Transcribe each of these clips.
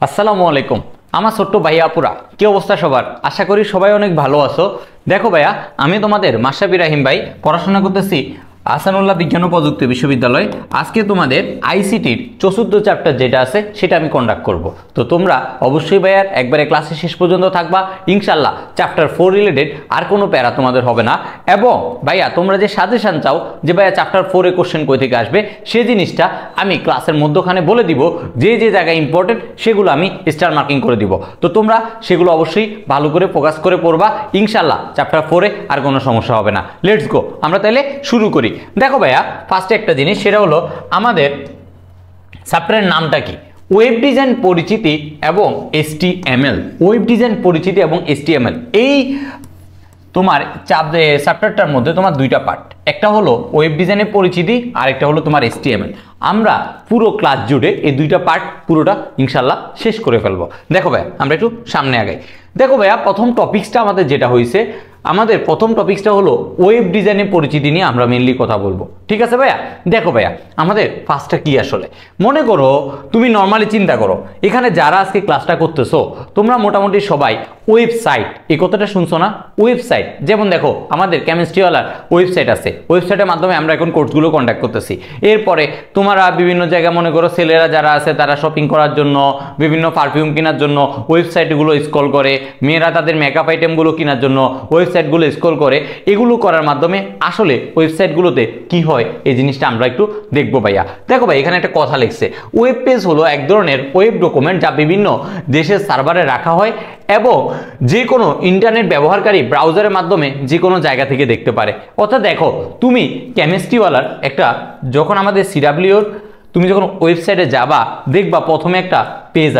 আসসালামু আলাইকুম। আমার ছোট্ট ভাইয়া আপুরা কি অবস্থা সবার? আশা করি সবাই অনেক ভালো আছো। দেখো ভাইয়া, আমি তোমাদের মাশরাফি রাহিম ভাই, পড়াশোনা করতেছি আহসানুল্লাহ বিজ্ঞান ও প্রযুক্তি বিশ্ববিদ্যালয়। আজকে তোমাদের আইসিটির ৪৪ চ্যাপ্টার যেটা আছে সেটা আমি কন্ডাক্ট করব। তো তোমরা অবশ্যই ভাইয়ার একবারে ক্লাসে শেষ পর্যন্ত থাকবা। ইনশাল্লাহ চ্যাপ্টার 4 রিলেটেড আর কোনো প্যারা তোমাদের হবে না। এবং ভাইয়া তোমরা যে সাজেশন চাও যে ভাইয়া চ্যাপ্টার 4 এ কোশ্চেন কই থেকে আসবে, সেই জিনিসটা আমি ক্লাসের মধ্যখানে বলে দিব। যে যে জায়গায় ইম্পর্টেন্ট সেগুলো আমি স্টার মার্কিং করে দিব। তো তোমরা সেগুলো অবশ্যই ভালো করে ফোকাস করে পড়বা। ইনশাল্লাহ চ্যাপ্টার 4 এ আর কোনো সমস্যা হবে না। লেটস গো, আমরা তাহলে শুরু করি। দেখো ভাইয়া, ফার্স্টে একটা জিনিস, সেটা হলো আমাদের চ্যাপ্টারের নামটা কি? ওয়েব ডিজাইন পরিচিতি এবং HTML। ওয়েব ডিজাইন পরিচিতি এবং HTML, এই তোমার চ্যাপ্টারটার মধ্যে তোমার দুইটা পার্ট। একটা হলো ওয়েব ডিজাইনের পরিচিতি, আর একটা হলো তোমার HTML। আমরা পুরো ক্লাস জুড়ে এই দুইটা পার্ট পুরোটা ইনশাল্লাহ শেষ করে ফেলবো। দেখো ভাইয়া, আমরা একটু সামনে আগাই। দেখো ভাইয়া, প্রথম টপিক্সটা আমাদের যেটা হয়েছে, আমাদের প্রথম টপিক্সটা হলো ওয়েব ডিজাইনের পরিচিতি নিয়ে আমরা মেনলি কথা বলবো। ঠিক আছে ভাইয়া? দেখো ভাইয়া, আমাদের ফার্স্টটা কি আসলে, মনে করো তুমি নর্মালি চিন্তা করো, এখানে যারা আজকে ক্লাসটা করতেছো তোমরা মোটামুটি সবাই ওয়েবসাইট, এই কথাটা শুনছো না? ওয়েবসাইট, যেমন দেখো আমাদের কেমিস্ট্রিওয়ালার ওয়েবসাইট আছে, ওয়েবসাইটের মাধ্যমে আমরা এখন কোর্সগুলো কন্ডাক্ট করতেছি। এরপরে তোমরা বিভিন্ন জায়গায় মনে করো ছেলেরা যারা আছে তারা শপিং করার জন্য, বিভিন্ন পারফিউম কেনার জন্য ওয়েবসাইটগুলো স্ক্রল করে, মেয়েরা তাদের মেকআপ আইটেমগুলো কেনার জন্য ওয়েবসাইটগুলো স্ক্রল করে। এগুলো করার মাধ্যমে আসলে ওয়েবসাইটগুলোতে কি হয় এই জিনিসটা আমরা একটু দেখবো ভাইয়া। দেখো ভাই, এখানে একটা কথা লিখছে, ওয়েব পেজ হলো এক ধরনের ওয়েব ডকুমেন্ট যা বিভিন্ন দেশের সার্ভারে রাখা হয় এবং যে কোনো ইন্টারনেট ব্যবহারকারী ব্রাউজারের মাধ্যমে যে কোনো জায়গা থেকে দেখতে পারে। অর্থাৎ দেখো, তুমি কেমিস্ট্রিওয়ালার একটা, যখন আমাদের CWর তুমি যখন ওয়েবসাইটে যাবা, দেখবা প্রথমে একটা পেজ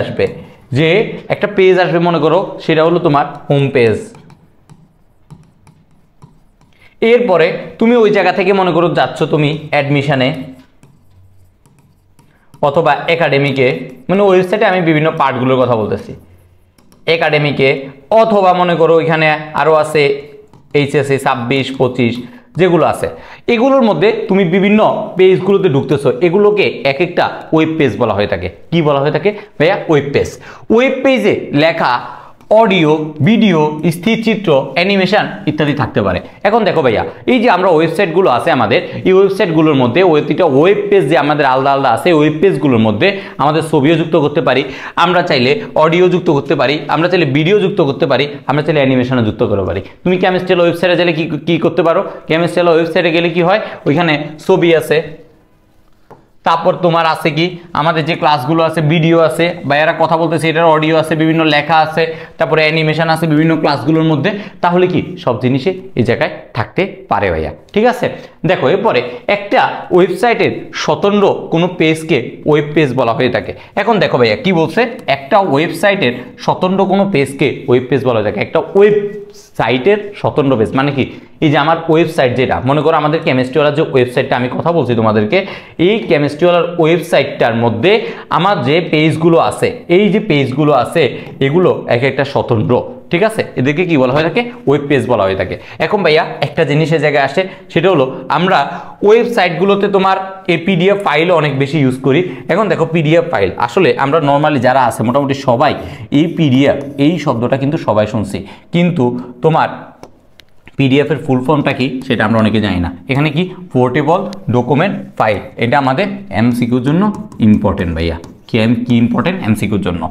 আসবে, যে একটা পেজ আসবে, মনে করো সেটা হলো তোমার হোম পেজ। এরপরে তুমি ওই জায়গা থেকে মনে করো যাচ্ছ তুমি অ্যাডমিশনে অথবা একাডেমিকে, মানে ওয়েবসাইটে আমি বিভিন্ন পার্টগুলোর কথা বলতেছি, একাডেমিকে, অথবা মনে করো এখানে আরও আছে HSC 26, 25 যেগুলো আছে, এগুলোর মধ্যে তুমি বিভিন্ন পেজগুলোতে ঢুকতেছো। এগুলোকে এক একটা ওয়েব পেজ বলা হয়ে থাকে। কি বলা হয়ে থাকে ভাইয়া? Web page. ওয়েব পেজে লেখা অডিও, ভিডিও, স্থিরচিত্র, অ্যানিমেশন ইত্যাদি থাকতে পারে। এখন দেখো ভাইয়া, এই যে আমরা ওয়েবসাইটগুলো আছে আমাদের, এই ওয়েবসাইটগুলোর মধ্যে ওয়েব পেজ যে আমাদের আলাদা আলাদা আছে, ওয়েব পেজগুলোর মধ্যে আমাদের ছবিও যুক্ত করতে পারি, আমরা চাইলে অডিও যুক্ত করতে পারি, আমরা চাইলে ভিডিও যুক্ত করতে পারি, আমরা চাইলে অ্যানিমেশনও যুক্ত করতে পারি। তুমি কেমিস্ট্রিয়াল ওয়েবসাইটে গেলে কি করতে পারো? কেমিস্ট্রিয়াল ওয়েবসাইটে গেলে কি হয়, ওইখানে ছবি আছে, তারপর তোমার আছে কি আমাদের যে ক্লাসগুলো আছে, ভিডিও আছে, ভাইয়ারা কথা বলতেছে এটার অডিও আছে, বিভিন্ন লেখা আছে, তারপরে অ্যানিমেশন আছে বিভিন্ন ক্লাসগুলোর মধ্যে। তাহলে কি সব জিনিসে এই জায়গায় থাকতে পারে ভাইয়া। ঠিক আছে? দেখো, এরপরে একটা ওয়েবসাইটের স্বতন্ত্র কোনো পেজকে ওয়েব পেজ বলা হয়ে থাকে। এখন দেখো ভাইয়া কি বলছে, একটা ওয়েবসাইটের স্বতন্ত্র কোনো পেজকে ওয়েব পেজ বলা হয়ে থাকে। একটা ওয়েবসাইটের স্বতন্ত্র পেজ মানে কি? এই যে আমার ওয়েবসাইট, যেটা মনে করো আমাদের কেমিস্ট্রিওয়ালার যে ওয়েবসাইটটা আমি কথা বলছি তোমাদেরকে, এই কেমিস্ট্রিওয়ালার ওয়েবসাইটটার মধ্যে আমার যে পেজগুলো আছে, এই যে পেজগুলো আছে এগুলো এক একটা স্বতন্ত্র। ঠিক আছে? এদেরকে কি বলা হয়ে থাকে? ওয়েব পেজ বলা হয়ে থাকে। এখন ভাইয়া একটা জিনিসের জায়গায় আসে, সেটা হলো আমরা ওয়েবসাইটগুলোতে তোমার এই PDF ফাইলও অনেক বেশি ইউজ করি। এখন দেখো PDF ফাইল, আসলে আমরা নর্মালি যারা আছে মোটামুটি সবাই এই PDF, এই শব্দটা কিন্তু সবাই শুনছি, কিন্তু তোমার PDF এর ফুল ফর্মটা কি সেটা আমরা অনেকে জানি না। এখানে কি? Portable document file. এটা আমাদের MCQর জন্য ইম্পর্টেন্ট ভাইয়া। কি ইম্পর্টেন্ট? MCQর জন্য।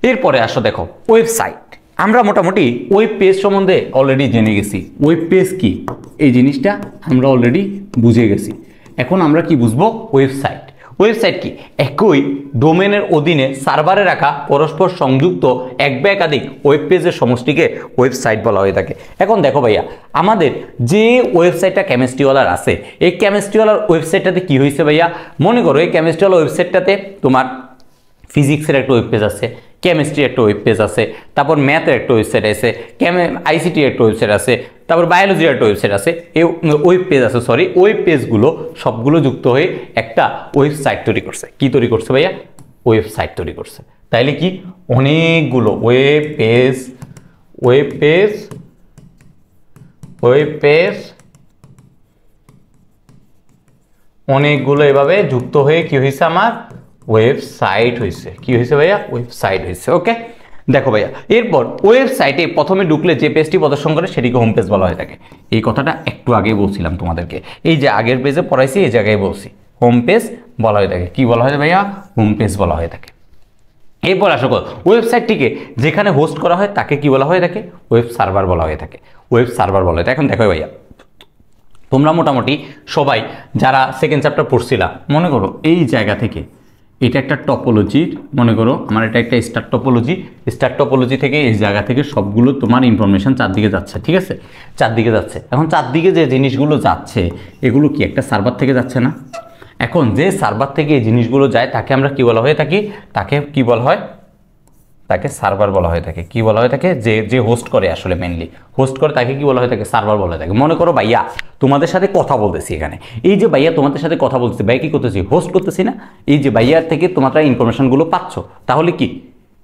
এরপরে আসো, দেখো ওয়েবসাইট, আমরা মোটামুটি ওয়েব পেজ সম্বন্ধে অলরেডি জেনে গেছি। ওয়েব পেজ কি এই জিনিসটা আমরা অলরেডি বুঝে গেছি। এখন আমরা কি বুঝবো? ওয়েবসাইট। ওয়েবসাইট কি? একই ডোমেনের অধীনে সার্ভারে রাখা পরস্পর সংযুক্ত এক বা একাধিক ওয়েব পেজের সমষ্টিকে ওয়েবসাইট বলা হয়ে থাকে। এখন দেখো ভাইয়া, আমাদের যে ওয়েবসাইটটা কেমিস্ট্রিওয়ালার আছে, এই কেমিস্ট্রিওয়ালার ওয়েবসাইটটাতে কি হয়েছে ভাইয়া? মনে করো এই কেমিস্ট্রিওয়ালার ওয়েবসাইটটাতে তোমার ফিজিক্সের একটা ওয়েব পেজ আছে, কেমিস্ট্রি একটা ওয়েব পেজ আছে, তারপর ম্যাথের একটা ওয়েবসাইট আছে, ICT একটা ওয়েবসাইট আছে, তারপর বায়োলজির একটা ওয়েবসাইট আছে, এই ওয়েব পেজ আছে, সরি, ওয়েব পেজগুলো সবগুলো যুক্ত হয়ে একটা ওয়েবসাইট তৈরি করছে। কি তৈরি করছে ভাইয়া? ওয়েবসাইট তৈরি করছে। তাইলে কি অনেকগুলো ওয়েব পেজ অনেকগুলো এভাবে যুক্ত হয়ে কি হয়েছে? আমার ওয়েবসাইট হয়েছে। কি হয়েছে ভাইয়া? ওয়েবসাইট হয়েছে। ওকে, দেখো ভাইয়া, এরপর ওয়েবসাইটে প্রথমে ঢুকলে যে পেজটি প্রদর্শন করে সেটিকে হোম পেজ বলা হয়ে থাকে। এই কথাটা একটু আগেই বলছিলাম তোমাদেরকে, এই যে আগের পেজে পড়াইছি এই জায়গায় বলছি হোম পেজ বলা হয়ে থাকে। কি বলা হয় ভাইয়া? হোম পেজ বলা হয়ে থাকে। এরপর আসো, ওয়েবসাইটটিকে যেখানে হোস্ট করা হয় তাকে কি বলা হয়ে থাকে? ওয়েব সার্ভার বলা হয়ে থাকে। ওয়েব সার্ভার বলা হয়। এখন দেখো ভাইয়া, তোমরা মোটামুটি সবাই যারা সেকেন্ড চ্যাপ্টার পড়ছিলা, মনে করো এই জায়গা থেকে এটা একটা টপোলজির, মনে করো আমার এটা একটা স্টার টপোলজি থেকে এই জায়গা থেকে সবগুলো তোমার ইনফরমেশন চারদিকে যাচ্ছে, ঠিক আছে? চারদিকে যাচ্ছে। এখন চারদিকে যে জিনিসগুলো যাচ্ছে এগুলো কি একটা সার্ভার থেকে যাচ্ছে না? এখন যে সার্ভার থেকে এই জিনিসগুলো যায় তাকে আমরা কি বলা হয়ে থাকি? তাকে কি বলা হয়? তাকে সার্ভার বলা হয়ে থাকে। কি বলা হয়ে থাকে? যে হোস্ট করে, আসলে মেনলি হোস্ট করে তাকে কি বলা হয়ে থাকে? সার্ভার বলা হয়ে থাকে। মনে করো ভাইয়া তোমাদের সাথে কথা বলতেছি, এখানে এই যে ভাইয়া তোমাদের সাথে কথা বলতেছি, ভাইয়া কি করতেছি? হোস্ট করতেছি না? এই যে ভাইয়ার থেকে তোমরা ইনফরমেশনগুলো পাচ্ছ, তাহলে কি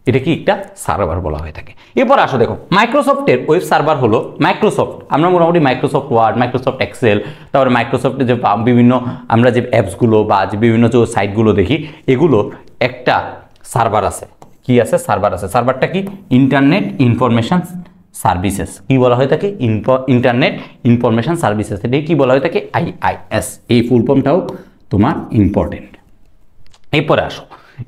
এটা কি একটা সার্ভার বলা হয়ে থাকে। এরপর আসো দেখো, মাইক্রোসফটের ওয়েব সার্ভার হলো মাইক্রোসফট। আমরা মোটামুটি মাইক্রোসফট ওয়ার্ড, মাইক্রোসফট এক্সেল, তারপরে মাইক্রোসফটের যে বিভিন্ন আমরা যে অ্যাপসগুলো বা যে বিভিন্ন যে সাইটগুলো দেখি, এগুলো একটা সার্ভার আছে। কি আছে? সার্ভার আছে। সার্ভারটা কি? Internet information services. কি বলা হয়ে থাকে? Internet information services. এটাকে কি বলা হয়ে থাকে? IIS। এই ফুল ফর্মটাও তোমার ইম্পর্টেন্ট। এরপরে আসো,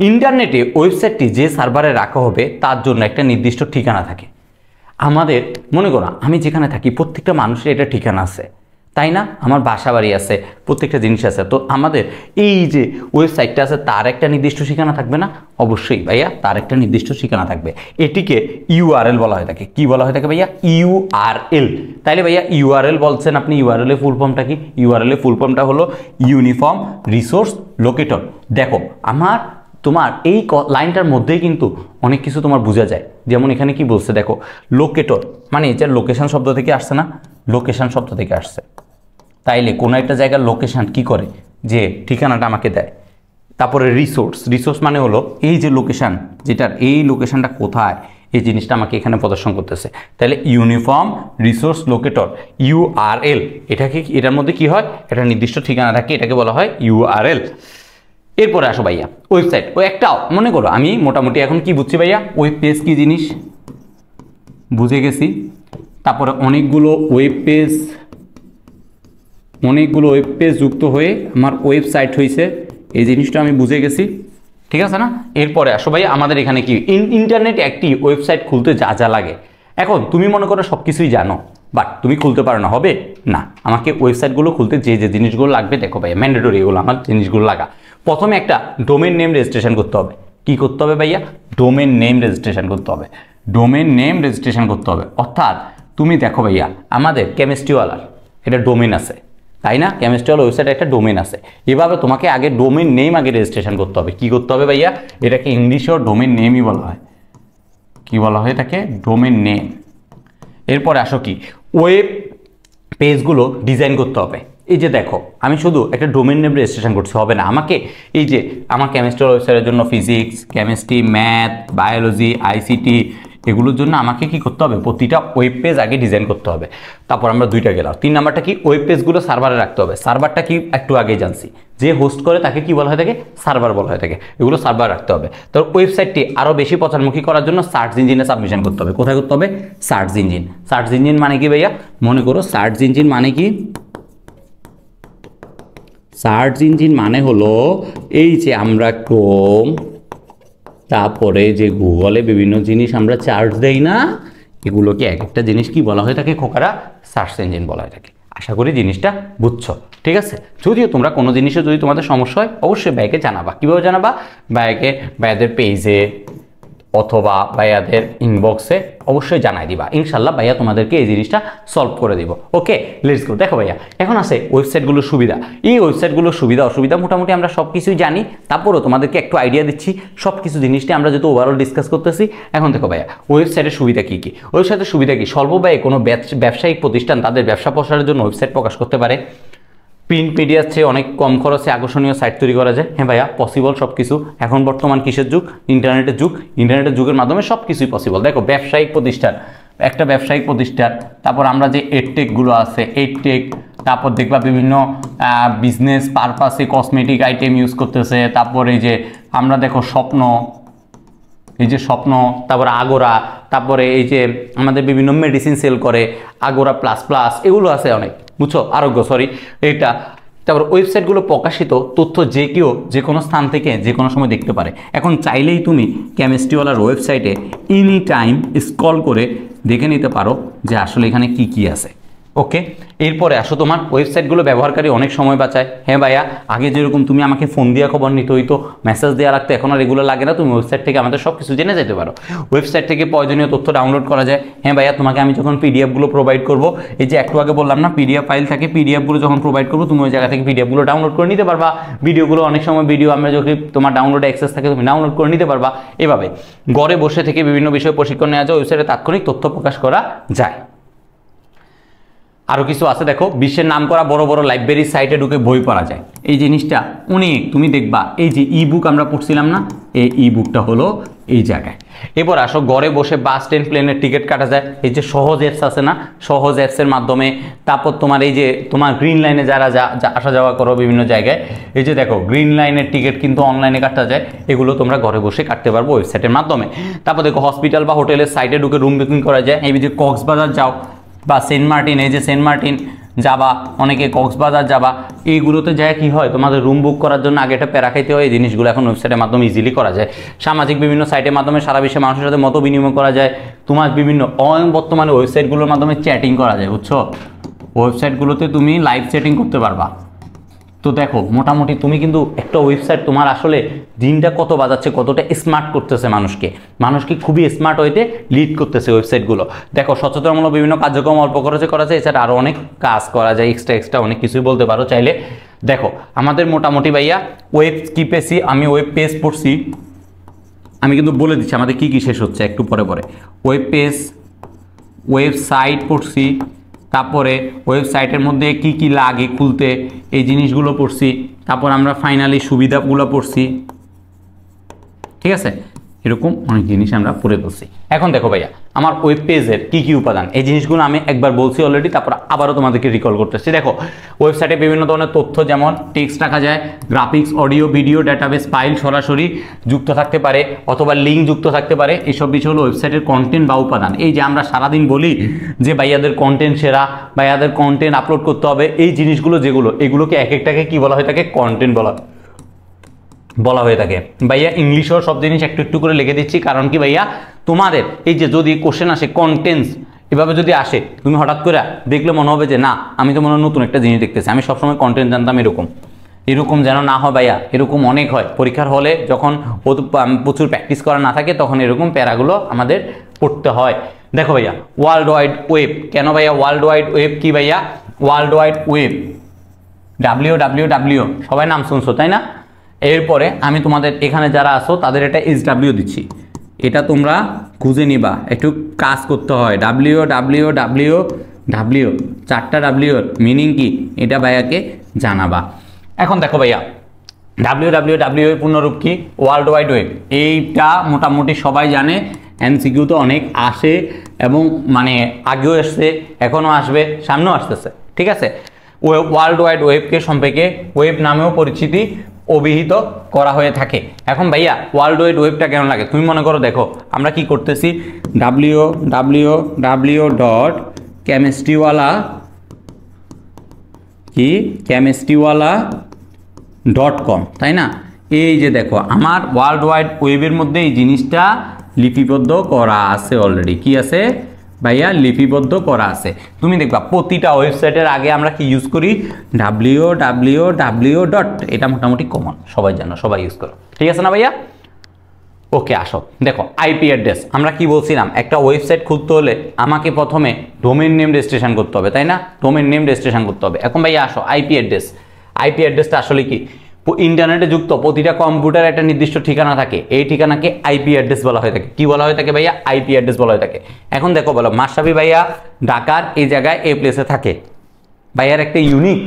ইন্টারনেটে ওয়েবসাইটটি যে সার্ভারে রাখা হবে তার জন্য একটা নির্দিষ্ট ঠিকানা থাকে। আমাদের মনে করো আমি যেখানে থাকি প্রত্যেকটা মানুষের এটা ঠিকানা আছে, তাই না? আমার বাসা বাড়ি আছে, প্রত্যেকটা জিনিস আছে। তো আমাদের এই যে ওয়েবসাইটটা আছে তার একটা নির্দিষ্ট ঠিকানা থাকবে না? অবশ্যই ভাইয়া, তার একটা নির্দিষ্ট ঠিকানা থাকবে। এটিকে URL বলা হয়ে থাকে। কি বলা হয়ে থাকে ভাইয়া? URL। তাইলে ভাইয়া URL বলছেন আপনি, URL এর ফুল ফর্মটা কি? URL এর ফুল ফর্মটা হলো ইউনিফর্ম রিসোর্স লোকেটর। দেখো আমার তোমার এই লাইনটার মধ্যেই কিন্তু অনেক কিছু তোমার বোঝা যায়। যেমন এখানে কি বলছে দেখো, লোকেটর মানে যে লোকেশন শব্দ থেকে আসছে না? লোকেশন শব্দ থেকে আসছে। তাইলে কোনো একটা জায়গার লোকেশন কি করে? যে ঠিকানাটা আমাকে দেয়। তারপরে রিসোর্স মানে হলো এই যে লোকেশন, যেটার এই লোকেশনটা কোথায়, এই জিনিসটা আমাকে এখানে প্রদর্শন করতেছে। তাহলে ইউনিফর্ম রিসোর্স লোকেটর URL, এটা কি এটার মধ্যে কি হয়? একটা নির্দিষ্ট ঠিকানা থাকে, এটাকে বলা হয় URL। এরপরে আসো ভাইয়া, ওয়েবসাইট। ও একটা মনে করো আমি মোটামুটি এখন কি বুঝছি ভাইয়া? ওয়েব পেজ কি জিনিস বুঝে গেছি। তারপরে অনেকগুলো ওয়েব পেজ যুক্ত হয়ে আমার ওয়েবসাইট হয়েছে, এই জিনিসটা আমি বুঝে গেছি, ঠিক আছে না? এরপরে আসো ভাই, আমাদের এখানে কি ইন্টারনেট একটি ওয়েবসাইট খুলতে যা যা লাগে। এখন তুমি মনে করো সব কিছুই জানো, বাট তুমি খুলতে পারো না, হবে না। আমাকে ওয়েবসাইটগুলো খুলতে যে যে জিনিসগুলো লাগবে, দেখো ভাইয়া ম্যান্ডেটরি, এগুলো আমার জিনিসগুলো লাগা। প্রথমে একটা ডোমেন নেম রেজিস্ট্রেশন করতে হবে। কি করতে হবে ভাইয়া? ডোমেন নেম রেজিস্ট্রেশন করতে হবে। ডোমেন নেম রেজিস্ট্রেশন করতে হবে, অর্থাৎ তুমি দেখো ভাইয়া আমাদের কেমিস্ট্রিওয়ালার এটা ডোমেন আছে, তাই না? কেমিস্ট্রিওয়ালা ওয়েবসাইটে একটা ডোমেন আছে। এভাবে তোমাকে আগে ডোমেন নেম আগে রেজিস্ট্রেশন করতে হবে। কি করতে হবে ভাইয়া? এটাকে ইংলিশেও ডোমেন নেমই বলা হয়। কি বলা হয় এটাকে? Domain name. এরপরে আসো কি, ওয়েব পেজগুলো ডিজাইন করতে হবে। এই যে দেখো আমি শুধু একটা ডোমেন নেম রেজিস্ট্রেশন করছি হবে না, আমাকে এই যে আমার কেমিস্ট্রি ওয়েবসাইটের জন্য physics, chemistry, math, biology, ICT এগুলোর জন্য আমাকে কি করতে হবে? প্রতিটা ওয়েব পেজ আগে ডিজাইন করতে হবে। তারপর আমরা দুইটা গেলাম। 3 নাম্বারটা কি? ওয়েব পেজগুলো সার্ভারে রাখতে হবে। সার্ভারটা কি একটু আগেই জানছি, যে হোস্ট করে তাকে কি বলা হয়ে থাকে? সার্ভার বলা হয়ে থাকে। এগুলো সার্ভার রাখতে হবে। তো ওয়েবসাইটটি আরও বেশি প্রচারমুখী করার জন্য সার্চ ইঞ্জিনে সাবমিশন করতে হবে। কোথায় করতে হবে? Search engine. সার্চ ইঞ্জিন মানে কি ভাইয়া? মনে করো সার্চ ইঞ্জিন মানে কি? সার্চ ইঞ্জিন মানে হলো এই যে আমরা ক্রোম, তারপরে যে গুগলে বিভিন্ন জিনিস আমরা সার্চ দেই না, এগুলোকে এক একটা জিনিস কি বলা হয়ে থাকে খোকারা? সার্চ ইঞ্জিন বলা হয়ে থাকে। আশা করি জিনিসটা বুঝছো, ঠিক আছে? যদিও তোমরা কোনো জিনিসে যদি তোমাদের সমস্যা হয় অবশ্যই ভাইকে জানাবা। কীভাবে জানাবা? ভাইয়াদের পেজে অথবা ভাইয়াদের ইনবক্সে অবশ্যই জানাই দিবা। ইনশাল্লাহ ভাইয়া তোমাদেরকে এই জিনিসটা সলভ করে দিব। ওকে, লেটস গো। দেখো ভাইয়া এখন আছে ওয়েবসাইটগুলোর সুবিধা। এই ওয়েবসাইটগুলোর সুবিধা অসুবিধা মোটামুটি আমরা সব কিছুই জানি, তারপরেও তোমাদেরকে একটু আইডিয়া দিচ্ছি। সব কিছু জিনিসটা আমরা যেহেতু ওভারঅল ডিসকাস করতেছি। এখন দেখো ভাইয়া ওয়েবসাইটের সুবিধা কী কী? ওয়েবসাইটের সুবিধা কি? স্বল্প ব্যয়ে কোনো ব্যবসায়িক প্রতিষ্ঠান তাদের ব্যবসা প্রসারের জন্য ওয়েবসাইট প্রকাশ করতে পারে। প্রিন্ট মিডিয়ার চেয়ে অনেক কম খরচে আকর্ষণীয় সাইট তৈরি করা যায়। হ্যাঁ ভাইয়া, পসিবল সব কিছু। এখন বর্তমান কিসের যুগ? ইন্টারনেটের যুগ। ইন্টারনেটের যুগের মাধ্যমে সব কিছুই পসিবল। দেখো ব্যবসায়িক প্রতিষ্ঠান একটা ব্যবসায়িক প্রতিষ্ঠান, তারপর আমরা যে এডটেকগুলো আছে এডটেক, তারপর দেখবা বিভিন্ন বিজনেস পারপাসে কসমেটিক আইটেম ইউজ করতেছে, তারপর এই যে আমরা দেখো স্বপ্ন, এই যে স্বপ্ন, তারপরে আগোরা, তারপরে এই যে আমাদের বিভিন্ন মেডিসিন সেল করে আগোরা প্লাস প্লাস, এগুলো আছে অনেক, বুঝছো, আরোগ্য সরি এটা। তারপর ওয়েবসাইটগুলো প্রকাশিত তথ্য যে কেউ যে কোনো স্থান থেকে যে কোনো সময় দেখতে পারে। এখন চাইলেই তুমি কেমিস্ট্রিওয়ালার ওয়েবসাইটে এনি টাইম স্ক্রল করে দেখে নিতে পারো যে আসলে এখানে কি কি আছে। ওকে, এরপরে আসো তোমার ওয়েবসাইটগুলো ব্যবহারকারী অনেক সময় বাঁচায়। হ্যাঁ ভাইয়া, আগে যেরকম তুমি আমাকে ফোন দিয়ে খবর নিতে হইতো, মেসেজ দেওয়া রাখতে, এখন আর এগুলো লাগে না, তুমি ওয়েবসাইট থেকে আমাদের সব কিছু জেনে যেতে পারো। ওয়েবসাইট থেকে প্রয়োজনীয় তথ্য ডাউনলোড করা যায়। হ্যাঁ ভাইয়া, তোমাকে আমি যখন পিডিএফগুলো প্রোভাইড করবো, এই যে একটু আগে বললাম না পিডিএফ ফাইল থাকে, পিডিএফগুলো যখন প্রোভাইড করবো তুমি ওই জায়গা থেকে পিডিএফগুলো ডাউনলোড করে নিতে পারবা। ভিডিওগুলো অনেক সময় ভিডিও আমরা যদি তোমার ডাউনলোডে অ্যাক্সেস থাকে তুমি ডাউনলোড করে নিতে পারবা। এভাবে ঘরে বসে থেকে বিভিন্ন বিষয়ে প্রশিক্ষণ নেওয়া যায়, ওয়েবসাইটে তাৎক্ষণিক তথ্য প্রকাশ করা যায়। আরও কিছু আছে দেখো, বিশ্বের নামকরা বড় বড় লাইব্রেরি সাইটে ঢুকে বই পড়া যায়। এই জিনিসটা অনেক তুমি দেখবা, এই যে ই বুক আমরা পড়ছিলাম না, এই ই বুকটা হলো এই জায়গায়। এবার আসো, ঘরে বসে বাস ট্রেন প্লেনের টিকিট কাটা যায়। এই যে সহজ অ্যাপস আছে না, সহজ অ্যাপসের মাধ্যমে। তারপর তোমার এই যে তোমার গ্রিন লাইনে যারা আসা যাওয়া করো বিভিন্ন জায়গায়, এই যে দেখো গ্রিন লাইনের টিকিট কিন্তু অনলাইনে কাটা যায়, এগুলো তোমরা ঘরে বসে কাটতে পারবো ওয়েবসাইটের মাধ্যমে। তারপর দেখো হসপিটাল বা হোটেলের সাইটে ঢুকে রুম বুকিং করা যায়। এই যে কক্সবাজার যাও বা সেন্ট মার্টিন, এই যে সেন্ট মার্টিন যাবা, অনেকে কক্সবাজার যাবা, এইগুলোতে যায় কি হয়, তোমাদের রুম বুক করার জন্য আগে একটা প্যারা খাইতে হয়। এই জিনিসগুলো এখন ওয়েবসাইটের মাধ্যমে ইজিলি করা যায়। সামাজিক বিভিন্ন সাইটের মাধ্যমে সারা বিশ্বে মানুষের সাথে মত বিনিময় করা যায়। তোমার বিভিন্ন বর্তমানে ওয়েবসাইটগুলোর মাধ্যমে চ্যাটিং করা যায়, বুঝছো, ওয়েবসাইটগুলোতে তুমি লাইভ চ্যাটিং করতে পারবা। তো দেখো মোটামুটি তুমি কিন্তু একটা ওয়েবসাইট তোমার আসলে দিনটা কত বাজাচ্ছে, কতটা স্মার্ট করতেছে মানুষকে খুবই স্মার্ট হইতে লিড করতেছে ওয়েবসাইটগুলো। দেখো সচেতনমূলক বিভিন্ন কার্যক্রম অল্প খরচে করা যায়, এছাড়া আরও অনেক কাজ করা যায়, এক্সট্রা অনেক কিছুই বলতে পারো চাইলে। দেখো আমাদের মোটামুটি ভাইয়া ওয়েব কি পেছি, আমি ওয়েব পেজ পড়ছি, আমি কিন্তু বলে দিচ্ছি আমাদের কি কি শেষ হচ্ছে একটু পরে পরে। ওয়েব পেজ, ওয়েবসাইট পড়ছি, তারপরে ওয়েবসাইটের মধ্যে কি কি লাগে খুলতে, এই জিনিসগুলো পড়ছি। তারপর আমরা ফাইনালি সুবিধাগুলো পড়ছি, ঠিক আছে, এরকম অনেক জিনিস আমরা পড়ে বলছি। এখন দেখো ভাইয়া আমার ওয়েব পেজের কি কি উপাদান, এই জিনিসগুলো আমি একবার বলছি অলরেডি, তারপর আবারও তোমাদেরকে রিকল করতেছি। দেখো ওয়েবসাইটে বিভিন্ন ধরনের তথ্য যেমন টেক্সট রাখা যায়, graphics, audio, video, database file সরাসরি যুক্ত থাকতে পারে অথবা লিঙ্ক যুক্ত থাকতে পারে। এইসব বিষয় হলো ওয়েবসাইটের কন্টেন্ট বা উপাদান। এই যে আমরা সারাদিন বলি যে ভাইয়াদের কন্টেন্ট সেরা, ভাইয়াদের কন্টেন্ট আপলোড করতে হবে, এই জিনিসগুলো যেগুলো, এগুলোকে এক একটাকে কি বলা হয়ে থাকে, কন্টেন্ট বলা হয়ে থাকে। ভাইয়া ইংলিশেও সব জিনিস একটু একটু করে লিখে দিচ্ছি, কারণ কি ভাইয়া তোমাদের এই যে যদি কোশ্চেন আসে কন্টেন্টস এভাবে যদি আসে, তুমি হঠাৎ করে দেখলে মনে হবে যে না আমি তো মনে হয় নতুন একটা জিনিস দেখতেছি, আমি সবসময় কন্টেন্ট জানতাম, এরকম যেন না হয় ভাইয়া। এরকম অনেক হয় পরীক্ষার হলে, যখন প্রচুর প্র্যাকটিস করা না থাকে তখন এরকম প্যারাগুলো আমাদের পড়তে হয়। দেখো ভাইয়া ওয়ার্ল্ড ওয়াইড ওয়েব, কেন ভাইয়া ওয়ার্ল্ড ওয়াইড ওয়েব কি ভাইয়া, ওয়ার্ল্ড ওয়াইড ওয়েব WWW সবাই নাম শুনছো তাই না। এরপরে আমি তোমাদের এখানে যারা আসো তাদের এটা SW দিচ্ছি, এটা তোমরা খুঁজে নিবা, একটু কাজ করতে হয়। WWW, চারটা ডাব্লিউর মিনিং কি এটা ভাইয়াকে জানাবা। এখন দেখো ভাইয়া WWW এর পূর্ণরূপ কি, ওয়ার্ল্ড ওয়াইড ওয়েব। এইটা মোটামুটি সবাই জানে, MCQ তো অনেক আসে এবং মানে আগেও এসছে, এখনও আসবে, সামনেও আসতেছে, ঠিক আছে। ওয়ার্ল্ড ওয়াইড ওয়েবকে সম্পর্কে ওয়েব নামেও পরিচিতি অভিহিত করা হয়ে থাকে। এখন ভাইয়া ওয়ার্ল্ড ওয়াইড ওয়েবটা কেন লাগে, তুমি মনে করো দেখো আমরা কি করতেছি, www.chemistryওয়ালা.com তাই না। এই যে দেখো আমার ওয়ার্ল্ড ওয়াইড ওয়েবের মধ্যে এই জিনিসটা লিপিবদ্ধ করা আছে অলরেডি, কি আছে ভাইয়া, লিপিবদ্ধ করা আছে। তুমি দেখবা প্রতিটা ওয়েবসাইটের আগে আমরা কি ইউজ করি, www. এটা মোটামুটি কমন, সবাই জানো, সবাই ইউজ করো, ঠিক আছে না ভাইয়া। ওকে আসো দেখো আইপি অ্যাড্রেস, আমরা কি বলছিলাম একটা ওয়েবসাইট খুলতে হলে আমাকে প্রথমে ডোমেইন নেম রেজিস্ট্রেশন করতে হবে তাই না, ডোমেইন নেম রেজিস্ট্রেশন করতে হবে। এখন ভাইয়া আসো আইপি অ্যাড্রেসটা আসলে কি, ইন্টারনেটে যুক্ত প্রতিটা কম্পিউটারে একটা নির্দিষ্ট ঠিকানা থাকে, এই ঠিকানাকে আইপি অ্যাড্রেস বলা হয়ে থাকে। কি বলা হয়ে থাকে ভাইয়া, আইপি অ্যাড্রেস বলা হয়ে থাকে। এখন দেখো বলো মাশরাফি ভাইয়া ঢাকার এই জায়গায় এই প্লেসে থাকে, ভাইয়ার একটা ইউনিক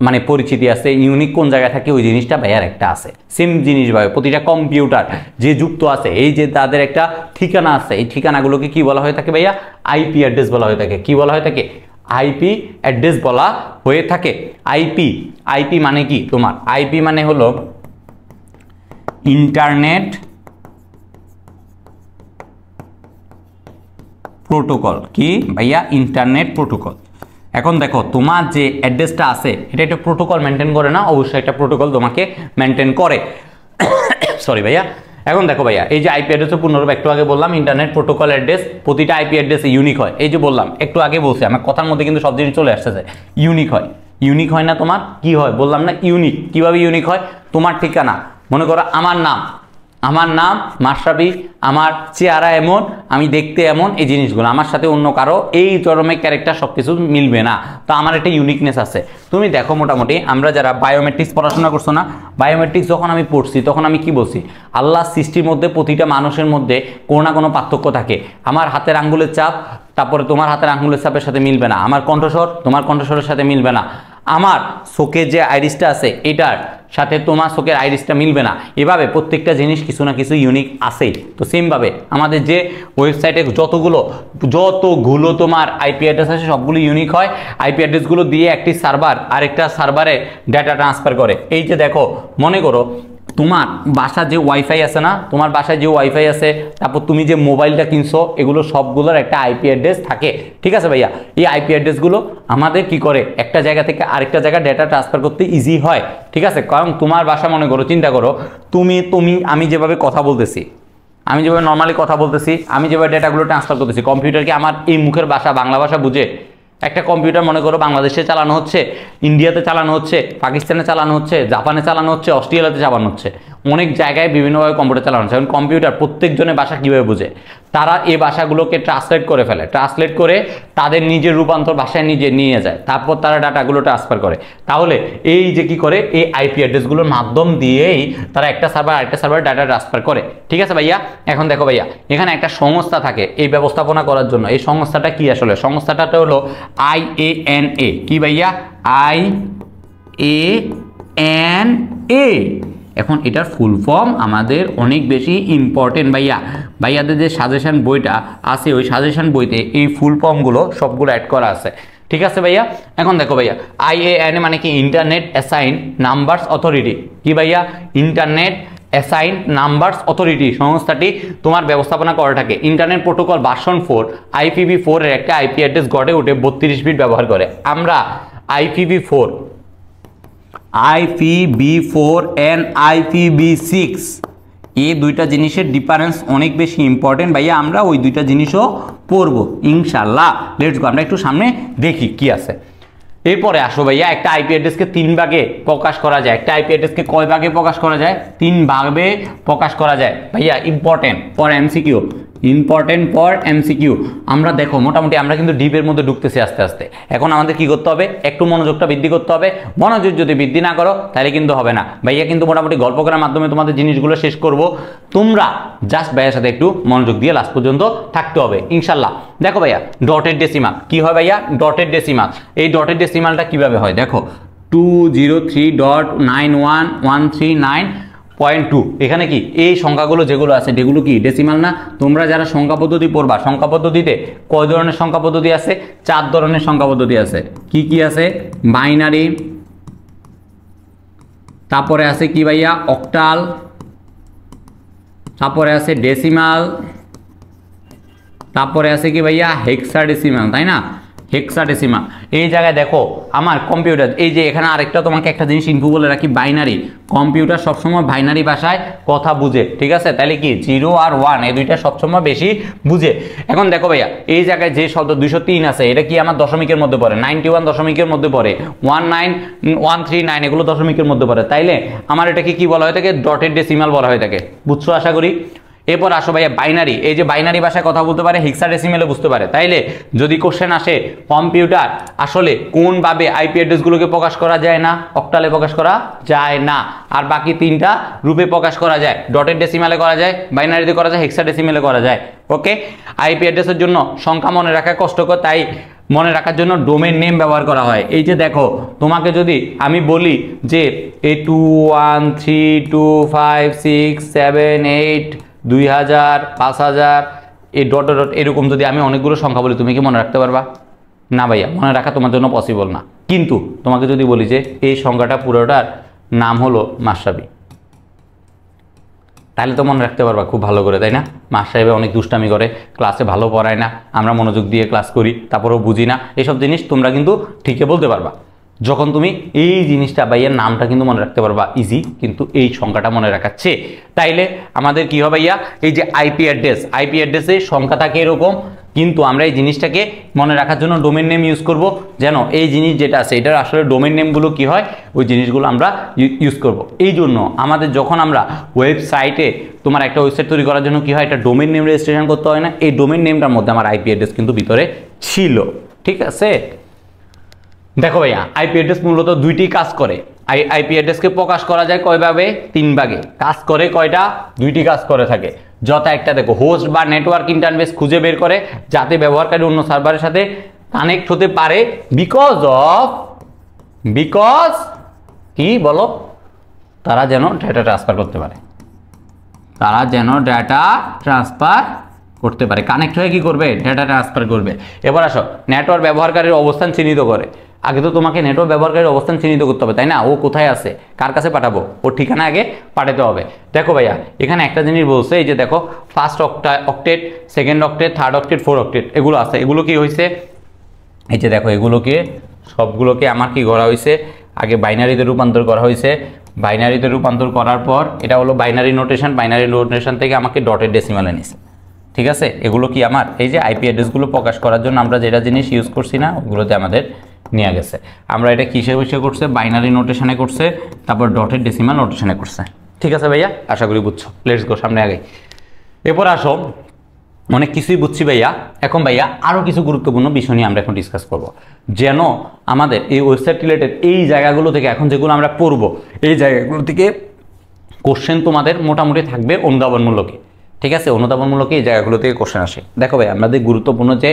মানে পরিচিতি আছে, ইউনিক কোন জায়গায় থাকে ওই জিনিসটা ভাইয়ার একটা আছে। সেম জিনিস ভাই প্রতিটা কম্পিউটার যে যুক্ত আছে, এই যে তাদের একটা ঠিকানা আছে, এই ঠিকানাগুলোকে কি বলা হয়ে থাকে ভাইয়া? আইপি অ্যাড্রেস বলা হয়ে থাকে। কি বলা হয়ে থাকে? আইপি অ্যাড্রেস বলা হয়ে থাকে। আইপি মানে কি তোমার? আইপি মানে হলো ইন্টারনেট প্রোটোকল। কি ভাইয়া? Internet protocol. এখন দেখো তোমার যে অ্যাড্রেসটা আছে এটা একটা প্রোটোকল মেনটেন করে না? অবশ্যই একটা প্রোটোকল তোমাকে মেনটেন করে। সরি ভাইয়া। এখন দেখো ভাইয়া, এই যে আইপি অ্যাড্রেসের পুনরায় একটু আগে বললাম ইন্টারনেট প্রোটোকল অ্যাড্রেস, প্রতিটা আইপি অ্যাড্রেসে ইউনিক হয়। এই যে বললাম একটু আগে বলছি, আমার কথার মধ্যে কিন্তু সব জিনিস চলে আসতেছে। ইউনিক হয়। ইউনিক হয় না তোমার? কি হয় বললাম না? ইউনিক। কিভাবে ইউনিক হয়? তোমার ঠিকানা, মনে করো আমার নাম মাশরাফি, আমার চেহারা এমন, আমি দেখতে এমন, এই জিনিসগুলো আমার সাথে অন্য কারো এই ধরনের ক্যারেক্টার সবকিছু মিলবে না। তো আমার একটা ইউনিকনেস আছে। তুমি দেখো মোটামুটি আমরা যারা বায়োমেট্রিক্স পড়াশোনা করছো না, বায়োমেট্রিক্স যখন আমি পড়ছি তখন আমি কি বলছি? আল্লাহ সৃষ্টির মধ্যে প্রতিটা মানুষের মধ্যে কোনো না কোনো পার্থক্য থাকে। আমার হাতের আঙ্গুলের চাপ তারপরে তোমার হাতের আঙ্গুলের চাপের সাথে মিলবে না, আমার কণ্ঠস্বর তোমার কণ্ঠস্বরের সাথে মিলবে না, আমার চোখের যে আইরিসটা আছে এটার সাথে তোমার চোখের আইরিসটা মিলবে না। এভাবে প্রত্যেকটা জিনিস কিছু না কিছু ইউনিক আছেই। তো সেমভাবে আমাদের যে ওয়েবসাইটে যতগুলো তোমার আইপি অ্যাড্রেস আছে সবগুলো ইউনিক হয়। আইপি অ্যাড্রেসগুলো দিয়ে একটি সার্ভার আরেকটা সার্ভারে ডাটা ট্রান্সফার করে। এই যে দেখো, মনে করো তোমার বাসার যে ওয়াইফাই আছে না, তোমার বাসায় যে ওয়াইফাই আছে, তারপর তুমি যে মোবাইলটা কিনছো, এগুলো সবগুলোর একটা আইপি অ্যাড্রেস থাকে। ঠিক আছে ভাইয়া? এই আইপি অ্যাড্রেসগুলো আমাদের কি করে? একটা জায়গা থেকে আরেকটা জায়গায় ডেটা ট্রান্সফার করতে ইজি হয়। ঠিক আছে? কারণ তোমার বাসা, মনে করো, চিন্তা করো আমি যেভাবে কথা বলতেছি, আমি যেভাবে নর্মালি কথা বলতেছি, আমি যেভাবে ডেটাগুলো ট্রান্সফার করতেছি, কম্পিউটারকে আমার এই মুখের ভাষা বাংলা ভাষা বুঝে? একটা কম্পিউটার মনে করো বাংলাদেশে চালানো হচ্ছে, ইন্ডিয়াতে চালানো হচ্ছে, পাকিস্তানে চালানো হচ্ছে, জাপানে চালানো হচ্ছে, অস্ট্রেলিয়াতে চালানো হচ্ছে, অনেক জায়গায় বিভিন্নভাবে কম্পিউটার চালানো হচ্ছে। এখন কম্পিউটার প্রত্যেকজনের ভাষা কীভাবে বুঝে? তারা এই ভাষাগুলোকে ট্রান্সলেট করে ফেলে, ট্রান্সলেট করে তাদের নিজের রূপান্তর ভাষায় নিজে নিয়ে যায়, তারপর তারা ডাটাগুলো ট্রান্সফার করে। তাহলে এই যে কি করে? এই আইপি অ্যাড্রেসগুলোর মাধ্যম দিয়েই তারা একটা সার্ভার আরেকটা সার্ভার ডাটা ট্রান্সফার করে। ঠিক আছে ভাইয়া? এখন দেখো ভাইয়া, এখানে একটা সংস্থা থাকে এই ব্যবস্থাপনা করার জন্য। এই সংস্থাটা কি আসলে? সংস্থাটা হলো IANA। কি ভাইয়া? IANA। এখন এটার ফুল ফর্ম আমাদের অনেক বেশি ইম্পর্টেন্ট ভাইয়াদের যে সাজেশন বইটা আছে ওই সাজেশন বইতে এই ফুল ফর্মগুলো সবগুলো অ্যাড করা আছে। ঠিক আছে ভাইয়া? এখন দেখো ভাইয়া, IANA মানে কি? Internet assign numbers authority. কি ভাইয়া? ইন্টারনেট অ্যাসাইন নাম্বারস অথরিটি সংস্থাটি তোমার ব্যবস্থাপনা করে থাকে। ইন্টারনেট প্রোটোকল ভার্সন 4 IPv4 এর একটা আইপি অ্যাড্রেস গড়ে উঠে 32 বিট ব্যবহার করে। আমরা IPv4 and IPv6 এই দুইটা জিনিসের ডিফারেন্স অনেক বেশি ইম্পর্টেন্ট ভাইয়া। আমরা ওই দুইটা জিনিসও পড়বো ইনশাল্লাহ। লেটস গো, আমরা একটু সামনে দেখি কি আছে। এরপরে আসো ভাইয়া, একটা আইপি অ্যাড্রেসকে 3 ভাগে প্রকাশ করা যায়। একটা আইপি অ্যাড্রেসকে কয় ভাগে প্রকাশ করা যায়? 3 ভাগে প্রকাশ করা যায় ভাইয়া। Important for MCQ, important for MCQ. আমরা দেখো মোটামুটি আমরা কিন্তু ডিপের মধ্যে ঢুকতেছি আস্তে আস্তে। এখন আমাদের কি করতে হবে? একটু মনোযোগটা বৃদ্ধি করতে হবে। মনোযোগ যদি বৃদ্ধি না করো তাহলে কিন্তু হবে না ভাইয়া। কিন্তু মোটামুটি গল্প করার মাধ্যমে তোমাদের জিনিসগুলো শেষ করব। তোমরা জাস্ট ভাইয়ার সাথে একটু মনোযোগ দিয়ে লাস্ট পর্যন্ত থাকতে হবে ইনশাল্লাহ। দেখো ভাইয়া, ডটেড ডেসিমাল কি হয় ভাইয়া? Dotted decimal. এই ডটেড ডেসিমালটা কিভাবে হয় দেখো, 203.91139.2। এখানে কি এই সংখ্যাগুলো যেগুলো আছে যেগুলো কি ডেসিমাল না? তোমরা যারা সংখ্যা পদ্ধতি পড়বা, সংখ্যা পদ্ধতিতে কয় ধরনের সংখ্যা পদ্ধতি আছে? 4 ধরনের সংখ্যা পদ্ধতি আছে। কি কি আছে? বাইনারি, তারপরে আছে কি ভাইয়া? অক্টাল, তারপরে আছে ডেসিমাল, তারপরে আছে কি ভাইয়া? হেক্সাডেসিমাল, তাই না? হেক্সাডেসিমাল। এই জায়গায় দেখো আমার কম্পিউটার, এই যে এখানে আরেকটা তোমাকে একটা জিনিস ইনফো বলে রাখি, বাইনারি। কম্পিউটার সবসময় বাইনারি ভাষায় কথা বুঝে। ঠিক আছে? তাহলে কি 0 আর 1 এই দুইটা সবসময় বেশি বুঝে। এখন দেখো ভাইয়া, এই জায়গায় যে শব্দ 203 আছে এটা কি আমার দশমিকের মধ্যে পড়ে? 91 দশমিকের মধ্যে পড়ে, 19139 এগুলো দশমিকের মধ্যে পড়ে। তাইলে আমার এটাকে কি বলা হয়ে থাকে? ডটেড ডেসিমাল বলা হয়ে থাকে। বুঝছো আশা করি? এরপর আসো ভাইয়া বাইনারি। এই যে বাইনারি ভাষায় কথা বলতে পারে, হেক্সাডেসিমেলে বুঝতে পারে। তাইলে যদি কোশ্চেন আসে কম্পিউটার আসলে কোনভাবে আইপি অ্যাড্রেসগুলোকে প্রকাশ করা যায় না? অক্টালে প্রকাশ করা যায় না, আর বাকি 3টা রূপে প্রকাশ করা যায়। ডটেড ডেসিমালে করা যায়, বাইনারিতে করা যায়, হেক্সাডেসিমেলে করা যায়। ওকে? আইপি অ্যাড্রেসের জন্য সংখ্যা মনে রাখা কষ্টকর, তাই মনে রাখার জন্য ডোমেন নেম ব্যবহার করা হয়। এই যে দেখো, তোমাকে যদি আমি বলি যে এই 2 1 3 2 5 6 7 8 2000 5000 এই ডট ডট এরকম যদি আমি অনেকগুলো সংখ্যা বলি, তুমি কি মনে রাখতে পারবা? না ভাইয়া, মনে রাখা তোমার জন্য পসিবল না। কিন্তু তোমাকে যদি বলি যে এই সংখ্যাটা পুরোটার নাম হলো মাশরাফি, তাহলে তো মনে রাখতে পারবা খুব ভালো করে, তাই না? মাস্টার সাহেব অনেক দুষ্টামি করে, ক্লাসে ভালো পড়ায় না, আমরা মনোযোগ দিয়ে ক্লাস করি তারপরেও বুঝি না, এসব জিনিস তোমরা কিন্তু ঠিকই বলতে পারবা। যখন তুমি এই জিনিসটা ভাইয়ার নামটা কিন্তু মনে রাখতে পারবা ইজি, কিন্তু এই সংখ্যাটা মনে রাখাচ্ছে, তাইলে আমাদের কি হবে ভাইয়া? এই যে আইপি অ্যাড্রেসে সংখ্যা থাকে এরকম, কিন্তু আমরা এই জিনিসটাকে মনে রাখার জন্য ডোমেন নেম ইউজ করব, যেন এই জিনিস যেটা আছে এটার আসলে ডোমেন নেমগুলো কি হয়, ওই জিনিসগুলো আমরা ইউজ করব। এই জন্য আমাদের যখন আমরা ওয়েবসাইটে তোমার একটা ওয়েবসাইট তৈরি করার জন্য কি হয়, একটা ডোমেন নেম রেজিস্ট্রেশন করতে হয় না? এই ডোমেন নেমটার মধ্যে আমার আইপি অ্যাড্রেস কিন্তু ভিতরে ছিল, ঠিক আছে? দেখো ভাইয়া, আইপি অ্যাড্রেস মূলত দুইটি কাজ করে। আইপি অ্যাড্রেসকে প্রকাশ করা যায় কয় ভাবে? 3 ভাগে। কাজ করে কয়টা? 2টি কাজ করে থাকে। যথা একটা দেখো, হোস্ট বা নেটওয়ার্ক ইন্টারফেস খুঁজে বের করে যাতে ব্যবহারকারী অন্য সার্ভারের সাথে কানেক্ট হতে পারে, বিকজ কি বলো, তারা যেন ডেটা ট্রান্সফার করতে পারে, কানেক্ট হয়ে কি করবে? ডেটা ট্রান্সফার করবে। এবার আসো, নেটওয়ার্ক ব্যবহারকারীর অবস্থান চিহ্নিত করে। আগে তো তোমাকে নেটওয়ার্ক ব্যবহারকারীর অবস্থান চিহ্নিত করতে হবে, তাই না? ও কোথায় আছে, কার কাছে পাঠাবো, ওর ঠিকানা আগে পাঠাতে হবে। দেখো ভাইয়া, এখানে একটা জিনিস বলছে, এই যে দেখো, first octet, second octet, third octet, fourth octet, এগুলো আছে। এগুলো কি হয়েছে? এই যে দেখো, এগুলোকে সবগুলোকে আমার কি করা হয়েছে? আগে বাইনারিতে রূপান্তর করা হয়েছে। বাইনারিতে রূপান্তর করার পর এটা হলো বাইনারি নোটেশন, বাইনারি নোটেশন থেকে আমাকে ডটেড ডেসিমালে নিছে, ঠিক আছে? এগুলো কি আমার এই যে আইপি অ্যাড্রেসগুলো প্রকাশ করার জন্য আমরা যেটা জিনিস ইউজ করছি না, ওগুলোতে আমাদের নিয়ে গেছে। আমরা এটা কিসে বসে করছে? বাইনারি নোটেশনে করছে, তারপর ডটেড ডেসিমাল নোটেশনে করছে, ঠিক আছে ভাইয়া? আশা করি বুঝছো। লেটস গো, সামনে আগে। এরপর আসো, অনেক কিছুই বুঝছি ভাইয়া। এখন ভাইয়া আরও কিছু গুরুত্বপূর্ণ বিষয় নিয়ে আমরা এখন ডিসকাস করব, যেন আমাদের এই ওয়েবসাইট রিলেটেড এই জায়গাগুলো থেকে এখন যেগুলো আমরা পড়বো, এই জায়গাগুলো থেকে কোশ্চেন তোমাদের মোটামুটি থাকবে অনুধাবনমূলকে, ঠিক আছে? অনুধাবনমূলকে এই জায়গাগুলো থেকে কোশ্চেন আসে। দেখো ভাই, আমাদের গুরুত্বপূর্ণ যে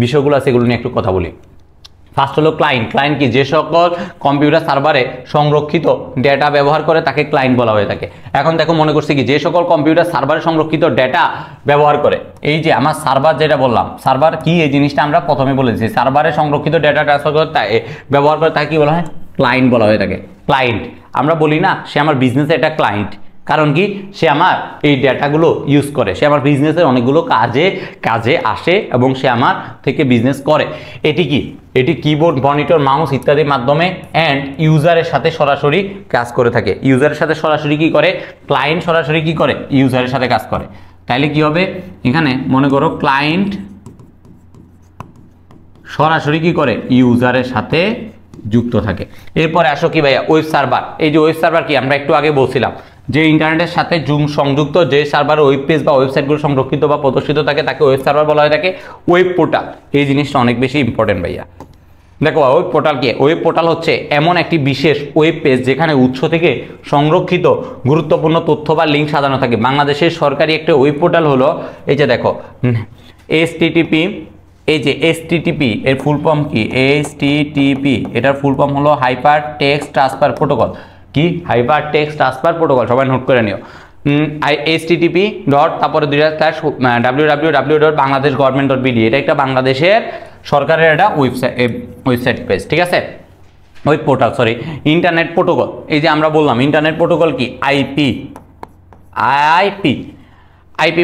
বিষয়গুলো আছে এগুলো নিয়ে একটু কথা বলি। ফার্স্ট হলো ক্লায়েন্ট। ক্লায়েন্ট কি? যে সকল কম্পিউটার সার্ভারে সংরক্ষিত ডেটা ব্যবহার করে তাকে ক্লায়েন্ট বলা হয়ে থাকে। এখন দেখো, মনে করছি কি, যে সকল কম্পিউটার সার্ভারে সংরক্ষিত ডেটা ব্যবহার করে, এই যে আমার সার্ভার যেটা বললাম, সার্ভার কি এই জিনিসটা আমরা প্রথমে বলেছি, সার্ভারে সংরক্ষিত ডেটা ট্রান্সফার করে ব্যবহার করে তাকে কি বলা হয়? ক্লায়েন্ট বলা হয়ে থাকে। ক্লায়েন্ট আমরা বলি না, সে আমার বিজনেসে একটা ক্লায়েন্ট, কারণ কি? সে আমার এই ডেটাগুলো ইউজ করে, সে আমার বিজনেসের অনেকগুলো কাজে আসে এবং সে আমার থেকে বিজনেস করে। এটি কি? এটি কিবোর্ড, মনিটর, মাউস ইত্যাদির মাধ্যমে অ্যান্ড ইউজারের সাথে সরাসরি কাজ করে থাকে। ইউজারের সাথে সরাসরি কি করে? ক্লায়েন্ট সরাসরি কি করে? ইউজারের সাথে কাজ করে। তাইলে কি হবে? এখানে মনে করো ক্লায়েন্ট সরাসরি কি করে? ইউজারের সাথে যুক্ত থাকে। এরপরে আসো কি ভাইয়া, ওয়েব সার্ভার। এই যে ওয়েব সার্ভার কি, আমরা একটু আগে বলছিলাম যে ইন্টারনেটের সাথে সংযুক্ত যে সার্ভার ওয়েব পেজ বা ওয়েবসাইটগুলো সংরক্ষিত বা প্রদর্শিত থাকে তাকে ওয়েব সার্ভার বলা হয়ে থাকে। ওয়েব পোর্টাল, এই জিনিসটা অনেক বেশি ইম্পর্টেন্ট ভাইয়া। দেখো, ওয়েব পোর্টাল কি? ওয়েব পোর্টাল হচ্ছে এমন একটি বিশেষ ওয়েব পেজ যেখানে উৎস থেকে সংরক্ষিত গুরুত্বপূর্ণ তথ্য বা লিঙ্ক সাজানো থাকে। বাংলাদেশের সরকারি একটা ওয়েব পোর্টাল হলো, এই যে দেখো, HTTP। এই যে HTTP এর ফুল ফর্ম কি? HTTP এটার ফুল ফর্ম হলো হাইপার টেক্সট ট্রান্সফার প্রোটোকল। কি? হাইপার টেক্সট ট্রান্সফার প্রোটোকল, সবাই নোট করে নিও। HTTP ডট তারপরে www.bangladeshgovernment.bd, এটা একটা বাংলাদেশের সরকারের একটা ওয়েবসাইট পেজ, ঠিক আছে? Web portal, sorry, internet protocol. এই যে আমরা বললাম ইন্টারনেট প্রোটোকল কি? আইপি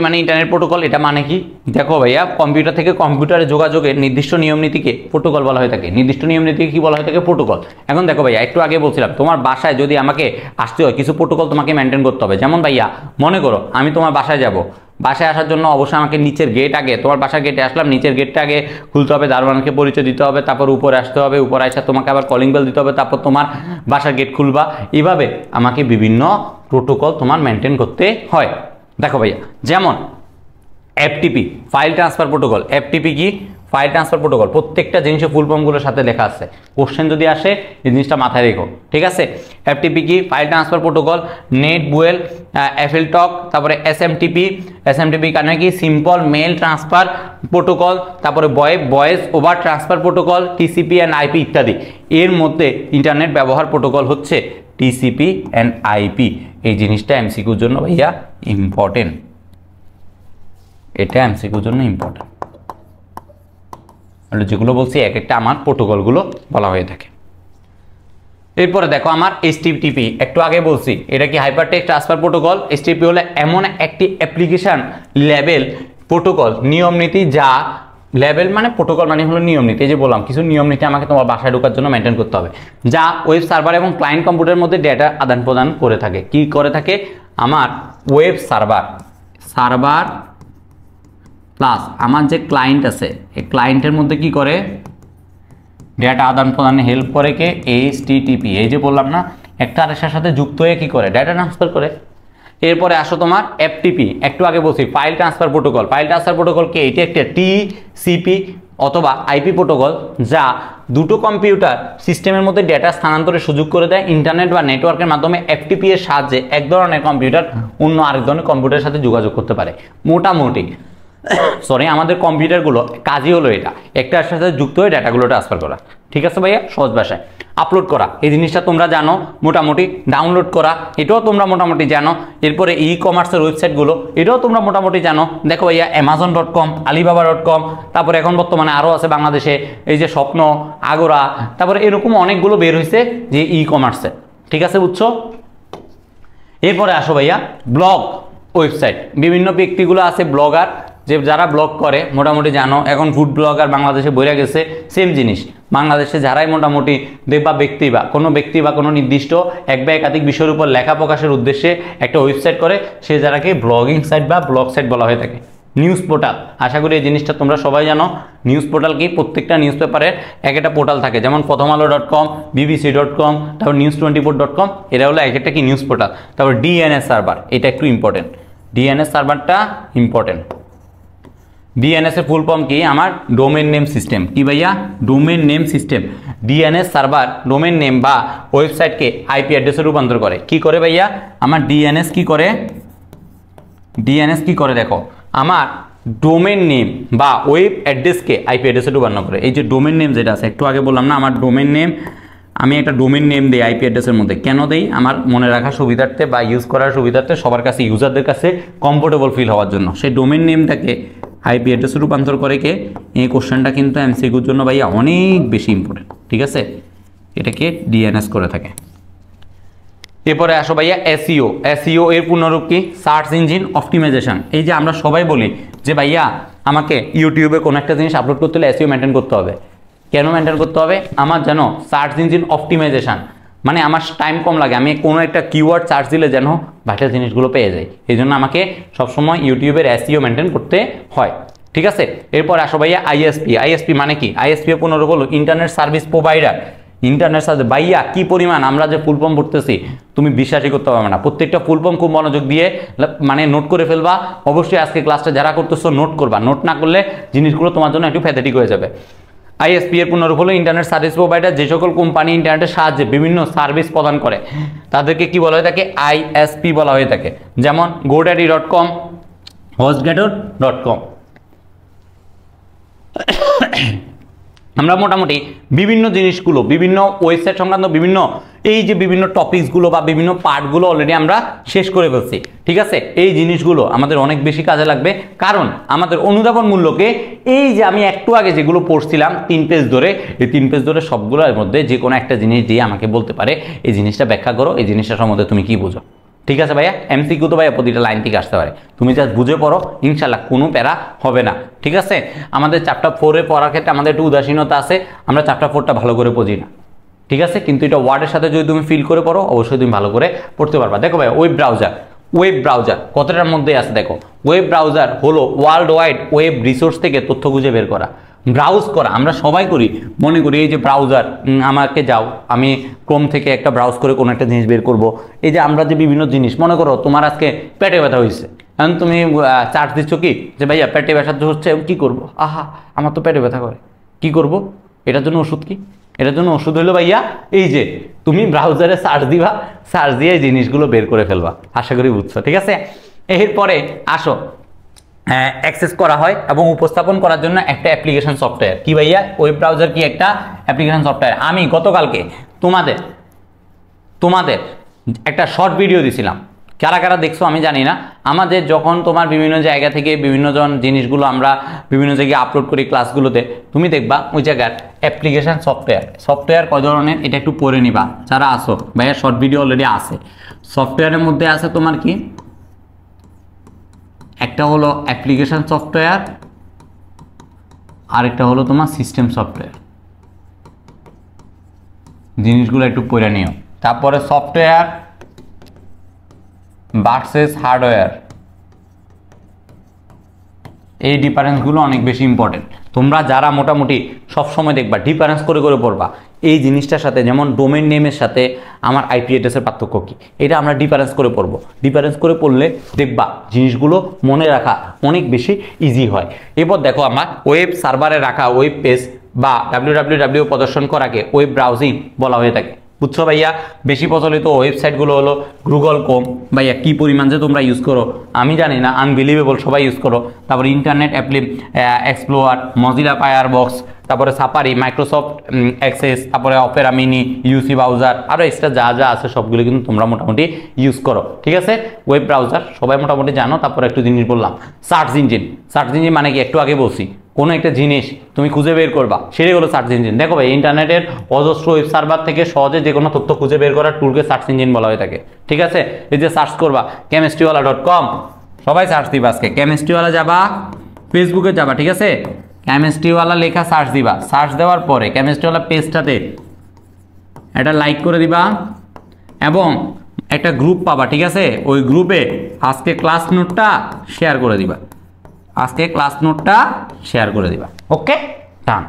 মানে ইন্টারনেট প্রোটোকল। এটা মানে কি? দেখো ভাইয়া, কম্পিউটার থেকে কম্পিউটারে যোগাযোগের নির্দিষ্ট নিয়ম নীতিকে প্রোটোকল বলা হয়ে থাকে। নির্দিষ্ট নিয়ম নীতিকে কি বলা হয়ে থাকে? প্রোটোকল। এখন দেখো ভাইয়া, একটু আগে বলছিলাম তোমার বাসায় যদি আমাকে আসতে হয় কিছু প্রোটোকল তোমাকে মেনটেন করতে হবে। যেমন ভাইয়া, মনে করো আমি তোমার বাসায় যাব, বাসায় আসার জন্য অবশ্যই আমাকে নিচের গেট আগে, তোমার বাসার গেটে আসলাম, নিচের গেটটা আগে খুলতে হবে, দারোয়ানকে পরিচয় দিতে হবে, তারপর উপরে আসতে হবে, উপরে আসা তোমাকে আবার কলিং বেল দিতে হবে, তারপর তোমার বাসার গেট খুলবা। এইভাবে আমাকে বিভিন্ন প্রোটোকল তোমার মেনটেন করতে হয়। দেখো ভাইয়া, যেমন FTP, file transfer protocol. FTP কি? ফাইল ট্রান্সফার প্রোটোকল, প্রত্যেকটা জিনিসের ফুল ফর্মগুলোর সাথে লেখা আছে। কোশ্চেন যদি আসে এই জিনিসটা মাথায় রেখো, ঠিক আছে। এফটিপি কি? File transfer protocol. নেট বুয়েল, এফএল টক, তারপরে এসএমটিপি। এসএমটিপি কারণে কি? সিম্পল মেল ট্রান্সফার প্রোটোকল, তারপরে voice over transfer protocol, TCP and IP ইত্যাদি। এর মধ্যে ইন্টারনেট ব্যবহার প্রোটোকল হচ্ছে টিসিপি অ্যান্ড আইপি। এই জিনিসটা এমসিকিউর জন্য ভাইয়া ইম্পর্টেন্ট, এটা এমসিকিউর জন্য ইম্পর্টেন্ট। যেগুলো বলছি এক একটা আমার প্রোটোকলগুলো বলা হয়ে থাকে। এরপরে দেখো আমার এইচটিটিপি, একটু আগে বলছি এটা কি hyper text transfer protocol. HTTP হলো এমন একটি অ্যাপ্লিকেশন লেভেল প্রোটোকল, নিয়ম নীতি, যা লেভেল মানে প্রোটোকল মানে হলো নিয়ম নীতি। এই যে বললাম কিছু নিয়ম নীতি আমাকে তোমার বাসায় ঢোকার জন্য মেনটেন করতে হবে, যা ওয়েব সার্ভার এবং ক্লায়েন্ট কম্পিউটারের মধ্যে ডেটা আদান প্রদান করে থাকে। কি করে থাকে? আমার ওয়েব সার্ভার প্লাস আমার যে ক্লায়েন্ট আছে, এই ক্লায়েন্টের মধ্যে কি করে? ডেটা আদান প্রদানে হেল্প করে কে? এইচটিটিপি। এই যে বললাম না, একটা আরেকটার সাথে যুক্ত হয়ে কি করে? ডেটা ট্রান্সফার করে। এরপরে আসো তোমার এফটিপি, একটু আগে বলছি file transfer protocol. File transfer protocol কি? এটি একটা টিসিপি অথবা আইপি প্রোটোকল, যা দুটো কম্পিউটার সিস্টেমের মধ্যে ডেটা স্থানান্তরের সুযোগ করে দেয়। ইন্টারনেট বা নেটওয়ার্কের মাধ্যমে এফটিপি এর সাহায্যে এক ধরনের কম্পিউটার অন্য আরেক ধরনের কম্পিউটারের সাথে যোগাযোগ করতে পারে। মোটামুটি আমাদের কম্পিউটারগুলো কাজই হলো এটা, একটার সাথে যুক্ত হয়ে ডাটাগুলো ট্রান্সফার করা। ঠিক আছে ভাইয়া? সহজ ভাষায় আপলোড করা, এই জিনিসটা তোমরা জানো মোটামুটি। ডাউনলোড করা, এটাও তোমরা মোটামুটি জানো। এরপরে ই কমার্সের ওয়েবসাইটগুলো, এটাও তোমরা মোটামুটি জানো। দেখো ভাইয়া amazon.com, alibaba.com, তারপরে এখন বর্তমানে আরও আছে বাংলাদেশে, এই যে স্বপ্ন, আগোরা, তারপরে এরকম অনেকগুলো বের হয়েছে যে ই কমার্সে। ঠিক আছে, বুঝছো? এরপরে আসো ভাইয়া ব্লগ ওয়েবসাইট। বিভিন্ন ব্যক্তিগুলো আছে ব্লগার, যে যারা ব্লগ করে মোটামুটি জানো। এখন ফুড ব্লগার বাংলাদেশে বইরা গেছে, সেম জিনিস। বাংলাদেশে যারাই মোটামুটি কোনো ব্যক্তি বা কোনো নির্দিষ্ট এক বা একাধিক বিষয়ের উপর লেখা প্রকাশের উদ্দেশ্যে একটা ওয়েবসাইট করে, সে যারাকে ব্লগিং সাইট বা ব্লগ সাইট বলা হয়ে থাকে। নিউজ পোর্টাল, আশা করি এই জিনিসটা তোমরা সবাই জানো। নিউজ পোর্টাল কি? প্রত্যেকটা নিউজ পেপারের এক একটা পোর্টাল থাকে, যেমন প্রথমআলো.com, bbc.com, তারপর news24.com, এরা হলো এক একটা কি নিউজ পোর্টাল। তারপর ডিএনএস সার্ভার, এটা একটু ইম্পর্টেন্ট। ডিএনএস সার্ভারটা ইম্পর্টেন্ট। ডিএনএস এর ফুল ফর্ম কি? আমার ডোমেন নেম সিস্টেম। কি ভাইয়া? Domain name system. DNS server domain name বা ওয়েবসাইটকে আইপি অ্যাড্রেসে রূপান্তর করে। কি করে ভাইয়া? আমার ডিএনএস কি করে? ডিএনএস কি করে দেখো, আমার ডোমেন নেম বা ওয়েব অ্যাড্রেসকে আইপি অ্যাড্রেসে রূপান্তর করে। এই যে ডোমেন নেম যেটা আছে, একটু আগে বললাম না, আমার ডোমেন নেম, আমি একটা ডোমেন নেম দিই আইপি অ্যাড্রেসের মধ্যে। কেন দেই? আমার মনে রাখার সুবিধার্থে বা ইউজ করার সুবিধার্থে, সবার কাছে, ইউজারদের কাছে কমফোর্টেবল ফিল হওয়ার জন্য। সেই ডোমেন নেমটাকে আইপি অ্যাড্রেসে রূপান্তর করে কে? এই কোশ্চেনটা কিন্তু এমসিকিউর জন্য ভাইয়া অনেক বেশি ইম্পর্টেন্ট। ঠিক আছে, এটাকে ডিএনএস করে থাকে। এরপরে আসো ভাইয়া এসইও। এসইও এর পূর্ণরূপ কি? Search engine optimization. এই যে আমরা সবাই বলি যে ভাইয়া আমাকে ইউটিউবে কোনো একটা জিনিস আপলোড করতে হলে এসইও মেনটেন করতে হবে। কেন মেনটেন করতে হবে? আমার যেন সার্চ ইঞ্জিন অপটিমাইজেশন, মানে আমার টাইম কম লাগে, আমি কোনো একটা কিওয়ার্ড সার্চ দিলে যেন ভাইটাল জিনিসগুলো পেয়ে যাই। এই জন্য আমাকে সবসময় ইউটিউবের এসইও মেনটেন করতে হয়। ঠিক আছে, এরপর আসো ভাইয়া আইএসপি। আইএসপি মানে কি? আইএসপি এর পূর্ণরূপ হলো internet service provider. Internet service, ভাইয়া কি পরিমাণ আমরা যে ফুল ফর্ম পড়তেছি, তুমি বিশ্বাসই করতে পারবে না। প্রত্যেকটা ফুল ফর্ম খুব মনোযোগ দিয়ে মানে নোট করে ফেলবা। অবশ্যই আজকে ক্লাসটা যারা করতেছো নোট করবা, নোট না করলে জিনিসগুলো তোমার জন্য একটু প্যাথেটিক হয়ে যাবে। আইএসপি এর পূর্ণরূপ হলো ইন্টারনেট সার্ভিস প্রোভাইডার। যে সকল কোম্পানি ইন্টারনেটের সাহায্যে বিভিন্ন সার্ভিস প্রদান করে তাদেরকে কি বলা হয়ে থাকে? আইএসপি বলা হয়ে থাকে। যেমন godaddy.com, hostgator.com। আমরা মোটামুটি বিভিন্ন জিনিসগুলো, বিভিন্ন ওয়েবসাইট সংক্রান্ত বিভিন্ন এই যে বিভিন্ন টপিকসগুলো বা বিভিন্ন পার্টগুলো অলরেডি আমরা শেষ করে ফেলছি। ঠিক আছে, এই জিনিসগুলো আমাদের অনেক বেশি কাজে লাগবে, কারণ আমাদের অনুধাবন মূল্যকে এই যে আমি একটু আগে যেগুলো পড়ছিলাম 3 পেজ ধরে, এই 3 পেজ ধরে সবগুলোর মধ্যে যে কোনো একটা জিনিস দিয়ে আমাকে বলতে পারে এই জিনিসটা ব্যাখ্যা করো, এই জিনিসটার সম্বন্ধে তুমি কি বুঝো। ঠিক আছে ভাইয়া, এমসিকিউ তো ভাইয়া প্রতিটা লাইন থেকে আসতে পারে, তুমি জাস্ট বুঝে পড়ো, ইনশাল্লাহ কোনো প্যারা হবে না। ঠিক আছে, আমাদের চ্যাপ্টার 4 পড়ার ক্ষেত্রে আমাদের একটু উদাসীনতা আছে, আমরা চ্যাপ্টার 4টা ভালো করে বুঝি না। ঠিক আছে, কিন্তু এটা ওয়ার্ডের সাথে যদি তুমি ফিল করে পড়ো অবশ্যই তুমি ভালো করে পড়তে পারবা। দেখো ভাই, ওয়েব ব্রাউজার কতটার মধ্যে আছে দেখো। ওয়েব ব্রাউজার হলো ওয়ার্ল্ড ওয়াইড ওয়েব রিসোর্স থেকে তথ্য খুঁজে বের করা, ব্রাউজ করা। আমরা সবাই করি, মনে করি এই যে ব্রাউজার, আমাকে যাও আমি ক্রোম থেকে একটা ব্রাউজ করে কোনো একটা জিনিস বের করব। এই যে আমরা যে বিভিন্ন জিনিস, মনে করো তোমার আজকে পেটে ব্যথা হয়েছে, এখন তুমি চার্জ দিচ্ছ কি যে ভাইয়া পেটে ব্যথা হচ্ছে, কি করব, আহা আমার তো পেটে ব্যথা করে, কি করব, এটার জন্য ওষুধ কি, এটার জন্য ওষুধ হলো ভাইয়া এই যে তুমি ব্রাউজারে সার্চ দিবা, সার্চ দিয়ে এই জিনিসগুলো বের করে ফেলবা। আশা করি বুঝছো, ঠিক আছে। এরপরে আসো, অ্যাক্সেস করা হয় এবং উপস্থাপন করার জন্য একটা অ্যাপ্লিকেশন সফটওয়্যার। কি ভাইয়া? ওয়েব ব্রাউজার কি একটা অ্যাপ্লিকেশন সফটওয়্যার। আমি গতকালকে তোমাদের একটা শর্ট ভিডিও দিছিলাম, কারা কারা দেখছো আমি জানি না। আমাদের যখন তোমার বিভিন্ন জায়গা থেকে বিভিন্ন জিনিসগুলো আমরা বিভিন্ন জায়গায় আপলোড করি ক্লাসগুলোতে, তুমি দেখবা ওই জায়গার অ্যাপ্লিকেশন সফটওয়্যার কয় ধরনের, এটা একটু পড়ে নিবা যারা আসো। ভাইয়া শর্ট ভিডিও অলরেডি আছে। সফটওয়্যারের মধ্যে আছে তোমার কি, একটা হলো অ্যাপ্লিকেশন সফটওয়্যার, আরেকটা হলো তোমার সিস্টেম সফটওয়্যার। জিনিসগুলো একটু পড়ে নিও। তারপরে সফটওয়্যার ভার্সেস হার্ডওয়্যার, এই ডিফারেন্সগুলো অনেক বেশি ইম্পর্টেন্ট। তোমরা যারা মোটামুটি সবসময় দেখবা ডিফারেন্স করে করে পড়বা এই জিনিসটার সাথে, যেমন ডোমেন নেমের সাথে আমার আইপি অ্যাড্রেসের পার্থক্য কী, এটা আমরা ডিফারেন্স করে পড়বো। ডিফারেন্স করে পড়লে দেখবা জিনিসগুলো মনে রাখা অনেক বেশি ইজি হয়। এরপর দেখো আমার ওয়েব সার্ভারে রাখা ওয়েব পেজ বা www প্রদর্শন করাকে ওয়েব ব্রাউজিং বলা হয়ে থাকে। বুঝছো ভাইয়া? বেশি প্রচলিত ওয়েবসাইটগুলো হলো গুগল ক্রোম। ভাইয়া কি পরিমাণ যে তোমরা ইউজ করো আমি জানি না, আনবিলিভেবল সবাই ইউজ করো। তারপরে ইন্টারনেট এক্সপ্লোরার, মজিলা ফায়ারবক্স, তারপরে সাফারি, মাইক্রোসফট অ্যাক্সেস, তারপরে অপেরা মিনি, ইউসি ব্রাউজার, আরও এক্সট্রা যা যা আছে সবগুলো কিন্তু তোমরা মোটামুটি ইউজ করো, ঠিক আছে। ওয়েব ব্রাউজার সবাই মোটামুটি জানো। তারপরে একটু জিনিস বললাম, সার্চ ইঞ্জিন। সার্চ ইঞ্জিন মানে কি, একটু আগে বলছি, কোনো একটা জিনিস তুমি খুঁজে বের করবা সেটাই হলো সার্চ ইঞ্জিন। দেখো ভাই, ইন্টারনেটের অজস্র ওয়েব সার্ভার থেকে সহজে যে কোনো তথ্য খুঁজে বের করার টুলকে সার্চ ইঞ্জিন বলা হয়ে থাকে, ঠিক আছে। এই যে সার্চ করবা chemistrywala.com, সবাই সার্চ দিবা। আজকে chemistryওয়ালা যাবা, ফেসবুকে যাবা, ঠিক আছে, chemistryওয়ালা লেখা সার্চ দিবা। সার্চ দেওয়ার পরে chemistryওয়ালা পেজটাতে এটা লাইক করে দিবা এবং একটা গ্রুপ পাবা, ঠিক আছে। ওই গ্রুপে আজকে ক্লাস নোটটা শেয়ার করে দিবা, ওকে ডান।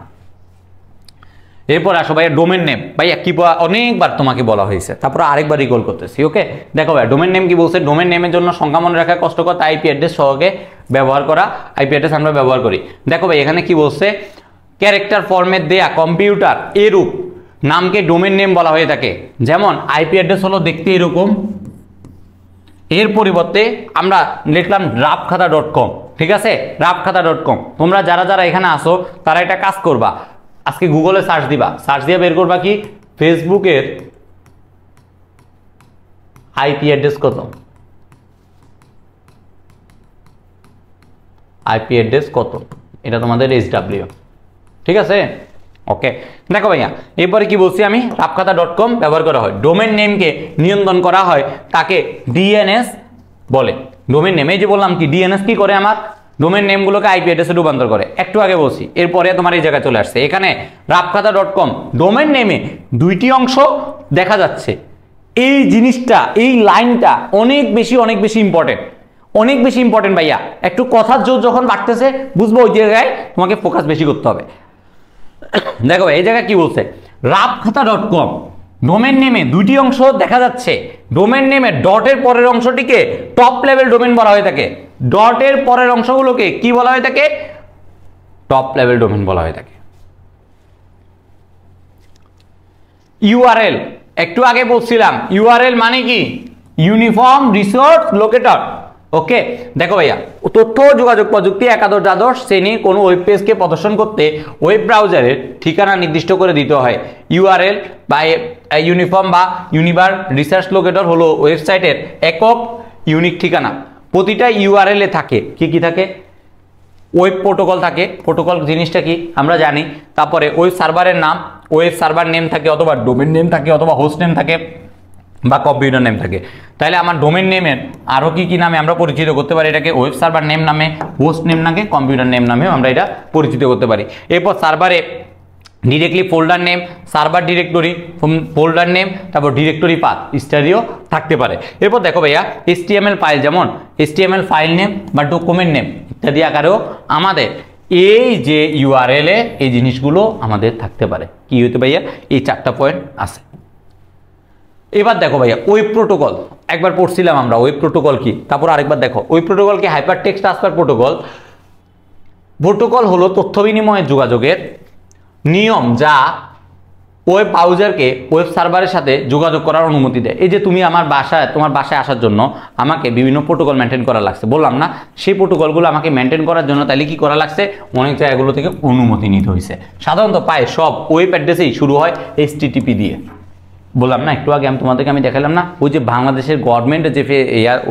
এরপর আসো ভাইয়া ডোমেন নেম। ভাইয়া কি অনেকবার তোমাকে বলা হয়েছে, তারপর আরেকবার রিকল করতেছি, ওকে। দেখো ভাই, ডোমেন নেম কি বলছে, ডোমেন নেমের জন্য সংখ্যা মনে রাখা কষ্টকর, তাই আইপি অ্যাড্রেস সহকে ব্যবহার করা। আইপি অ্যাড্রেস আমরা ব্যবহার করি। দেখো ভাই, এখানে কি বলছে, ক্যারেক্টার ফরম্যাট দেয়া কম্পিউটার এরূপ নামকে ডোমেন নেম বলা হয়ে থাকে। যেমন আইপি অ্যাড্রেস হলো দেখতে এরকম, এর পরিবর্তে আমরা লিখলাম draftkhatha.com, ঠিক আছে, draftkhatha.com। তোমরা যারা যারা এখানে আসো তারা এটা কাজ করবা, আজকে গুগলে সার্চ দিবা, সার্চ দিয়ে বের করবা কি, ফেসবুকের আইপি অ্যাড্রেস কত, আইপি অ্যাড্রেস কত, এটা তোমাদের SW, ঠিক আছে, ওকে। দেখো ভাইয়া, এরপরে কি বলছি আমি, draftkhatha.com ব্যবহার করা হয়। ডোমেন নেমকে নিয়ন্ত্রণ করা হয়, তাকে ডিএনএস বলে। ডোমেন নেম, এই যে বললাম কি, ডিএনএস কি করে, আমার ডোমেন নেমগুলোকে আইপি অ্যাড্রেসে রূপান্তর করে। একটু আগে বলছি, এরপরে তোমার এই জায়গায় চলে আসছে। এখানে draftkhatha.com ডোমেন নেমে দুইটি অংশ দেখা যাচ্ছে। এই জিনিসটা, এই লাইনটা অনেক বেশি ইম্পর্টেন্ট ভাইয়া। একটু কথার জোর যখন বাড়তেছে বুঝবো ওই জায়গায় তোমাকে ফোকাস বেশি করতে হবে। দেখো এই জায়গায় কি বলছে, draftkhatha.com ডোমেন নেমে দুইটি অংশ দেখা যাচ্ছে। ডোমেন নেমে ডটের পরের অংশটিকে টপ লেভেল ডোমেন বলা হয়ে থাকে। ডটের পরের অংশগুলোকে কি বলা হয়ে থাকে, টপ লেভেল ডোমেন বলা হয়ে থাকে। ইউআরএল, একটু আগে বলছিলাম ইউআরএল মানে কি, ইউনিফর্ম রিসোর্স লোকেটর, ওকে। দেখো ভাইয়া, তথ্য যোগাযোগ প্রযুক্তি একাদশ দ্বাদশ শ্রেণীর কোনো ওয়েব পেজকে প্রদর্শন করতে ওয়েব ব্রাউজারের ঠিকানা নির্দিষ্ট করে দিতে হয়। ইউআরএল বা ইউনিফর্ম বা ইউনিভার রিসার্চ লোকেটর হলো ওয়েবসাইটের একক ইউনিক ঠিকানা। প্রতিটা ইউআরএল এ থাকে কি থাকে, ওয়েব প্রোটোকল থাকে। প্রোটোকল জিনিসটা কি আমরা জানি। তারপরে ওয়েব সার্ভারের নাম, ওয়েব সার্ভার নেম থাকে, অথবা ডোমেন নেম থাকে, অথবা হোস্ট নেম থাকে, বা কম্পিউটার নেম থাকে। তাহলে আমার ডোমেন নেমের আরও কি নামে আমরা পরিচিত করতে পারি, এটাকে ওয়েব সার্ভার নেম নামে, হোস্ট নেম নামে, কম্পিউটার নেম নামেও আমরা এটা পরিচিত করতে পারি। এরপর সার্ভারে directly folder name, server directory, folder name, তারপর ডিরেক্টরি পাথ ইত্যাদিও থাকতে পারে। এরপর দেখো ভাইয়া, HTML ফাইল, যেমন HTML ফাইল নেম বা ডকুমেন্ট নেম ইত্যাদি আকারেও আমাদের এই যে ইউআরএল এ এই জিনিসগুলো আমাদের থাকতে পারে। কি হইতে ভাইয়া, এই 4টা পয়েন্ট আছে। এবার দেখো ভাইয়া ওয়েব প্রোটোকল একবার পড়ছিলাম আমরা, ওয়েব প্রোটোকল কি, তারপর আরেকবার দেখো ওয়েব প্রোটোকল কি, hyper text transfer protocol. Protocol হলো তথ্য বিনিময়ের যোগাযোগের নিয়ম যা ওয়েব ব্রাউজারকে ওয়েব সার্ভারের সাথে যোগাযোগ করার অনুমতি দেয়। এই যে তুমি তোমার বাসায় আসার জন্য আমাকে বিভিন্ন প্রোটোকল মেনটেন করা লাগছে, বললাম না, সেই প্রোটোকলগুলো আমাকে মেনটেন করার জন্য তাহলে কি করা লাগছে, অনেক জায়গাগুলো থেকে অনুমতি নিতে হয়েছে। সাধারণত প্রায় সব ওয়েব অ্যাড্রেসেই শুরু হয় HTTP দিয়ে, বললাম না একটু আগে তোমাদেরকে আমি দেখালাম না, ওই যে বাংলাদেশের গভর্নমেন্টের যে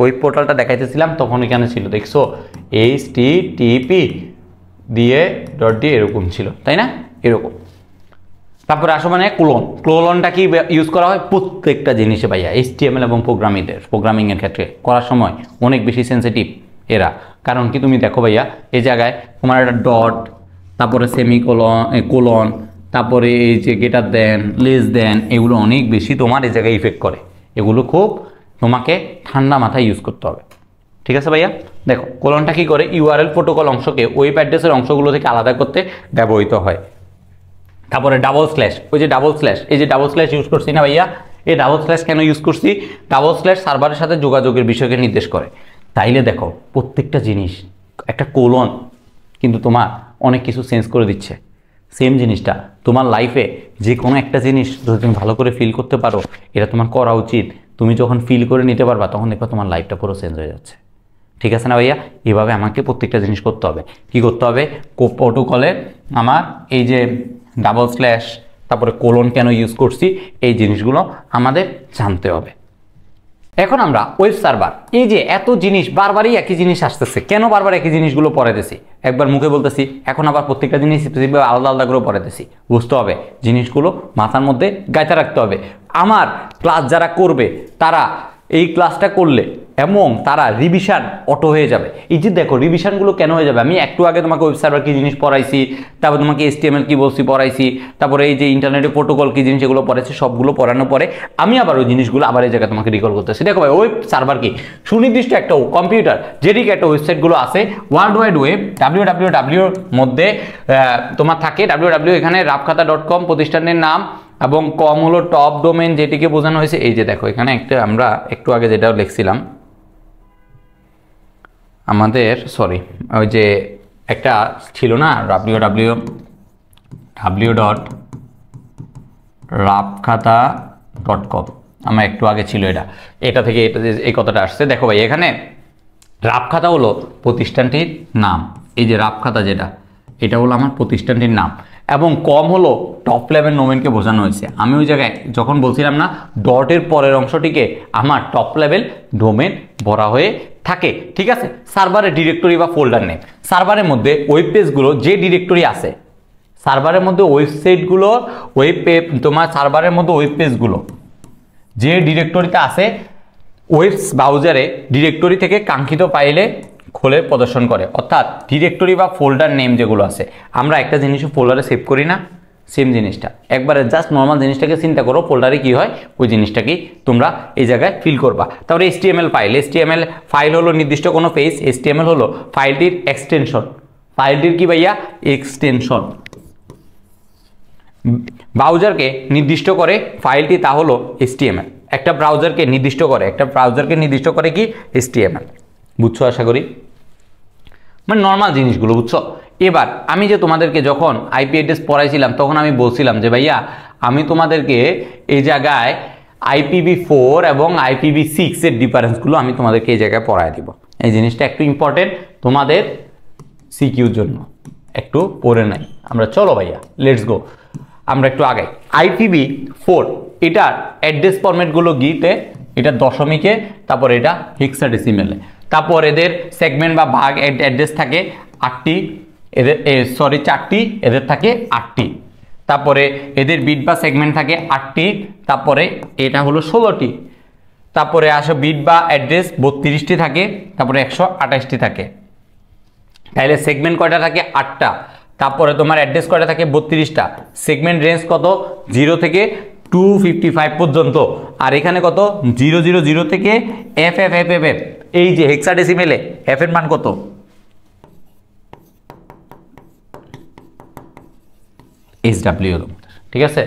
ওয়েব পোর্টালটা দেখাইতেছিলাম তখন এখানে ছিল, দেখছো HTTP দিয়ে .দিয়ে এরকম ছিল, তাই না, এরকম। তারপরে আসো মানে ক্লোনটা কি ইউজ করা হয় প্রত্যেকটা জিনিসে ভাইয়া, HTML এবং প্রোগ্রামিংয়ের ক্ষেত্রে করার সময় অনেক বেশি সেন্সিটিভ এরা। কারণ কি তুমি দেখো ভাইয়া এই জায়গায় তোমার একটা ডট, তারপরে কোলন, তারপরে এই যে গেটার দেন, লেস দেন, এগুলো অনেক বেশি তোমার এই জায়গায় ইফেক্ট করে। এগুলো খুব তোমাকে ঠান্ডা মাথায় ইউজ করতে হবে, ঠিক আছে ভাইয়া। দেখো কোলনটা কি করে, URL প্রোটোকল অংশকে ওয়েব অ্যাড্রেসের অংশগুলো থেকে আলাদা করতে ব্যবহৃত হয়। তারপরে ডাবল স্ল্যাশ, ওই যে ডাবল স্ল্যাশ, এই যে ডাবল স্ল্যাশ ইউজ করছি না ভাইয়া, এই ডাবল স্ল্যাশ কেন ইউজ করছি, ডাবল স্ল্যাশ সার্ভারের সাথে যোগাযোগের বিষয়কে নির্দেশ করে। তাইলে দেখো প্রত্যেকটা জিনিস, একটা কোলন কিন্তু তোমার অনেক কিছু চেঞ্জ করে দিচ্ছে। সেম জিনিসটা তোমার লাইফে যে কোনো একটা জিনিস যদি তুমি ভালো করে ফিল করতে পারো, এটা তোমার করা উচিত। তুমি যখন ফিল করে নিতে পারবা তখন দেখবা তোমার লাইফটা পুরো চেঞ্জ হয়ে যাচ্ছে, ঠিক আছে না ভাইয়া। এভাবে আমাকে প্রত্যেকটা জিনিস করতে হবে। কি করতে হবে, প্রোটোকলে আমার এই যে ডাবল স্ল্যাশ, তারপরে কোলন কেন ইউজ করছি, এই জিনিসগুলো আমাদের জানতে হবে। এখন আমরা ওয়েব সার্ভার, এই যে এত জিনিস বারবারই একই জিনিস আসতেছে, কেন বারবার একই জিনিসগুলো পড়াইতেছি, একবার মুখে বলতেছি, এখন আবার প্রত্যেকটা জিনিস স্পেসিফিক আলাদা আলাদা করে পড়াইতেছি। বুঝতে হবে জিনিসগুলো, মাথার মধ্যে গাইতে রাখতে হবে। আমার ক্লাস যারা করবে তারা এই ক্লাসটা করলে এবং তারা রিভিশন অটো হয়ে যাবে। এই যে দেখো রিভিশনগুলো কেন হয়ে যাবে, আমি একটু আগে তোমাকে ওয়েব সার্ভার কী জিনিস পড়াইছি, তারপর তোমাকে HTML কী বলছি পড়াইছি, তারপরে এই যে ইন্টারনেটের প্রোটোকল কী জিনিস এগুলো পড়াইছি, সবগুলো পড়ানোর পরে আমি আবার ওই জিনিসগুলো আবার এই জায়গায় তোমাকে রিকল করতেছি। দেখো ভাই ওয়েব সার্ভার কি, সুনির্দিষ্ট একটা কম্পিউটার যেদিকে একটা ওয়েবসাইটগুলো আছে, ওয়ার্ল্ড ওয়াইড ওয়েব www মধ্যে তোমার থাকে www, এখানে rapkhata.com প্রতিষ্ঠানের নাম, এবং কম হলো টপ ডোমেন, যেটিকে বোঝানো হয়েছে এই যে দেখো এখানে একটা, আমরা একটু আগে যেটা লিখছিলাম আমাদের, সরি ওই যে একটা ছিল না www.rapkhata.com, আমার একটু আগে ছিল এটা থেকে এই কথাটা আসছে। দেখো ভাই এখানে রাপখাতা হলো প্রতিষ্ঠানটির নাম, এই যে রাপখাতা যেটা, এটা হলো আমার প্রতিষ্ঠানটির নাম, এবং কম হলো টপ লেভেল ডোমেনকে বোঝানো হয়েছে। আমি ওই জায়গায় যখন বলছিলাম না ডটের পরের অংশটিকে আমার টপ লেভেল ডোমেন বলা হয়ে থাকে, ঠিক আছে। সার্ভারের ডিরেক্টরি বা ফোল্ডার নেম, সার্ভারের মধ্যে ওয়েব পেজগুলো যে ডিরেক্টরি আছে, সার্ভারের মধ্যে ওয়েবসাইটগুলো তোমার সার্ভারের মধ্যে ওয়েব পেজগুলো যে ডিরেক্টরিতে আছে, ওয়েব ব্রাউজারে ডিরেক্টরি থেকে কাঙ্ক্ষিত ফাইলে খোলে প্রদর্শন করে। অর্থাৎ ডিরেক্টরি বা ফোল্ডার নেম যেগুলো আছে, আমরা একটা জিনিসও ফোল্ডারে সেভ করি না, সেম জিনিসটা একবারে জাস্ট নর্মাল জিনিসটাকে চিন্তা করো, ফোল্ডারে কি হয় ওই জিনিসটাকেই তোমরা এই জায়গায় ফিল করবা। তারপরে HTML ফাইল হলো নির্দিষ্ট কোনো পেজ, HTML হলো ফাইলটির এক্সটেনশন, ফাইলটির কি ভাইয়া এক্সটেনশন, ব্রাউজারকে নির্দিষ্ট করে ফাইলটি, তা হলো HTML। একটা ব্রাউজারকে নির্দিষ্ট করে কি HTML, বুঝছো আশা করি, মানে নর্মাল জিনিসগুলো বুঝছো। এবার আমি যে তোমাদেরকে যখন IP অ্যাড্রেস পড়াইছিলাম তখন আমি বলছিলাম যে ভাইয়া আমি তোমাদেরকে এই জায়গায় IPv4 এবং IPv6 এর ডিফারেন্সগুলো আমি তোমাদেরকে এই জায়গায় পড়াই দিব। এই জিনিসটা একটু ইম্পর্টেন্ট তোমাদের সিকিউর জন্য, একটু পড়ে নাই আমরা। চলো ভাইয়া লেটস গো, আমরা একটু আগে IPv4 এটার অ্যাড্রেস ফরম্যাটগুলো গিতে, এটা দশমিকে, তারপর এটা হেক্সাডেসিমেলে, তারপর এদের সেগমেন্ট বা ভাগ অ্যাড্রেস থাকে 8টি, এদের 4টি, এদের থাকে 8টি, তারপরে এদের বিট বা সেগমেন্ট থাকে 8টি, তারপরে এটা হলো 16টি, তারপরে আসো বিট বা অ্যাড্রেস 32টি থাকে, তারপরে 128টি থাকে। তাহলে সেগমেন্ট কয়টা থাকে 8টা, তারপরে তোমার অ্যাড্রেস কয়টা থাকে 32টা, সেগমেন্ট রেঞ্জ কত 0 থেকে 255 পর্যন্ত, আর এখানে কত 000 থেকে FFFFF, এই যে হেক্সাডেসিমেলে F এর মান কত SW, ঠিক আছে।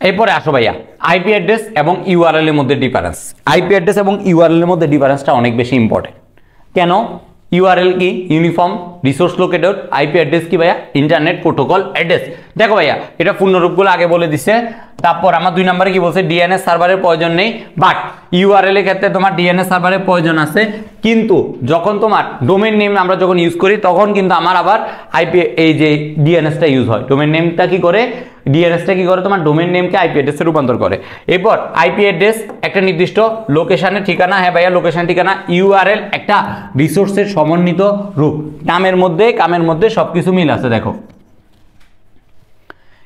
এরপরে আসো ভাইয়া আইপি অ্যাড্রেস এবং ইউআরএল এর মধ্যে ডিফারেন্স। আইপি অ্যাড্রেস এবং ইউআরএল এর মধ্যে ডিফারেন্সটা অনেক বেশি ইম্পর্টেন্ট। কেন? ইউআরএল কি uniform resource locator, IP address কি ভাইয়া ইন্টারনেট প্রোটোকল অ্যাড্রেস। দেখো ভাইয়া এটা পূর্ণরূপগুলো আগে বলে দিছে। তারপর আমার 2 নম্বরে কি বলছে, ডিএনএস সার্ভারের প্রয়োজন নেই, বাট ইউআরএল এর ক্ষেত্রে তোমার ডিএনএস সার্ভারের প্রয়োজন আছে। কিন্তু যখন তোমার ডোমেইন নেম আমরা যখন ইউজ করি তখন কিন্তু আমার আবার আইপি এই যে ডিএনএসটা ইউজ হয়। ডোমেইন নেমটা কি করে, ডিএনএসটা কি করে, তোমার ডোমেইন নেমকে আইপি অ্যাড্রেসে রূপান্তর করে। এরপর আইপি অ্যাড্রেস একটা নির্দিষ্ট লোকেশনের ঠিকানা, হ্যাঁ ভাইয়া লোকেশন ঠিকানা। ইউআরএল একটা রিসোর্সের সমন্বিত রূপ, নামের মধ্যে কামের মধ্যে সবকিছু মিল আছে। দেখো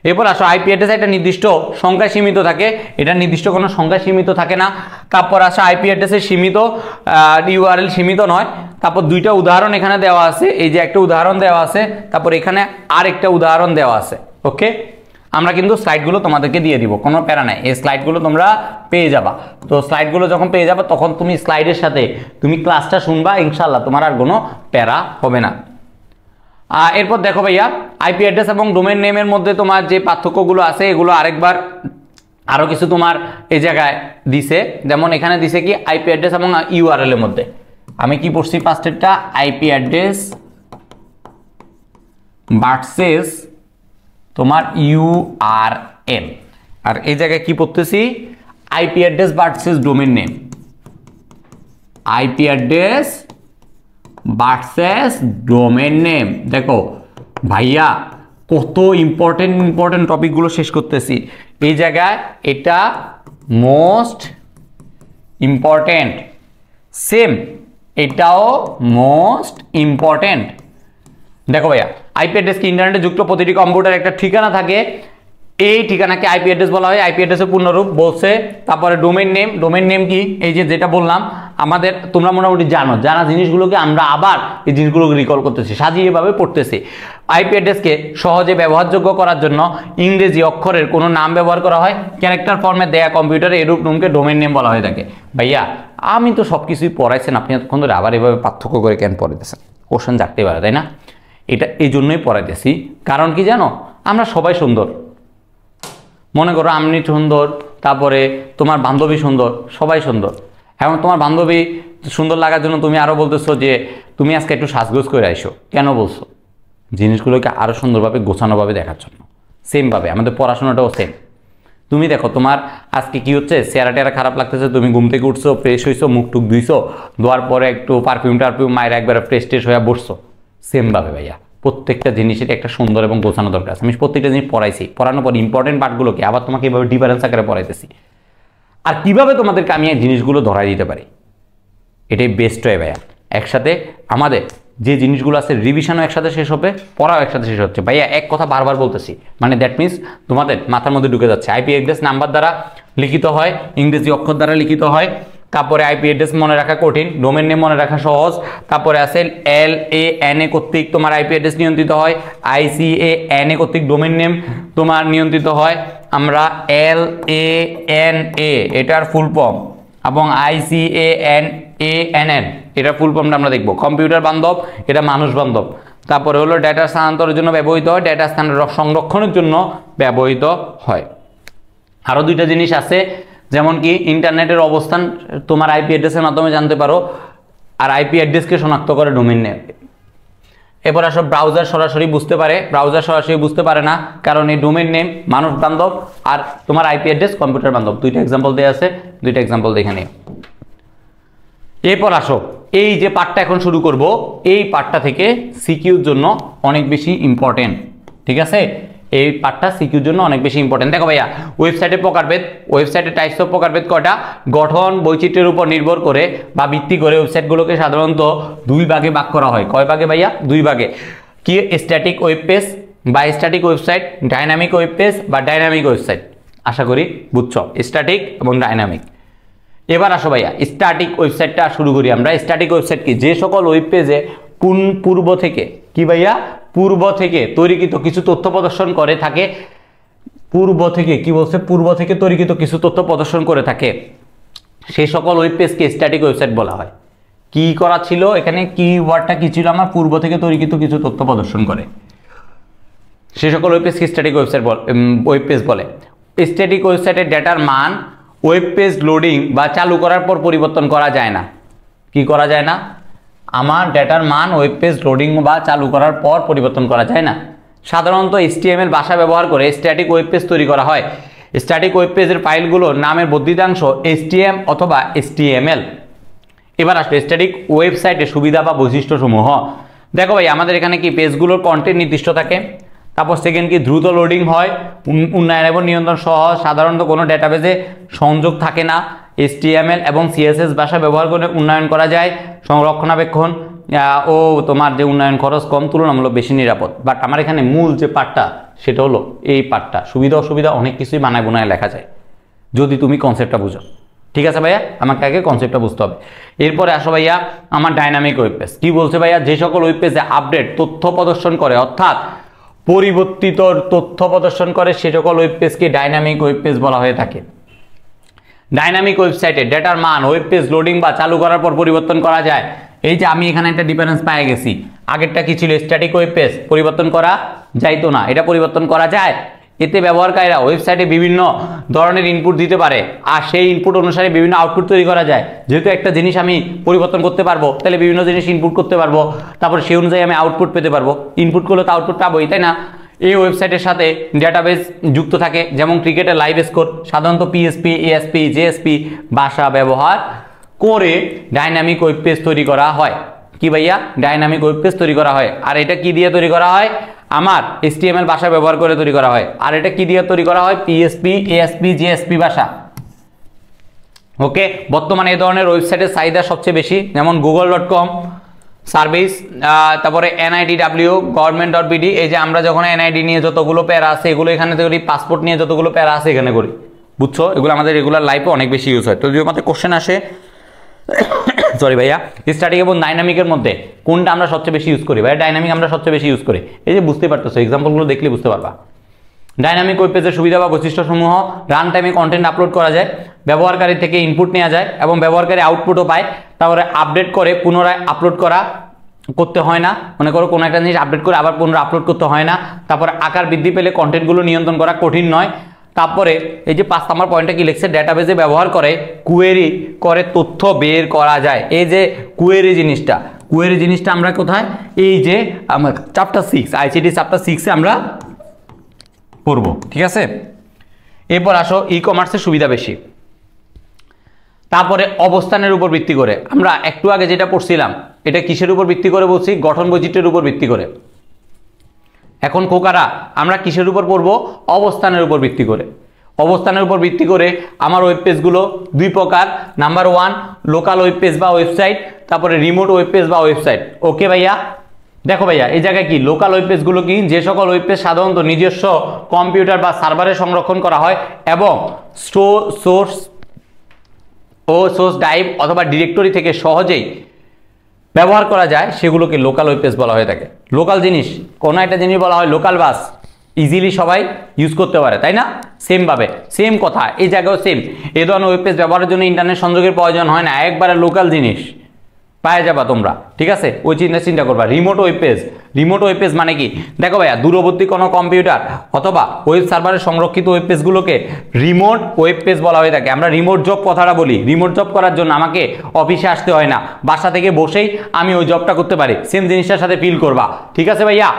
এরপর আসো আইপি অ্যাড্রেস একটা নির্দিষ্ট সংখ্যায় সীমিত থাকে, এটা নির্দিষ্ট কোনো সংখ্যায় সীমিত থাকে না। তারপর আসো আইপি অ্যাড্রেসের সীমিত, ইউআরএল সীমিত নয়। তারপর 2টা উদাহরণ এখানে দেওয়া আছে, এই যে একটা উদাহরণ দেওয়া আছে, তারপর এখানে আরেকটা উদাহরণ দেওয়া আছে। ওকে, আমরা কিন্তু স্লাইডগুলো তোমাদেরকে দিয়ে দিব, কোনো প্যারা নাই, এই স্লাইডগুলো তোমরা পেয়ে যাবা। তো স্লাইডগুলো যখন পেয়ে যাবা তখন তুমি স্লাইডের সাথে তুমি ক্লাসটা শুনবা, ইনশাআল্লাহ তোমার আর কোনো প্যারা হবে না। এরপর দেখো ভাইয়া আইপি অ্যাড্রেস এবং ডোমেইন নেমের মধ্যে তোমার যে পার্থক্যগুলো আছে এগুলো আরেকবার আরও কিছু তোমার এই জায়গায় দিছে। যেমন এখানে দিছে কি আইপি অ্যাড্রেস এবং ইউআরএল এর মধ্যে, আমি কি পড়ছি ফার্স্টেরটা আইপি অ্যাড্রেস ভার্সেস তোমার ইউআরএল, আর এই জায়গায় কি পড়তেছি IP address versus domain name, IP address versus domain name. দেখো ভাইয়া কত ইম্পর্টেন্ট টপিকগুলো শেষ করতেছি এই জায়গায়, এটা মোস্ট ইম্পর্টেন্ট, সেম এটাও মোস্ট ইম্পর্টেন্ট। দেখো ভাইয়া আইপি অ্যাড্রেস কি ইন্টারনেটে যুক্ত প্রতিটি কম্পিউটার একটা ঠিকানা থাকে, এই ঠিকানাকে আইপি অ্যাড্রেস বলা হয়, আইপি অ্যাড্রেসের পূর্ণরূপ বলছে। তারপরে ডোমেইন নেম কি, এই যে যেটা বললাম আমাদের তোমরা মোটামুটি জানা জিনিসগুলোকে আমরা আবার এই জিনিসগুলোকে রিকল করতেছি, সাজিয়ে এভাবে পড়তেছি। আইপি অ্যাড্রেসকে সহজে ব্যবহারযোগ্য করার জন্য ইংরেজি অক্ষরের কোনো নাম ব্যবহার করা হয়, ক্যারেক্টার ফর্মে দেয়া কম্পিউটারে এরূপ নামকে ডোমেইন নেম বলা হয়ে থাকে। ভাইয়া আমি তো সব কিছুই পড়াইছেন, আপনি এতক্ষণ ধরে আবার এভাবে পার্থক্য করে কেন পড়াইতেছেন, কোশ্চেন জাগতে পারে তাই না? এটা এই জন্যই পড়াইতেছি, কারণ কি জানো আমরা সবাই সুন্দর, মনে করো আমি সুন্দর, তারপরে তোমার বান্ধবী সুন্দর, সবাই সুন্দর। এখন তোমার বান্ধবী সুন্দর লাগার জন্য তুমি আরও বলতেছো যে তুমি আজকে একটু সাজগোজ করে আইসো, কেন বলছো? জিনিসগুলোকে আরও সুন্দরভাবে গোছানোভাবে দেখার জন্য। সেমভাবে আমাদের পড়াশোনাটাও সেম। তুমি দেখো তোমার আজকে কি হচ্ছে, চেহারা টেরা খারাপ লাগতেছে, তুমি ঘুম থেকে উঠছো, ফ্রেশ হইছো, মুখ টুক ধুইছো, ধোয়ার পরে একটু পারফিউম মায়ের একবারে ফ্রেশ ট্রেশ হয়ে বসছো। সেমভাবে ভাইয়া প্রত্যেকটা জিনিসের একটা সুন্দর এবং গোছানো দরকার আছে। আমি প্রত্যেকটা জিনিস পড়াইছি, পড়ানোর পর ইম্পর্টেন্ট পার্টগুলোকে আবার তোমাকে এভাবে ডিফারেন্স আকারে পড়াইতেছি, আর কিভাবে তোমাদেরকে আমি এই জিনিসগুলো ধরাই দিতে পারি, এটাই বেস্ট হয় ভাইয়া। একসাথে আমাদের যে জিনিসগুলো আছে রিভিশনও একসাথে শেষ হবে, পড়াও একসাথে শেষ হচ্ছে। ভাইয়া এক কথা বারবার বলতেছি, মানে দ্যাট মিনস তোমাদের মাথার মধ্যে ঢুকে যাচ্ছে। আইপি অ্যাড্রেস নাম্বার দ্বারা লিখিত হয়, ইংরেজি অক্ষর দ্বারা লিখিত হয়। তারপরে আইপি অ্যাড্রেস মনে রাখা কঠিন, ডোমেইন নেম মনে রাখা সহজ। তারপরে আছে LANA কর্তৃক তোমার আইপি অ্যাড্রেস নিয়ন্ত্রিত হয়, ICANA কর্তৃক ডোমেইন নেম তোমার নিয়ন্ত্রিত হয়। আমরা LANA এটার ফুল ফর্ম এবং ICANAN এটার ফুল ফর্মটা আমরা দেখব। কম্পিউটার বান্ধব, এটা মানুষ বান্ধব। তারপরে হলো ডেটা স্থানান্তরের জন্য ব্যবহৃত হয়, ডেটা সংরক্ষণের জন্য ব্যবহৃত হয়। আরও 2টা জিনিস আছে, যেমন কি ইন্টারনেটের অবস্থান তোমার আইপি অ্যাড্রেসের মাধ্যমে জানতে পারো, আর আইপি অ্যাড্রেসকে শনাক্ত করে ডোমেইন নেম। এরপর আসো ব্রাউজার সরাসরি বুঝতে পারে, ব্রাউজার সরাসরি বুঝতে পারে না, কারণ এই ডোমেইন নেম মানুষ বান্ধব আর তোমার আইপি অ্যাড্রেস কম্পিউটার বান্ধব। 2টা এক্সাম্পল দেওয়া আছে, 2টা এক্সাম্পল দেখে নিও। এরপর আসো এই যে পার্টটা এখন শুরু করব, এই পার্টটা থেকে সিকিউর জন্য অনেক বেশি ইম্পর্টেন্ট, ঠিক আছে? এই পার্টটা সিকিউর জন্য অনেক বেশি ইম্পর্টেন্ট। দেখো ভাইয়া ওয়েবসাইটের প্রকারভেদ, ওয়েবসাইটের টাইপস অফ প্রকারভেদ কয়টা? গঠন বৈচিত্র্যের উপর নির্ভর করে বা ভিত্তি করে ওয়েবসাইটগুলোকে সাধারণত 2 ভাগে ভাগ করা হয়। কয় ভাগে ভাইয়া? 2 ভাগে। কি? স্ট্যাটিক ওয়েব পেজ বা static website, dynamic web page বা ডাইনামিক ওয়েবসাইট। আশা করি বুঝছো, স্ট্যাটিক এবং ডাইনামিক। এবার আসো ভাইয়া স্ট্যাটিক ওয়েবসাইটটা শুরু করি আমরা। স্ট্যাটিক ওয়েবসাইট কি? যে সকল ওয়েব পেজে পূর্ব থেকে কি ভাইয়া? পূর্ব থেকে তৈরিকৃত কিছু তথ্য প্রদর্শন করে থাকে। পূর্ব থেকে কি বলছে? পূর্ব থেকে তৈরিকৃত কিছু তথ্য প্রদর্শন করে থাকে, সেই সকল ওয়েব পেজকে স্ট্যাটিক ওয়েবসাইট বলা হয়। কি করা ছিল এখানে? কিওয়ার্ডটা কি ছিল আমার? পূর্ব থেকে তৈরিকৃত কিছু তথ্য প্রদর্শন করে, সেই সকল ওয়েব পেজকে স্ট্যাটিক ওয়েব পেজ বলে। স্ট্যাটিক ওয়েবসাইটের ডেটার মান ওয়েব পেজ লোডিং বা চালু করার পর পরিবর্তন করা যায় না। কি করা যায় না? আমার ডেটার মান ওয়েব পেজ লোডিং বা চালু করার পর পরিবর্তন করা যায় না। সাধারণত HTML ভাষা ব্যবহার করে স্ট্যাটিক ওয়েব পেজ তৈরি করা হয়। স্ট্যাটিক ওয়েব পেজের ফাইলগুলোর নামের বর্ধিতাংশ HTML অথবা HTML। এবার আসলে স্ট্যাটিক ওয়েবসাইটের সুবিধা বা বৈশিষ্ট্যসমূহ। দেখো ভাই, আমাদের এখানে কি পেজগুলোর কন্টেন্ট নির্দিষ্ট থাকে, তারপর সেকেন্ড কি দ্রুত লোডিং হয়, উন্নয়ন এবং নিয়ন্ত্রণ সহজ, সাধারণত কোনো ডেটাবেজে সংযোগ থাকে না, HTML এবং CSS ভাষা ব্যবহার করে উন্নয়ন করা যায়, সংরক্ষণাবেক্ষণ ও তোমার যে উন্নয়ন খরচ কম, তুলনামূলক বেশি নিরাপদ। বাট আমার এখানে মূল যে পার্টটা সেটা হলো এই পার্টটা। সুবিধা অসুবিধা অনেক কিছুই বানায় বোনায় লেখা যায় যদি তুমি কনসেপ্টটা বুঝো। ঠিক আছে ভাইয়া, আমাকে আগে কনসেপ্টটা বুঝতে হবে। এরপরে আসো ভাইয়া আমার ডাইনামিক ওয়েব পেজ। কি বলছে ভাইয়া? যে সকল ওয়েব পেজে আপডেট তথ্য প্রদর্শন করে, অর্থাৎ পরিবর্তিত তথ্য প্রদর্শন করে, সে সকল ওয়েব পেজকে ডাইনামিক ওয়েব পেজ বলা হয়ে থাকে। ডাইনামিক ওয়েবসাইটে ডেটার মান ওয়েব পেজ লোডিং বা চালু করার পর পরিবর্তন করা যায়। এই যে আমি এখানে একটা ডিফারেন্স পেয়ে গেছি। আগেরটা কি ছিল? স্ট্যাটিক ওয়েব পেজ, পরিবর্তন করা যাইতো না, এটা পরিবর্তন করা যায়। এতে ব্যবহারকারীরা ওয়েবসাইটে বিভিন্ন ধরনের ইনপুট দিতে পারে, আর সেই ইনপুট অনুসারে বিভিন্ন আউটপুট তৈরি করা যায়। যেহেতু একটা জিনিস আমি পরিবর্তন করতে পারবো, তাহলে বিভিন্ন জিনিস ইনপুট করতে পারবো, তারপর সেই অনুযায়ী আমি আউটপুট পেতে পারবো। ইনপুট করলে তো আউটপুট পাবোই, তাই না? এই ওয়েবসাইটের সাথে ডেটাবেস যুক্ত থাকে, যেমন ক্রিকেটের লাইভ স্কোর। সাধারণত PHP, ASP, JSP ভাষা ব্যবহার করে ডাইনামিক ওয়েব পেজ তৈরি করা হয়। কি ভাইয়া? ডাইনামিক ওয়েব পেজ তৈরি করা হয়। আর এটা কি দিয়ে তৈরি করা হয়? আমার HTML ভাষা ব্যবহার করে তৈরি করা হয়। আর এটা কি দিয়ে তৈরি করা হয়? PHP, ASP, JSP ভাষা। ওকে, বর্তমানে এই ধরনের ওয়েবসাইটের চাহিদা সবচেয়ে বেশি, যেমন google.com সার্ভিস, তারপরে NIDW, government.bd। এই যে আমরা যখন NID নিয়ে যতগুলো প্যারা আছে এগুলো এখানে করি, পাসপোর্ট নিয়ে যতগুলো প্যারা আছে এখানে করি, বুঝছো? এগুলো আমাদের রেগুলার লাইফে অনেক বেশি ইউজ হয়। তো যদি আমাদের কোশ্চেন আসে, সরি ভাইয়া, স্ট্যাটিক এবং ডাইনামিকের মধ্যে কোনটা আমরা সবচেয়ে বেশি ইউজ করি? ভাইয়া ডাইনামিক আমরা সবচেয়ে বেশি ইউজ করি। এই যে বুঝতে পারতেছো, এক্সাম্পলগুলো দেখলে বুঝতে পারবা। ডাইনামিক ওয়েব পেজের সুবিধা বা বৈশিষ্ট্যসমূহ: রান টাইমে কন্টেন্ট আপলোড করা যায়, ব্যবহারকারী থেকে ইনপুট নেওয়া যায় এবং ব্যবহারকারী আউটপুটও পায়, তারপরে আপডেট করে পুনরায় আপলোড করতে হয় না। মনে করো কোনো একটা জিনিস আপডেট করে আবার পুনরায় আপলোড করতে হয় না। তারপরে আকার বৃদ্ধি পেলে কন্টেন্টগুলো নিয়ন্ত্রণ করা কঠিন নয়। তারপরে এই যে 5 নম্বর পয়েন্টে কি লিখছে? ডেটাবেজে ব্যবহার করে কুয়েরি করে তথ্য বের করা যায়। এই যে কুয়েরি জিনিসটা আমরা কোথায়? এই যে আমরা চ্যাপ্টার 6, ICT চ্যাপ্টার 6-এ আমরা পড়ব। ঠিক আছে, এরপর আসো ই-কমার্সের সুবিধা বেশি। তারপরে অবস্থানের উপর ভিত্তি করে, আমরা একটু আগে যেটা পড়ছিলাম এটা কিসের উপর ভিত্তি করে বলছি? গঠন বৈচিত্র্যের উপর ভিত্তি করে। এখন খোকারা আমরা কিসের উপর পড়বো? অবস্থানের উপর ভিত্তি করে। অবস্থানের উপর ভিত্তি করে আমার ওয়েব পেজগুলো দুই প্রকার। নাম্বার 1 লোকাল ওয়েব পেজ বা ওয়েবসাইট, তারপরে রিমোট ওয়েব পেজ বা ওয়েবসাইট। ওকে ভাইয়া, দেখো ভাইয়া এই জায়গায় কি লোকাল ওয়েব পেজগুলো কি? যে সকল ওয়েব পেজ সাধারণত নিজস্ব কম্পিউটার বা সার্ভারে সংরক্ষণ করা হয় এবং সোর্স ড্রাইভ অথবা ডিরেক্টরি থেকে সহজেই ব্যবহার করা যায়, সেগুলোকে লোকাল ওয়েব পেজ বলা হয়ে থাকে। লোকাল জিনিস, কোনো একটা জিনিস বলা হয় লোকাল বাস, ইজিলি সবাই ইউজ করতে পারে, তাই না? সেম ভাবে সেম কথা এই জায়গাও সেম। এই ধরনের ওয়েব পেজ ব্যবহারের জন্য ইন্টারনেট সংযোগের প্রয়োজন হয় না, একবারে লোকাল জিনিস পাওয়া যাবা তোমরা। ঠিক আছে, ওই চিন্তা করবা। রিমোট ওয়েব পেজ মানে কি? দেখো ভাইয়া, দূরবর্তী কোনো কম্পিউটার অথবা ওয়েব সার্ভারে সংরক্ষিত ওয়েব পেজগুলোকে রিমোট ওয়েব পেজ বলা হয়ে থাকে। আমরা রিমোট জব কথাটা বলি। রিমোট জব করার জন্য আমাকে অফিসে আসতে হয় না, বাসা থেকে বসেই আমি ওই জবটা করতে পারি। সেম জিনিসটার সাথে ফিল করবা। ঠিক আছে ভাইয়া,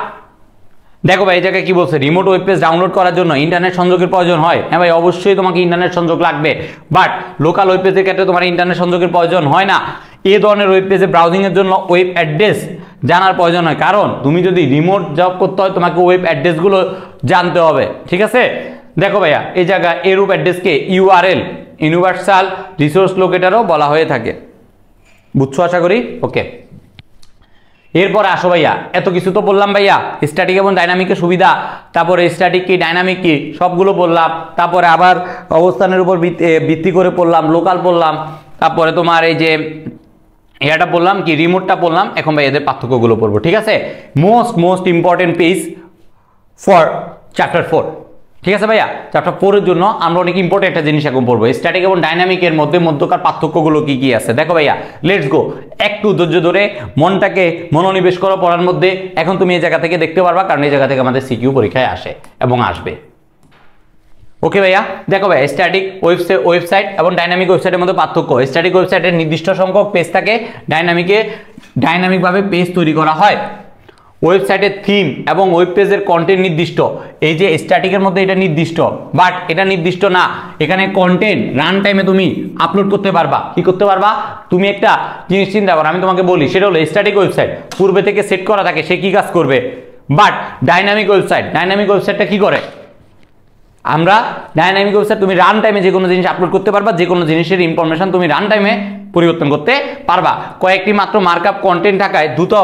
দেখো ভাই এই জায়গায় কি বলছে? রিমোট ওয়েব পেজ ডাউনলোড করার জন্য ইন্টারনেট সংযোগের প্রয়োজন হয়। হ্যাঁ ভাই, অবশ্যই তোমাকে ইন্টারনেট সংযোগ লাগবে, বাট লোকাল ওয়েব পেজের ক্ষেত্রে তোমার ইন্টারনেট সংযোগের প্রয়োজন হয় না। এই ধরনের ওয়েব পেজে ব্রাউজিংয়ের জন্য ওয়েব অ্যাড্রেস জানার প্রয়োজন হয়, কারণ তুমি যদি রিমোট জব করতে হয় তোমাকে ওয়েব অ্যাড্রেসগুলো জানতে হবে। ঠিক আছে, দেখো ভাইয়া এই জায়গায় এরূপ অ্যাড্রেসকে URL ইউনিভার্সাল রিসোর্স লোকেটরও বলা হয়ে থাকে। বুঝছো আশা করি? ওকে, এরপর আসো ভাইয়া, এত কিছু তো বললাম ভাইয়া, স্ট্যাটিক এবং ডাইনামিকের সুবিধা, তারপরে স্ট্যাটিক কি ডাইনামিক কি সবগুলো বললাম। তারপরে আবার অবস্থানের উপর ভিত্তি করে পড়লাম, লোকাল পড়লাম, তারপরে তোমার এই যে এটা বললাম কি রিমোটটা বললাম। এখন ভাই এদের পার্থক্যগুলো পড়বো। ঠিক আছে, most important page for chapter 4। ঠিক আছে ভাইয়া, চ্যাপ্টার 4 এর জন্য আমরা অনেক ইম্পর্টেন্ট একটা জিনিস এখন পড়বো, স্ট্যাটিক এবং ডাইনামিকের মধ্যকার পার্থক্যগুলো কি কি আছে। দেখো ভাইয়া, লেটস গো, একটু ধৈর্য ধরে মনটাকে মনোনিবেশ করো পড়ার মধ্যে। এখন তুমি এই জায়গা থেকে দেখতে পারবা, কারণ এই জায়গা থেকে আমাদের সিকিউ পরীক্ষায় আসে এবং আসবে। ওকে ভাইয়া, দেখো ভাইয়া স্ট্যাটিক ওয়েবসাইট এবং ডাইনামিক ওয়েবসাইটের মধ্যে পার্থক্য। স্ট্যাটিক ওয়েবসাইটের নির্দিষ্ট সংখ্যক পেজ থাকে, ডাইনামিকভাবে পেজ তৈরি করা হয়। ওয়েবসাইটের থিম এবং ওয়েব পেজের কন্টেন্ট নির্দিষ্ট। এই যে স্ট্যাটিকের মধ্যে এটা নির্দিষ্ট, বাট এটা নির্দিষ্ট না। এখানে কন্টেন্ট রান টাইমে তুমি আপলোড করতে পারবা। কি করতে পারবা? তুমি একটা জিনিস চিন্তা করো, আমি তোমাকে বলি, সেটা হলো স্ট্যাটিক ওয়েবসাইট পূর্বে থেকে সেট করা থাকে, সে কি কাজ করবে। বাট ডাইনামিক ওয়েবসাইটটা কি করে? আমরা ডাইনামিক ওয়েবসাইট তুমি রান টাইমে যে কোনো জিনিস আপলোড করতে পারবা, যে কোনো জিনিসের ইনফরমেশন তুমি রান টাইমে পরিবর্তন করতে পারবা। কয়েকটি মাত্র মার্কআপ কন্টেন্ট থাকায় দ্রুত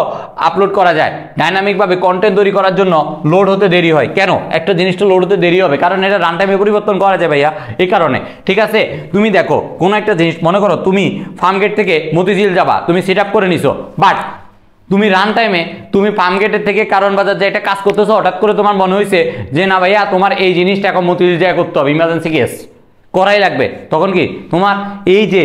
আপলোড করা যায়। ডাইনামিকভাবে কন্টেন্ট তৈরি করার জন্য লোড হতে দেরি হয়। কেন একটা জিনিসটা লোড হতে দেরি হবে? কারণ এটা রান টাইমে পরিবর্তন করা যায় ভাইয়া, এই কারণে। ঠিক আছে, তুমি দেখো কোনো একটা জিনিস, মনে করো তুমি ফার্মগেট থেকে মতিঝিল যাবা, তুমি সেট আপ করে নিছো, বাট তুমি রান টাইমে তুমি ফার্মগেটের থেকে কারণ বাজার যে একটা কাজ করতেছো, হঠাৎ করে তোমার মনে হয়েছে যে না ভাইয়া তোমার এই জিনিসটা এখন মতিঝিল জায়গা করতে হবে, ইমার্জেন্সি কেস করাই লাগবে। তখন কি তোমার এই যে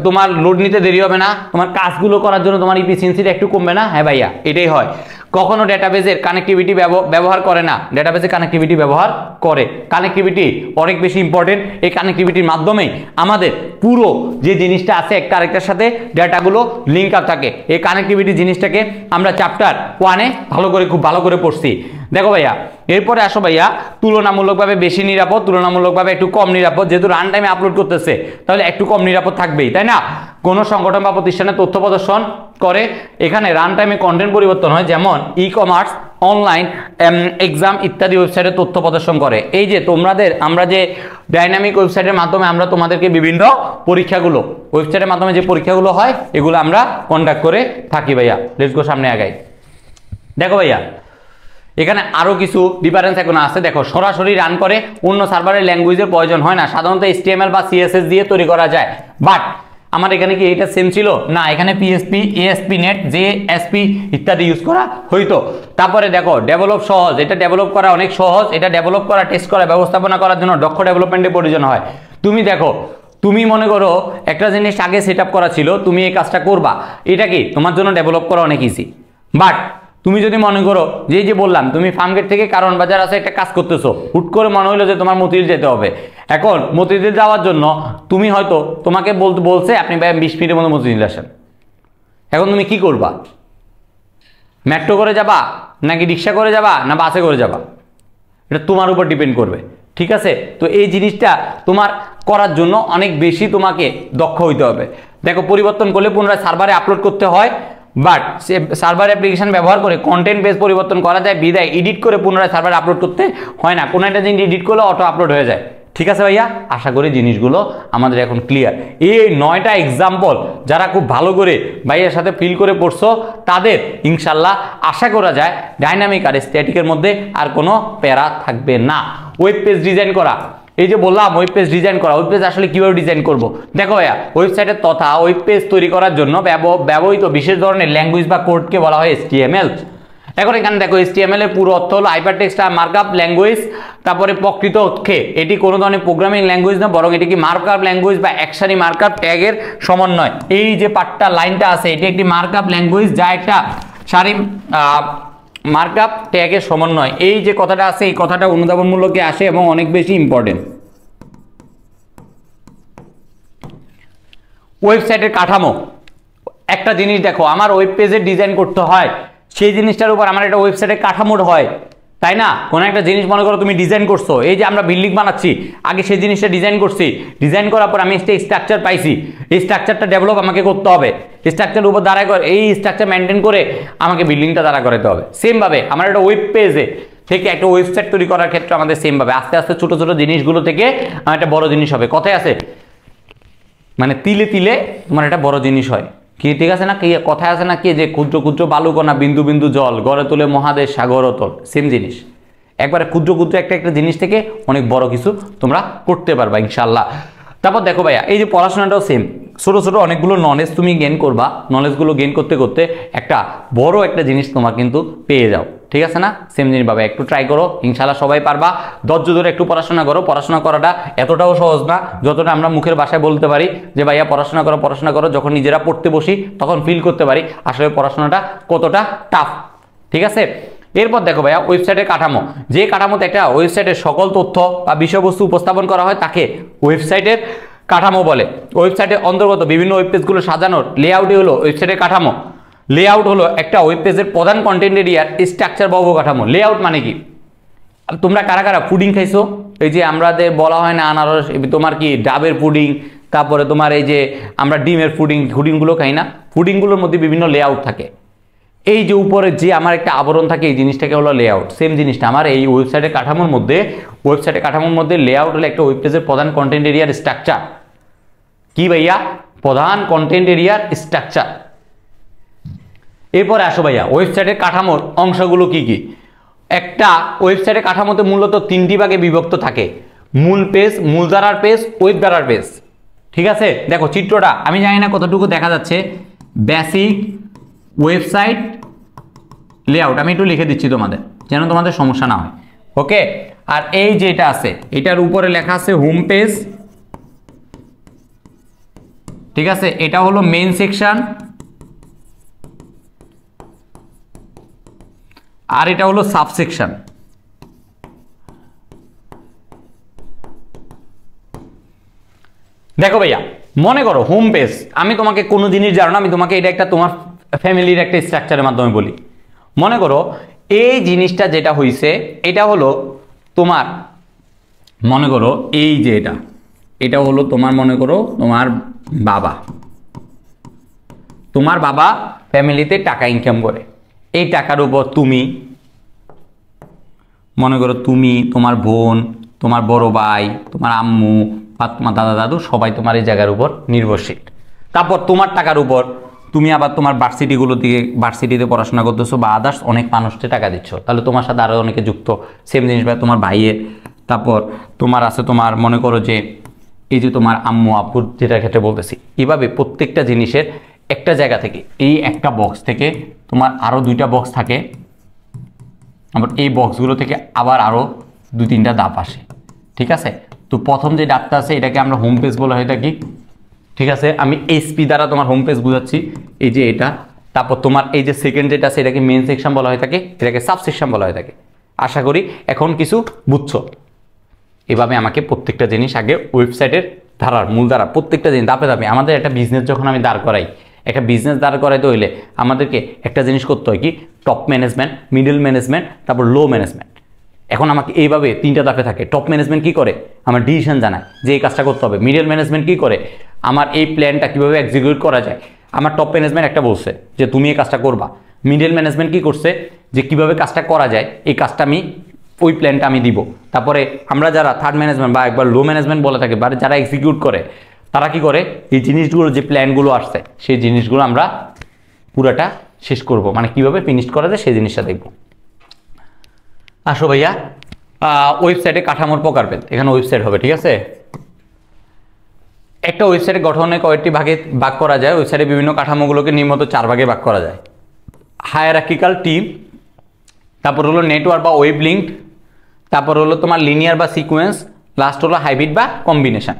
তোমার লোড নিতে দেরি হবে না? তোমার কাজগুলো করার জন্য তোমার ইফিসিয়েন্সিটা একটু কমবে না? হ্যাঁ ভাইয়া, এটাই হয়। কখনো ডেটাবেজের কানেক্টিভিটি ব্যবহার করে না, ডেটাবেজের কানেক্টিভিটি ব্যবহার করে। কানেক্টিভিটি অনেক বেশি ইম্পর্টেন্ট। এই কানেক্টিভিটির মাধ্যমেই আমাদের পুরো যে জিনিসটা আছে একটা আরেকটার সাথে ডেটাগুলো লিঙ্ক আপ থাকে। এই কানেক্টিভিটি জিনিসটাকে আমরা চ্যাপ্টার 1-এ খুব ভালো করে পড়ছি। দেখো ভাইয়া, এরপরে আসো ভাইয়া, তুলনামূলকভাবে বেশি নিরাপদ, তুলনামূলকভাবে একটু কম নিরাপদ। যেহেতু রান টাইমে আপলোড করতেছে তাহলে একটু কম নিরাপদ থাকবেই, তাই না? কোনো সংগঠন বা প্রতিষ্ঠানে তথ্য প্রদর্শন করে, এখানে রান টাইমে কন্টেন্ট পরিবর্তন হয়, যেমন ই কমার্স, অনলাইন এক্সাম ইত্যাদি ওয়েবসাইটে তথ্য প্রদর্শন করে। এই যে আমরা যে ডাইনামিক ওয়েবসাইটের মাধ্যমে আমরা তোমাদেরকে বিভিন্ন পরীক্ষাগুলো, ওয়েবসাইটের মাধ্যমে যে পরীক্ষাগুলো হয় এগুলো আমরা কন্ডাক্ট করে থাকি ভাইয়া। লেটস গো, সামনে আগাই। দেখো ভাইয়া, এখানে আরো কিছু ডিফারেন্স এখন আছে। দেখো, সরাসরি রান করে, অন্য সার্ভারের ল্যাঙ্গুয়েজের প্রয়োজন হয় না, সাধারণত HTML বা CSS দিয়ে তৈরি করা যায়। বাট আমার এখানে কি এটা সেম ছিল না? এখানে PHP, ASP.NET, JSP ইত্যাদি ইউজ করা হইতো। তারপরে দেখো, ডেভেলপ সহজ, এটা ডেভেলপ করা অনেক সহজ। এটা ডেভেলপ করা, টেস্ট করা, ব্যবস্থাপনা করার জন্য দক্ষ ডেভেলপমেন্টের প্রয়োজন হয়। তুমি দেখো, তুমি মনে করো একটা জিনিস আগে সেট আপ করা ছিল, তুমি এই কাজটা করবা, এটা কি তোমার জন্য ডেভেলপ করা অনেক ইজি। বাট তুমি যদি মনে করো যে বললাম তুমি ফার্মগেট থেকে কারণ বাজার আছে একটা কাজ করতেছো, হুট করে মনে হইলো যে তোমার মতিঝিল যেতে হবে। এখন মতিঝিল যাওয়ার জন্য তুমি হয়তো তোমাকে বলছে আপনি 20 মিনিটের মধ্যে মতিঝিল আসেন। এখন তুমি কি করবা? মেট্রো করে যাবা, নাকি রিক্সা করে যাবা, না বাসে করে যাবা? এটা তোমার উপর ডিপেন্ড করবে। ঠিক আছে, তো এই জিনিসটা তোমার করার জন্য অনেক বেশি তোমাকে দক্ষ হইতে হবে। দেখো, পরিবর্তন করলে পুনরায় সার্ভারে আপলোড করতে হয়, বাট সে সার্ভার অ্যাপ্লিকেশন ব্যবহার করে কন্টেন্ট পেজ পরিবর্তন করা যায়, বিদায় এডিট করে পুনরায় সার্ভারে আপলোড করতে হয় না। কোনো একটা জিনিস এডিট করলে অটো আপলোড হয়ে যায়। ঠিক আছে ভাইয়া, আশা করি জিনিসগুলো আমাদের এখন ক্লিয়ার। এই 9টা এক্সাম্পল যারা খুব ভালো করে ভাইয়ের সাথে ফিল করে পড়ছো, তাদের ইনশাল্লাহ আশা করা যায় ডাইনামিক আর স্ট্যাটিকের মধ্যে আর কোনো প্যারা থাকবে না। ওয়েব পেজ ডিজাইন করা, এই যে বললাম ওয়েব পেজ ডিজাইন করা, ওয়েব পেজ আসলে কিভাবে ডিজাইন করব? দেখো ভাইয়া, ওয়েবসাইটের তথা ওয়েব পেজ তৈরি করার জন্য ব্যবহৃত বিশেষ ধরনের ল্যাঙ্গুয়েজ বা কোডকে বলা হয় HTML। এখন এখানে দেখো, HTML এর পুরো অর্থ হলো হাইপারটেক্সট মার্কআপ ল্যাঙ্গুয়েজ। তারপরে প্রকৃত অর্থে এটি কোনো ধরনের প্রোগ্রামিং ল্যাঙ্গুয়েজ না, বরং এটি কি মার্কআপ ল্যাঙ্গুয়েজ বা একসারি মার্কআপ ট্যাগের সমন্বয়। এই যে পার্টটা লাইনটা আছে, এটি একটি মার্কআপ ল্যাঙ্গুয়েজ যা একটা সারি মার্কআপ ট্যাগের সমন্বয়। এই যে কথাটা আছে, এই কথাটা অনুধাবনমূলকে আসে এবং অনেক বেশি ইম্পর্টেন্ট। ওয়েবসাইটের কাঠামো, একটা জিনিস দেখো, আমার ওয়েব পেজে ডিজাইন করতে হয়, সেই জিনিসটার উপর আমার একটা ওয়েবসাইটের কাঠামোর হয়, তাই না? কোনো একটা জিনিস মনে করো তুমি ডিজাইন করছো, এই যে আমরা বিল্ডিং বানাচ্ছি, আগে সেই জিনিসটা ডিজাইন করছি, ডিজাইন করার পর আমি একটা স্ট্রাকচার পাইছি, এই স্ট্রাকচারটা ডেভেলপ আমাকে করতে হবে, স্ট্রাকচারের উপর দাঁড়ায় করে এই স্ট্রাকচার মেনটেন করে আমাকে বিল্ডিংটা দাঁড়া করাতে হবে। সেমভাবে আমার একটা ওয়েব পেজে থেকে একটা ওয়েবসাইট তৈরি করার ক্ষেত্রে আমাদের সেমভাবে আস্তে আস্তে ছোট ছোট জিনিসগুলো থেকে আমার একটা বড় জিনিস হবে। কথায় আছে মানে তিলে তিলে তোমার একটা বড় জিনিস হয় কি, ঠিক আছে না? কি কথায় আছে না কি, যে ক্ষুদ্র ক্ষুদ্র বালুকণা বিন্দু বিন্দু জল গড়ে তোলে মহাদেশ সাগর অতল। সেম জিনিস, একবারে ক্ষুদ্র ক্ষুদ্র একটা জিনিস থেকে অনেক বড় কিছু তোমরা করতে পারবা ইনশাল্লাহ। তারপর দেখো ভাইয়া, এই যে পড়াশোনাটাও সেম, ছোট ছোট অনেকগুলো নলেজ তুমি গেইন করবা, নলেজগুলো গেইন করতে করতে একটা বড় একটা জিনিস তোমার কিন্তু পেয়ে যাও। ঠিক আছে না? সেম জিনিস ভাবে একটু ট্রাই করো, ইনশাল্লাহ সবাই পারবা। ধৈর্য ধরে একটু পড়াশোনা করো। পড়াশোনা করাটা এতটাও সহজ না যতটা আমরা মুখের ভাষায় বলতে পারি যে ভাইয়া পড়াশোনা করো পড়াশোনা করো। যখন নিজেরা পড়তে বসি তখন ফিল করতে পারি আসলে পড়াশোনাটা কতটা টাফ। ঠিক আছে, এরপর দেখো ভাইয়া ওয়েবসাইটের কাঠামো, যে কাঠামোতে একটা ওয়েবসাইটের সকল তথ্য বা বিষয়বস্তু উপস্থাপন করা হয় তাকে ওয়েবসাইটের কাঠামো বলে। ওয়েবসাইটের অন্তর্গত বিভিন্ন ওয়েব পেজগুলো সাজানোর লেআউটই হলো ওয়েবসাইটের কাঠামো। লেআউট হলো একটা ওয়েব পেজের প্রধান কন্টেন্ট এরিয়ার স্ট্রাকচার বা অবকাঠামো। লেআউট মানে কি? তোমরা কারা কারা পুডিং খাইছো? এই যে আমাদের বলা হয় না আনারস, তোমার কি ডাবের পুডিং, তারপরে তোমার এই যে আমরা ডিমের পুডিংগুলো খাই না, পুডিংগুলোর মধ্যে বিভিন্ন লেআউট থাকে। এই যে উপরে যে আমার একটা আবরণ থাকে এই জিনিসটাকে হলো লেআউট। সেম জিনিসটা আমার এই ওয়েবসাইটের কাঠামোর মধ্যে লেআউট হলো একটা ওয়েব পেজের প্রধান কন্টেন্ট এরিয়ার স্ট্রাকচার। কি ভাইয়া? প্রধান কন্টেন্ট এরিয়ার স্ট্রাকচার। এরপরে আসো ভাইয়া ওয়েবসাইটের কাঠামোর অংশগুলো কি কি। একটা ওয়েবসাইটের কাঠামোতে মূলত 3টি ভাগে বিভক্ত থাকে: মূল পেজ, মূলধারার পেজ, ওয়েবধারার পেজ। ঠিক আছে, দেখো চিত্রটা আমি জানি না কতটুকু দেখা যাচ্ছে। বেসিক ওয়েবসাইট লেআউট আমি একটু লিখে দিচ্ছি তোমাদের, যেন তোমাদের সমস্যা না হয়। ওকে, আর এই যেটা আছে এটার উপরে লেখা আছে হোম পেজ। ঠিক আছে, এটা হলো মেইন সেকশন, আর এটা হলো সাবসেকশন। দেখো ভাইয়া মনে করো হোম পেজ, আমি তোমাকে কোনো জিনিস জানো না, আমি তোমাকে এটা একটা তোমার ফ্যামিলির একটা স্ট্রাকচারের মাধ্যমে বলি। মনে করো এই জিনিসটা যেটা হইছে এটা হলো তোমার, মনে করো এই যে এটা হলো তোমার, মনে করো তোমার বাবা ফ্যামিলিতে টাকা ইনকাম করে। এই টাকার উপর তুমি, মনে করো তুমি, তোমার বোন, তোমার বড় ভাই, তোমার আম্মু বা তোমার দাদা দাদু সবাই তোমার এই জায়গার উপর নির্ভরশীল। তারপর তোমার টাকার উপর তুমি আবার তোমার ভার্সিটিতে পড়াশোনা করতেছো বা আদার্স অনেক মানুষকে টাকা দিচ্ছ, তাহলে তোমার সাথে আরও অনেকে যুক্ত। সেম জিনিস ভাই তোমার ভাইয়ের। তারপর তোমার আছে তোমার, মনে করো যে এই যে তোমার আম্মু আব্বুর যেটার ক্ষেত্রে বলতেছি, এইভাবে প্রত্যেকটা জিনিসের একটা জায়গা থেকে, এই একটা বক্স থেকে তোমার আরও 2টা বক্স থাকে, আবার এই বক্সগুলো থেকে আবার আরও 2-3টা ধাপ আসে। ঠিক আছে, তো প্রথম যে ধাপটা আছে এটাকে আমরা হোম পেজ বলা হয়। এটা কি? ঠিক আছে, আমি এইচপি দ্বারা তোমার হোম পেজ বুঝাচ্ছি। এই যে এটা, তারপর তোমার এই যে সেকেন্ড যেটা আছে এটাকে মেন সেকশন বলা হয়ে থাকে, এটাকে সাবসেকশন বলা হয়ে থাকে। আশা করি এখন কিছু বুঝছো। এভাবে আমাকে প্রত্যেকটা জিনিস আগে ওয়েবসাইটের মূল ধারা প্রত্যেকটা জিনিস ধাপে ধাপে। আমাদের একটা বিজনেস যখন আমি দাঁড় করাই, একটা বিজনেস দাঁড় করাইতে হইলে আমাদেরকে একটা জিনিস করতে হয় কি, টপ ম্যানেজমেন্ট, মিডল ম্যানেজমেন্ট, তারপর লো ম্যানেজমেন্ট। এখন আমাকে এইভাবে 3টা ধাপে থাকে। টপ ম্যানেজমেন্ট কি করে? আমার ডিসিশন জানায় যে এই কাজটা করতে হবে। মিডল ম্যানেজমেন্ট কি করে? আমার এই প্ল্যানটা কীভাবে এক্সিকিউট করা যায়। আমার টপ ম্যানেজমেন্ট একটা বলছে যে তুমি এই কাজটা করবা। মিডল ম্যানেজমেন্ট কি করছে যে কিভাবে কাজটা করা যায়, এই কাজটা ওই প্ল্যানটা আমি দিব। তারপরে আমরা যারা থার্ড ম্যানেজমেন্ট বা একবার লো ম্যানেজমেন্ট বলে থাকি বা যারা এক্সিকিউট করে, তারা কি করে? এই জিনিসগুলো যে প্ল্যানগুলো আসছে সেই জিনিসগুলো আমরা পুরাটা শেষ করব, মানে কিভাবে ফিনিশ করা যায় সেই জিনিসটা দেখব। আসো ভাইয়া ওয়েবসাইটে কাঠামোর প্রকারভেদ। এখানে ওয়েবসাইট হবে। ঠিক আছে, একটা ওয়েবসাইটের গঠনে কয়েকটি ভাগে ভাগ করা যায়। ওয়েবসাইটে বিভিন্ন কাঠামোগুলোকে নিম্নত 4 ভাগে ভাগ করা যায়: হায়ারার্কিক্যাল টিম, তারপর হলো নেটওয়ার্ক বা ওয়েব লিঙ্ক, তারপর হলো তোমার লিনিয়ার বা সিকোয়েন্স, লাস্ট হলো হাইব্রিড বা কম্বিনেশন।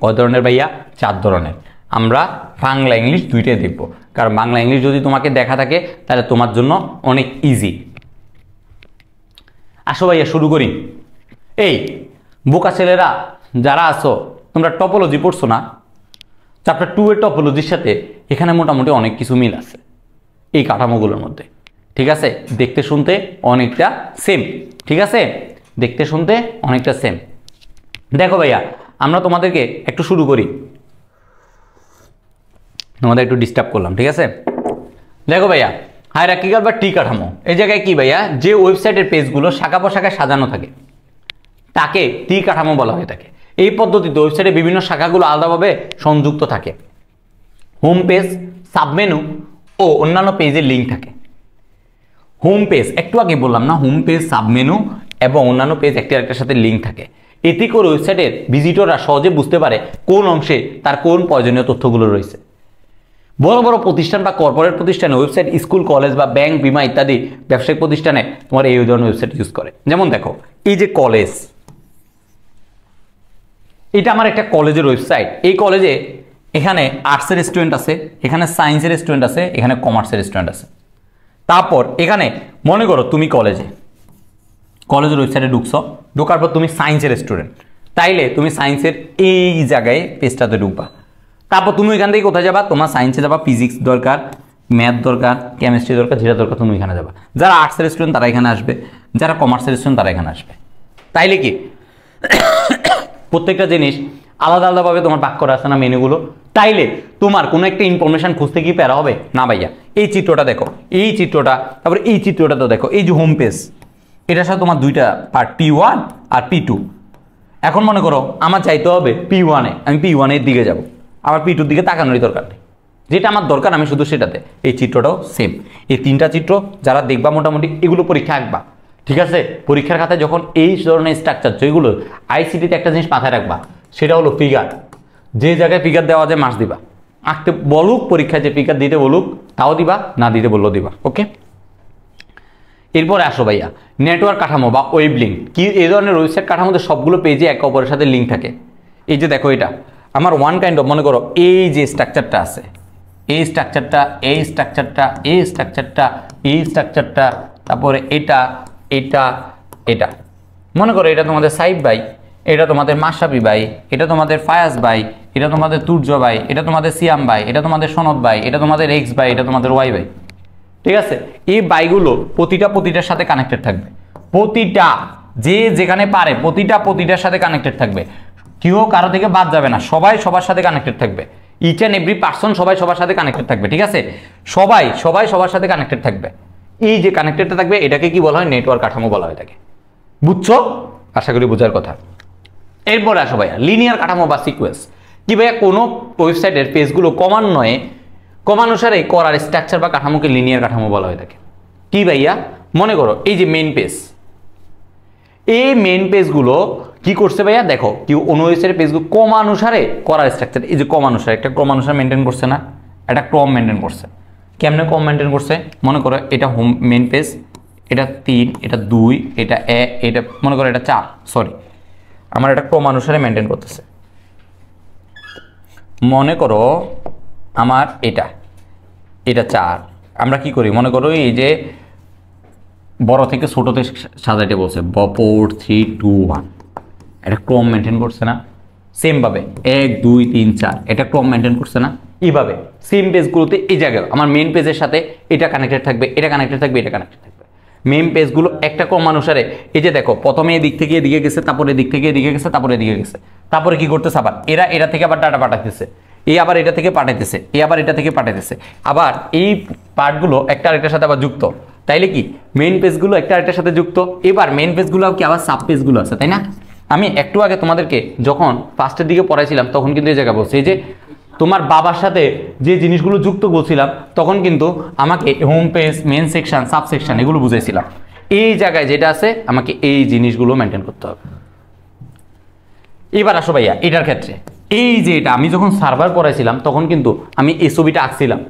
কয় ধরনের ভাইয়া? 4 ধরনের। আমরা বাংলা ইংলিশ 2টাই দেখব, কারণ বাংলা ইংলিশ যদি তোমাকে দেখা থাকে তাহলে তোমার জন্য অনেক ইজি। আসো ভাইয়া শুরু করি। এই বোকা ছেলেরা যারা আছো, তোমরা টপোলজি পড়ছো না? চ্যাপ্টার 2 এর টপোলজির সাথে এখানে মোটামুটি অনেক কিছু মিল আছে এই কাঠামোগুলোর মধ্যে। ঠিক আছে, দেখতে শুনতে অনেকটা সেম। ঠিক আছে, দেখতে শুনতে অনেকটা সেম। দেখো ভাইয়া আমরা তোমাদেরকে একটু শুরু করি, তোমাদের একটু ডিস্টার্ব করলাম। ঠিক আছে, দেখো ভাইয়া হায়ারার্কিক্যাল বা টি কাঠামো, এই জায়গায় কি ভাইয়া, যে ওয়েবসাইটের পেজগুলো শাখা প্রশাখায় সাজানো থাকে তাকে টি কাঠামো বলা হয়ে থাকে। এই পদ্ধতিতে ওয়েবসাইটে বিভিন্ন শাখাগুলো আলাদাভাবে সংযুক্ত থাকে। হোম পেজ, সাবমেনু ও অন্যান্য পেজের লিঙ্ক থাকে। হোম পেজ একটু আগে বললাম না, হোম পেজ, সাবমেনু এবং অন্যান্য পেজ একটি আরেকটার সাথে লিঙ্ক থাকে। এতে করে ওয়েবসাইটের ভিজিটররা সহজে বুঝতে পারে কোন অংশে তার কোন প্রয়োজনীয় তথ্যগুলো রয়েছে। বড় বড় প্রতিষ্ঠান বা কর্পোরেট প্রতিষ্ঠানে ওয়েবসাইট, স্কুল, কলেজ বা ব্যাংক, বিমা ইত্যাদি ব্যবসায়িক প্রতিষ্ঠানে তোমার এই ধরনের ওয়েবসাইট ইউজ করে। যেমন দেখো এই যে কলেজ, এটা আমার একটা কলেজের ওয়েবসাইট। এই কলেজে এখানে আর্টসের স্টুডেন্ট আছে, এখানে সায়েন্সের স্টুডেন্ট আছে, এখানে কমার্সের স্টুডেন্ট আছে। তারপর এখানে মনে করো তুমি কলেজের ওয়েবসাইটে ঢুকছো, ঢোকার পর তুমি সায়েন্সের স্টুডেন্ট, তাইলে তুমি সায়েন্সের এই জায়গায় পেজটাতে ঢুকবা। তারপর তুমি ওইখান থেকে কোথায় যাবা, তোমার সায়েন্সে যাবা, ফিজিক্স দরকার, ম্যাথ দরকার, কেমিস্ট্রি দরকার, যেটা দরকার তুমি এখানে যাবা। যারা আর্টসের স্টুডেন্ট তারা এখানে আসবে, যারা কমার্সের স্টুডেন্ট তারা এখানে আসবে। তাইলে কি প্রত্যেকটা জিনিস আলাদা আলাদাভাবে তোমার ভাগ করা আছে না মেনুগুলো, তাইলে তোমার কোনো একটা ইনফরমেশন খুঁজতে কি প্যারা হবে না ভাইয়া। এই চিত্রটা দেখো, এই চিত্রটা, তারপরে এই চিত্রটা তো দেখো, এই যে হোম পেজ, এটার সাথে তোমার দুইটা পার্ট, P1 আর P2। এখন মনে করো আমার চাইতে হবে P1 এ, আমি P1 এর দিকে যাব, আমার P2 দিকে তাকানোরই দরকার নেই, যেটা আমার দরকার আমি শুধু সেটাতে। এই চিত্রটাও সেম, এই তিনটা চিত্র যারা দেখবা মোটামুটি এগুলো পরীক্ষা আঁকবা, ঠিক আছে। পরীক্ষার খাতায় যখন এই ধরনের স্ট্রাকচার যেগুলো আইসিটিতে একটা জিনিস মাথায় রাখবা, সেটা হলো ফিগার। যে জায়গায় ফিগার দেওয়া যায় মাস দিবা, আঁকতে বলুক পরীক্ষায় যে ফিগার দিতে বলুক তাও দিবা, না দিতে বললেও দিবা, ওকে। এরপরে আসো ভাইয়া নেটওয়ার্ক কাঠামো বা ওয়েব লিঙ্ক। কি এই ধরনের ওয়েবসাইট কাঠামোতে সবগুলো পেজে একে অপরের সাথে লিঙ্ক থাকে। এই যে দেখো এটা আমার ওয়ান কাইন্ড অফ, মনে করো এই যে স্ট্রাকচারটা আছে, এই স্ট্রাকচারটা, এই স্ট্রাকচারটা, এই স্ট্রাকচারটা, এই স্ট্রাকচারটা, তারপরে এটা এটা এটা, মনে করো এটা তোমাদের সাইব ভাই, এটা তোমাদের মাশরাফি ভাই, এটা তোমাদের ফায়াজ ভাই, এটা তোমাদের তুর্য ভাই, এটা তোমাদের সিয়াম ভাই, এটা তোমাদের সনদ ভাই, এটা তোমাদের এক্স ভাই, এটা তোমাদের ওয়াই ভাই, ঠিক আছে। এই বাইগুলো প্রতিটার সাথে কানেক্টেড থাকবে, প্রতিটা যে যেখানে পারে প্রতিটার সাথে কানেক্টেড থাকবে, কেউ কারো থেকে বাদ যাবে না, সবাই সবার সাথে কানেক্টেড থাকবে, ইচ অ্যান্ড এভরি পার্সন সবাই সবার সাথে কানেক্টেড থাকবে, ঠিক আছে। সবাই সবার সাথে কানেক্টেড থাকবে। এই যে কানেক্টেডটা থাকবে এটাকে কি বলা হয়, নেটওয়ার্ক কাঠামো বলা হয় থাকে, বুঝছো? আশা করি বোঝার কথা। এরপরে আসো ভাইয়া লিনিয়ার কাঠামো বা সিকোয়েন্স। কি ভাইয়া, কোনো ওয়েবসাইটের পেজগুলো ক্রমানুসারে করার স্ট্রাকচার বা কাঠামোকে লিনিয়ার কাঠামো বলা হয়ে থাকে। কি ভাইয়া, মনে করো এই যে মেইন পেজ, এই মেইন পেজগুলো কি করছে ভাইয়া, দেখো কি অন্য ওয়েবসাইটের পেজগুলো ক্রমানুসারে করার স্ট্রাকচার, এই যে ক্রমানুসারে একটা ক্রমানুসারে মেনটেন করছে না, একটা ক্রম মেনটেন করছে। কেমনে ক্রম মেনটেন করছে, মনে করো এটা হোম মেইন পেজ, এটা 3, এটা 2, এটা 1, এটা মনে করো এটা 4, সরি আমার এটা ক্রমানুসারে মেনটেন করতেছে। মনে করো আমার এটা 4, আমরা কি করি, মনে করো এই যে বড় থেকে ছোটতে সাজাইতে বলছে 4 3 2 1, এটা ক্রম মেনটেন করছে না। সেমভাবে 1 2 3 4 এটা ক্রম মেনটেন করছে না। এইভাবে সেম পেজগুলোতে এই জায়গায় আমার মেইন পেজের সাথে এটা কানেক্টেড থাকবে, এটা কানেক্টেড থাকবে, এটা কানেক্টেড থাকবে। মেইন পেজগুলো একটা ক্রমানুসারে, এই যে দেখো প্রথমে এদিক থেকে এদিকে গেছে, তারপরে এদিক থেকে এদিকে গেছে, তারপরে এদিকে গেছে, তারপরে কি করতেছে আবার এটা থেকে আবার ডাটা পাঠাইতেছে, এই আবার এটা থেকে পাঠাইতেছে, এই আবার এটা থেকে পাঠাইতেছে, আবার এই পার্টগুলো একটা আরেকটার সাথে আবার যুক্ত। তাইলে কি মেইন পেজগুলো একটা আরেকটার সাথে যুক্ত। এবার মেইন পেজগুলো কি আবার সাব পেজগুলো আছে, তাই না? আমি একটু আগে তোমাদেরকে যখন ফার্স্টের দিকে পড়াইছিলাম তখন কিন্তু এই জায়গা বলছি, এই যে তোমার বাবার সাথে যে জিনিসগুলো যুক্ত বলছিলাম তখন কিন্তু আমাকে home page, main section, sub section এগুলো বুঝাইছিলাম। এই জায়গায় যেটা আছে আমাকে এই জিনিসগুলো মেনটেন করতে হবে। এবার আসো ভাইয়া এটার ক্ষেত্রে, এই যে এটা আমি যখন সার্ভার করাইছিলাম তখন কিন্তু আমি এই ছবিটা আঁকছিলাম।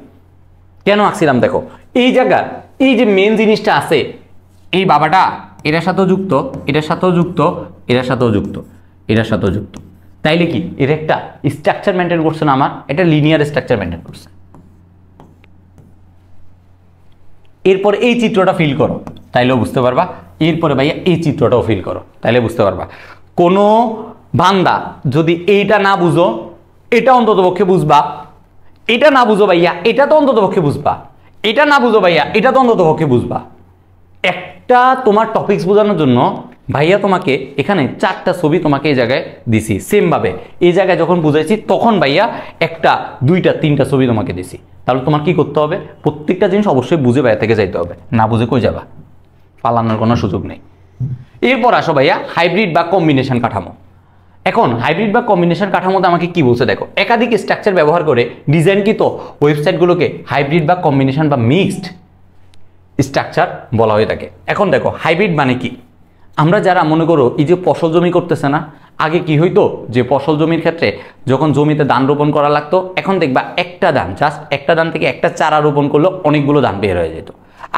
কেন আঁকছিলাম দেখো, এই জায়গা এই যে মেন জিনিসটা আছে, এই বাবাটা এটার সাথেও যুক্ত, এটার সাথেও যুক্ত, এটার সাথেও যুক্ত, এটার সাথেও যুক্ত। তাইলে কি এর একটা স্ট্রাকচার মেনটেন করছে না, আমার এটা লিনিয়ার স্ট্রাকচার মেনটেন করছে। এরপর এই চিত্রটা ফিল করো তাইলেও বুঝতে পারবা। এরপরে ভাইয়া এই চিত্রটাও ফিল করো তাইলে বুঝতে পারবা। কোনো বান্দা যদি এইটা না বুঝো এটা অন্তত পক্ষে বুঝবা, এটা না বুঝো ভাইয়া এটা তো অন্তত পক্ষে বুঝবা, এটা না বুঝো ভাইয়া এটা তো অন্তত পক্ষে বুঝবা। একটা তোমার টপিকস বোঝানোর জন্য ভাইয়া তোমাকে এখানে 4টা ছবি তোমাকে এই জায়গায় দিছি, সেমভাবে এই জায়গায় যখন বুঝাইছি তখন ভাইয়া 1টা 2টা 3টা ছবি তোমাকে দিছি। তাহলে তোমার কি করতে হবে, প্রত্যেকটা জিনিস অবশ্যই বুঝে বাইরে থেকে যাইতে হবে, না বুঝে কই যাবা, পালানোর কোনো সুযোগ নেই। এরপর আসো ভাইয়া হাইব্রিড বা কম্বিনেশন কাঠামো। এখন হাইব্রিড বা কম্বিনেশন কাঠামোতে আমাকে কি বলছে দেখো, একাধিক স্ট্রাকচার ব্যবহার করে ডিজাইনকৃত ওয়েবসাইটগুলোকে হাইব্রিড বা কম্বিনেশন বা মিক্সড স্ট্রাকচার বলা হয়ে থাকে। এখন দেখো হাইব্রিড মানে কি, আমরা যারা মনে করো এই যে ফসল জমি করতেছে না, আগে কি হইতো যে ফসল জমির ক্ষেত্রে যখন জমিতে ধান রোপণ করা লাগতো, এখন দেখবা একটা ধান, জাস্ট একটা ধান থেকে একটা চারা রোপণ করলে অনেকগুলো ধান বের হয়ে যেত।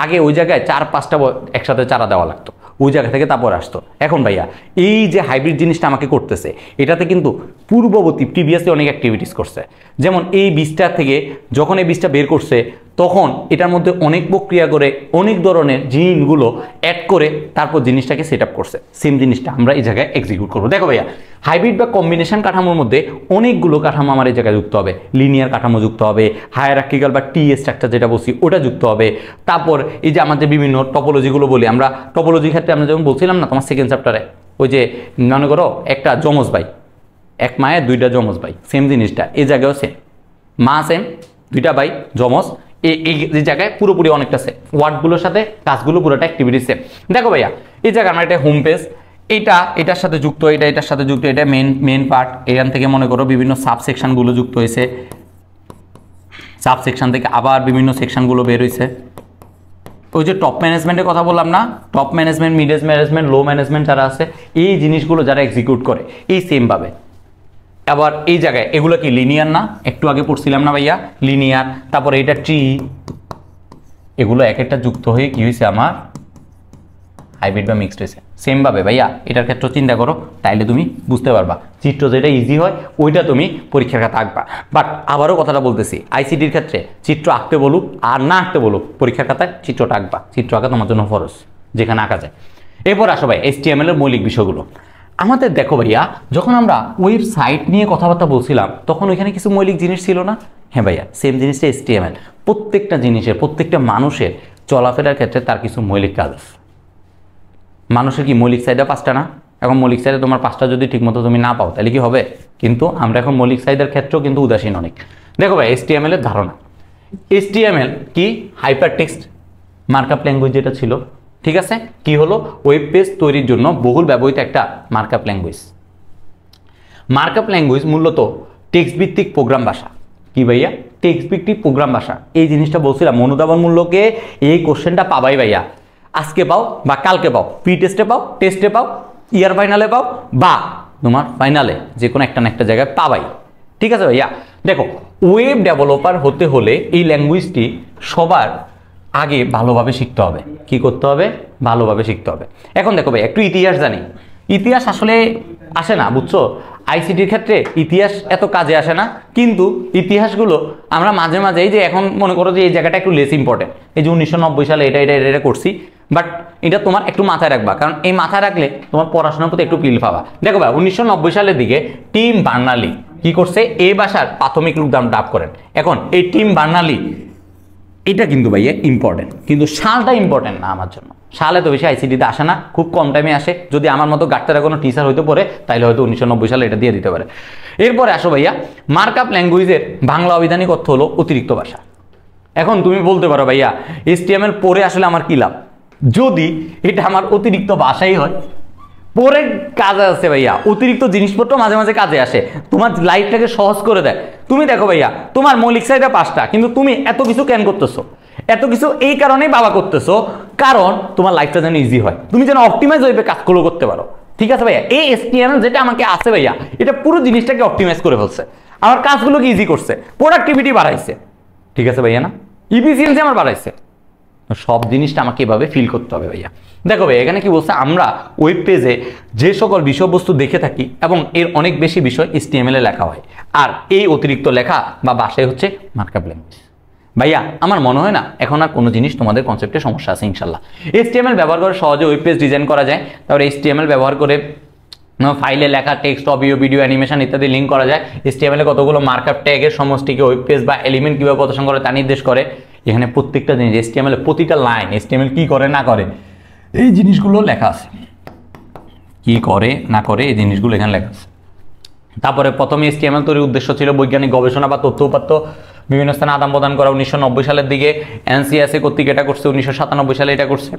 আগে ওই জায়গায় 4-5টা একসাথে চারা দেওয়া লাগতো, ওই জায়গা থেকে তারপর আসতো। এখন ভাইয়া এই যে হাইব্রিড জিনিসটা আমাকে করতেছে, এটাতে কিন্তু প্রিভিয়াসলি অনেক অ্যাক্টিভিটিস করছে। যেমন এই বীজটা থেকে যখন এই বীজটা বের করছে তখন এটার মধ্যে অনেক প্রক্রিয়া করে অনেক ধরনের জিনগুলো অ্যাড করে তারপর জিনিসটাকে সেট আপ করছে। সেম জিনিসটা আমরা এই জায়গায় এক্সিকিউট করবো। দেখো ভাইয়া, হাইব্রিড বা কম্বিনেশন কাঠামোর মধ্যে অনেকগুলো কাঠামো আমার এই জায়গায় যুক্ত হবে। লিনিয়ার কাঠামো যুক্ত হবে, হায়ারার্কিক্যাল বা টি স্ট্রাকচার যেটা বলছি ওটা যুক্ত হবে। তারপর এই যে আমাদের বিভিন্ন টপোলজিগুলো বলি আমরা, টপোলজির ক্ষেত্রে আমরা যেমন বলছিলাম না তোমার সেকেন্ড চ্যাপ্টারে, ওই যে মনে করো একটা যমজ ভাই, এক মায়ের দুইটা যমজ ভাই, সেম জিনিসটা এই জায়গায়ও সেম, মা সেম, দুইটা ভাই যমজ, এই জায়গায় পুরোপুরি অনেকটা সেম, ওয়ার্ডগুলোর সাথে কাজগুলো পুরোটা অ্যাক্টিভিটি সেম। দেখো ভাইয়া, এই জায়গায় আমার একটা হোম পেজ, এইটা এটার সাথে যুক্ত, এটা এটার সাথে যুক্ত, এটা মেন পার্ট। এখান থেকে মনে করো বিভিন্ন সাব সেকশনগুলো যুক্ত হয়েছে, সাব সেকশন থেকে আবার বিভিন্ন সেকশনগুলো বের হয়েছে। ওই যে টপ ম্যানেজমেন্টের কথা বললাম না, টপ ম্যানেজমেন্ট, মিড ম্যানেজমেন্ট, লো ম্যানেজমেন্ট যারা আছে, এই জিনিসগুলো যারা এক্সিকিউট করে এই সেমভাবে। আবার এই জায়গায় এগুলো কি লিনিয়ার না, একটু আগে পড়ছিলাম না ভাইয়া লিনিয়ার। তারপরে এটা ট্রি, এগুলো এক একটা যুক্ত হয়ে কি হয়েছে আমার হাইব্রিড বা মিক্সড হয়েছে। সেমভাবে ভাইয়া এটার ক্ষেত্রে চিন্তা করো, তাইলে তুমি বুঝতে পারবা। চিত্র যেটা ইজি হয় ওইটা তুমি পরীক্ষার খাতা আঁকবা। বাট আবারও কথাটা বলতেছি, আইসিটির ক্ষেত্রে চিত্র আঁকতে বলুক আর না আঁকতে বলুক, পরীক্ষার খাতায় চিত্রটা আঁকবা। চিত্র আঁকা তোমার জন্য ফরজ, যেখানে আঁকা যায়। এরপর আসো ভাই HTML এর মৌলিক বিষয়গুলো। আমাদের দেখো ভাইয়া, যখন আমরা ওয়েবসাইট নিয়ে কথাবার্তা বলছিলাম তখন ওইখানে কিছু মৌলিক জিনিস ছিল না? হ্যাঁ ভাইয়া, সেম জিনিসটা HTML। প্রত্যেকটা জিনিসের, প্রত্যেকটা মানুষের চলাফেরার ক্ষেত্রে তার কিছু মৌলিক কাজ আছে। মানুষের কি মৌলিক চাহিদা 5টা না? এখন মৌলিক চাহিদা তোমার 5টা যদি ঠিকমতো তুমি না পাও তাহলে কি হবে? কিন্তু আমরা এখন মৌলিক চাহিদার ক্ষেত্রেও কিন্তু উদাসীন অনেক। দেখো ভাই HTML এর ধারণা, HTML কি হাইপার টেক্সট মার্কআপ ল্যাঙ্গুয়েজ যেটা ছিল, ঠিক আছে, কি হলো ওয়েব পেজ তৈরির জন্য বহুল ব্যবহৃত একটা মার্কআপ ল্যাঙ্গুয়েজ। মার্কআপ ল্যাঙ্গুয়েজ মূলত টেক্সট ভিত্তিক প্রোগ্রাম ভাষা। কি ভাইয়া? টেক্সট ভিত্তিক প্রোগ্রাম ভাষা। এই জিনিসটা বলছিলাম, অনুধাবন মূল্যকে এই কোশ্চেনটা পাবাই ভাইয়া, আজকে পাও বা কালকে পাও, প্রি টেস্টে পাও, টেস্টে পাও, ইয়ার ফাইনালে পাও, বা তোমার ফাইনালে যে কোনো একটা না একটা জায়গায় পাবাই। ঠিক আছে ভাইয়া? দেখো, ওয়েব ডেভেলপার হতে হলে এই ল্যাঙ্গুয়েজটি সবার আগে ভালোভাবে শিখতে হবে। কি করতে হবে? ভালোভাবে শিখতে হবে। এখন দেখো ভাই, একটু ইতিহাস জানি। ইতিহাস আসলে আসে না, বুঝছো? আইসিটির ক্ষেত্রে ইতিহাস এত কাজে আসে না, কিন্তু ইতিহাসগুলো আমরা মাঝে মাঝে, এই যে এখন মনে করো যে এই জায়গাটা একটু লেস ইম্পর্টেন্ট, এই যে 1990 সালে এটা করছি, বাট এটা তোমার একটু মাথায় রাখবা, কারণ এই মাথায় রাখলে তোমার পড়াশোনার প্রতি একটু পিল পাবা। দেখো ভাই, 1990 সালের দিকে টিম বার্নার্লি কি করছে? এই ভাষার প্রাথমিক রূপদান লাভ করেন। এখন এই টিম বার্নার্লি, এটা কিন্তু ভাইয়া ইম্পর্টেন্ট, কিন্তু সালটা ইম্পর্টেন্ট না আমার জন্য। সালে তো বেশি আইসিটিতে আসে না, খুব কম টাইমে আসে। যদি আমার মতো গাট্টারা কোনো টিচার হইতে পারে তাহলে হয়তো 1990 সালে এটা দিয়ে দিতে পারে। এরপরে আসো ভাইয়া, মার্কআপ ল্যাঙ্গুয়েজের বাংলা অভিধানিক অর্থ হলো অতিরিক্ত ভাষা। এখন তুমি বলতে পারো ভাইয়া HTML পড়ে আসলে আমার কি লাভ, যদি এটা আমার অতিরিক্ত ভাষাই হয়? পরে কাজে আছে ভাইয়া, অতিরিক্ত জিনিসপত্র মাঝে মাঝে কাজে আসে, তোমার লাইফটাকে সহজ করে দেয়। তুমি দেখো ভাইয়া, তোমার মৌলিক চাহিদা 5টা, কিন্তু তুমি এত কিছু কেন করতেছো? এত কিছু এই কারণেই বাবা করতেছো, কারণ তোমার লাইফটা যেন ইজি হয়, তুমি যেন অপটিমাইজ ওয়েবে কাজগুলো করতে পারো। ঠিক আছে ভাইয়া? এই HTML যেটা আমাকে আছে ভাইয়া, এটা পুরো জিনিসটাকে অপটিমাইজ করে ফেলছে, আমার কাজগুলোকে ইজি করছে, প্রোডাক্টিভিটি বাড়াইছে। ঠিক আছে ভাইয়া? না, ইফিসিয়েন্সি আমার বাড়াইছে। সব জিনিসটা আমাকে এভাবে ফিল করতে হবে ভাইয়া। দেখো ভাই, এখানে কি বলছে, আমরা ওয়েব পেজে যে সকল বিষয়বস্তু দেখে থাকি এবং এর অনেক বেশি বিষয় HTML এ লেখা হয়, আর এই অতিরিক্ত লেখা বা ভাষায় হচ্ছে মার্কআপ ল্যাঙ্গুয়েজ। ভাইয়া আমার মনে হয় না এখন আর কোনো জিনিস তোমাদের কনসেপ্টে সমস্যা আছে ইনশাল্লাহ। HTML ব্যবহার করে সহজে ওয়েব পেজ ডিজাইন করা যায়। তারপরে HTML ব্যবহার করে ফাইলে লেখা টেক্সট, অডিও, ভিডিও, অ্যানিমেশন ইত্যাদি লিঙ্ক করা যায়। HTML এ কতগুলো মার্কআপ ট্যাগের সমষ্টিকে ওয়েব পেজ বা এলিমেন্ট কীভাবে প্রদর্শন করে তা নির্দেশ করে। এখানে প্রত্যেকটা জিনিস HTML এর প্রতিটা লাইন, HTML কি করে না করে এই জিনিসগুলো লেখা আছে, কি করে না করে এই জিনিসগুলো এখানে লেখা আছে। তারপরে প্রথমে HTML তৈরির উদ্দেশ্য ছিল বৈজ্ঞানিক গবেষণা বা তথ্য উপাত্ত বিভিন্ন স্থানে আদান প্রদান করা। 1990 সালের দিকে NCSA কর্তৃক এটা করছে, 1997 সালে এটা করছে।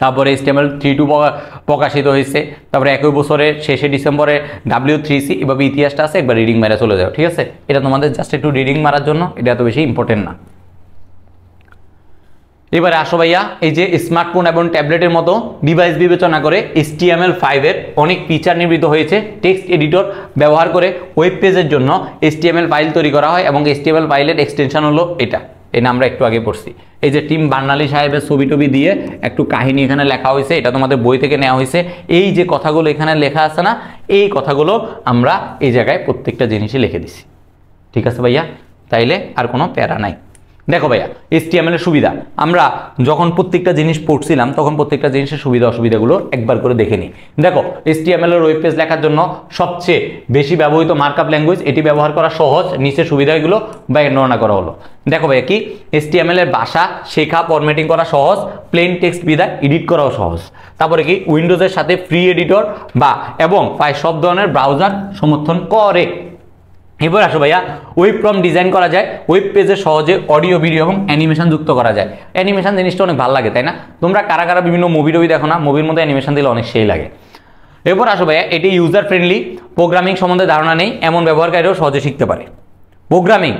তারপরে HTML 3.2 প্রকাশিত হয়েছে। তারপরে একই বছরের শেষে ডিসেম্বরে W3C, এভাবে ইতিহাসটা আছে, একবার রিডিং মারা চলে যাও। ঠিক আছে? এটা তোমাদের জাস্ট একটু রিডিং মারার জন্য, এটা এত বেশি ইম্পর্টেন্ট না। এবারে আসো ভাইয়া, এই যে স্মার্টফোন এবং ট্যাবলেটের মতো ডিভাইস বিবেচনা করে HTML5 এর অনেক ফিচার নির্মিত হয়েছে। টেক্সট এডিটর ব্যবহার করে ওয়েব পেজের জন্য HTML ফাইল তৈরি করা হয় এবং HTML ফাইলের এক্সটেনশন হলো এটা। এই নাম আমরা একটু আগে পড়ছি। এই যে টিম বার্নার্লি সাহেবের ছবি টবি দিয়ে একটু কাহিনী এখানে লেখা হয়েছে, এটা তোমাদের বই থেকে নেওয়া হয়েছে। এই যে কথাগুলো এখানে লেখা আছে না, এই কথাগুলো আমরা এই জায়গায় প্রত্যেকটা জিনিসই লিখে দিছি। ঠিক আছে ভাইয়া? তাইলে আর কোনো প্যারা নাই। দেখো ভাইয়া HTML এর সুবিধা আমরা যখন প্রত্যেকটা জিনিস পড়ছিলাম তখন প্রত্যেকটা জিনিসের সুবিধা অসুবিধাগুলো একবার করে দেখে নিই। দেখো HTML এর ওয়েব পেজ লেখার জন্য সবচেয়ে বেশি ব্যবহৃত মার্কআপ ল্যাঙ্গুয়েজ, এটি ব্যবহার করা সহজ, নিচের সুবিধাগুলো বর্ণনা করা হলো। দেখো ভাইয়া কি HTML এর ভাষা শেখা ফরম্যাটিং করা সহজ, প্লেন টেক্সট বিদায় এডিট করাও সহজ। তারপরে কি উইন্ডোজের সাথে ফ্রি এডিটর বা এবং প্রায় সব ধরনের ব্রাউজার সমর্থন করে। এবার আসো ভাইয়া ওয়েব ফর্ম ডিজাইন করা যায়, ওয়েব পেজে সহজে অডিও ভিডিও এবং অ্যানিমেশন যুক্ত করা যায়। অ্যানিমেশন জিনিসটা অনেক ভালো লাগে তাই না? তোমরা কারা কারা বিভিন্ন মুভি দেখো না, মুভির মধ্যে অ্যানিমেশন দিলে অনেক সেই লাগে। এরপর আসো ভাইয়া এটি ইউজার ফ্রেন্ডলি, প্রোগ্রামিং সম্বন্ধে ধারণা নেই এমন ব্যবহারকারীও সহজে শিখতে পারে। প্রোগ্রামিং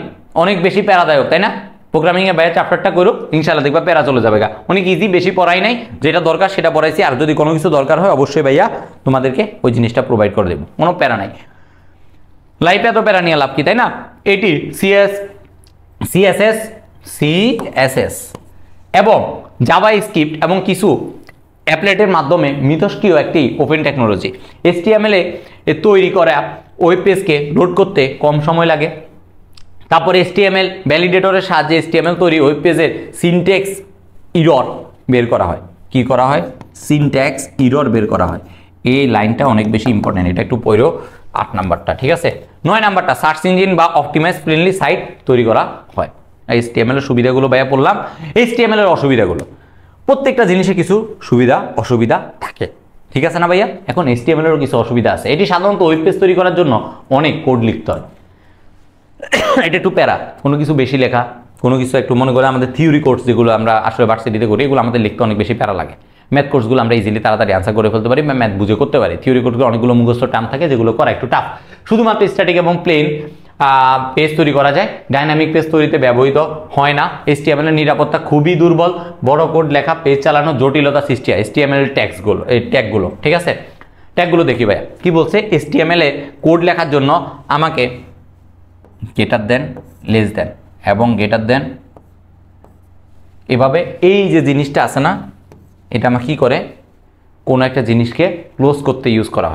অনেক বেশি প্যারাদায়ক তাই না? প্রোগ্রামিং এর ভাইয়া চ্যাপ্টারটা করো, ইনশাআল্লাহ দেখবা প্যারা চলে যাবে গা। অনেক ইজি, বেশি পড়াই নাই, যেটা দরকার সেটা পড়াইছি। আর যদি কোনো কিছু দরকার হয় অবশ্যই ভাইয়া তোমাদেরকে ওই জিনিসটা প্রোভাইড করে দেবো, কোনো প্যারা নাই। লাইফে এত প্যারা নিয়ে লাভ কি তাই না? এটি CSS এবং জাভাস্ক্রিপ্ট এবং কিছু অ্যাপলেটের মাধ্যমে মিথস্ক্রিয় একটি ওপেন টেকনোলজি। HTML এ তৈরি করা ওয়েব পেজকে লোড করতে কম সময় লাগে। তারপরে HTML ভ্যালিডেটরের সাহায্যে HTML তৈরি ওয়েব পেজের সিনট্যাক্স ইরর বের করা হয়। কি করা হয়? সিনট্যাক্স ইরর বের করা হয়। এই লাইনটা অনেক বেশি ইম্পর্টেন্ট, এটা একটু পড়ো 8 নাম্বারটা, ঠিক আছে? 9 নাম্বারটা সার্চ ইঞ্জিন বা অপটিমাইজ ফ্রেন্ডলি সাইট তৈরি করা হয়। HTML এর সুবিধাগুলো ভাইয়া পড়লাম। HTML এর অসুবিধাগুলো, প্রত্যেকটা জিনিসে কিছু সুবিধা অসুবিধা থাকে, ঠিক আছে না ভাইয়া? এখন HTML এরও কিছু অসুবিধা আছে। এটি সাধারণত ওয়েব পেজ তৈরি করার জন্য অনেক কোড লিখতে হয়, এটা একটু প্যারা। কোনো কিছু বেশি লেখা, কোনো কিছু একটু মনে করে আমাদের থিওরি কোর্স যেগুলো আমরা আসলে ভার্সিটিতে করি এগুলো আমাদের লিখতে অনেক বেশি প্যারা লাগে। ম্যাথ কোর্সগুলো আমরা ইজিলি তাড়াতাড়ি আনসার করে ফেলতে পারি বা ম্যাথ বুঝে করতে পারি। থিওরি কোর্সগুলো অনেকগুলো মুখস্থ টার্ম থাকে যেগুলো করা একটু টাফ। শুধুমাত্র স্ট্যাটিক এবং প্লেন পেজ তৈরি করা যায়, ডাইনামিক পেজ তৈরিতে ব্যবহৃত হয় না। HTML এর নিরাপত্তা খুবই দুর্বল, বড় কোড লেখা পেজ চালানো জটিলতা সৃষ্টি হয় HTML এর ট্যাগগুলো, ঠিক আছে? ট্যাগগুলো দেখি ভাইয়া কি বলছে। HTML এ কোড লেখার জন্য আমাকে গ্রেটার দেন, লেস দেন এবং গ্রেটার দেন, এভাবে এই যে জিনিসটা আছে না, এটা আমার কি করে কোনো একটা জিনিসকে ক্লোজ করতে ইউজ করা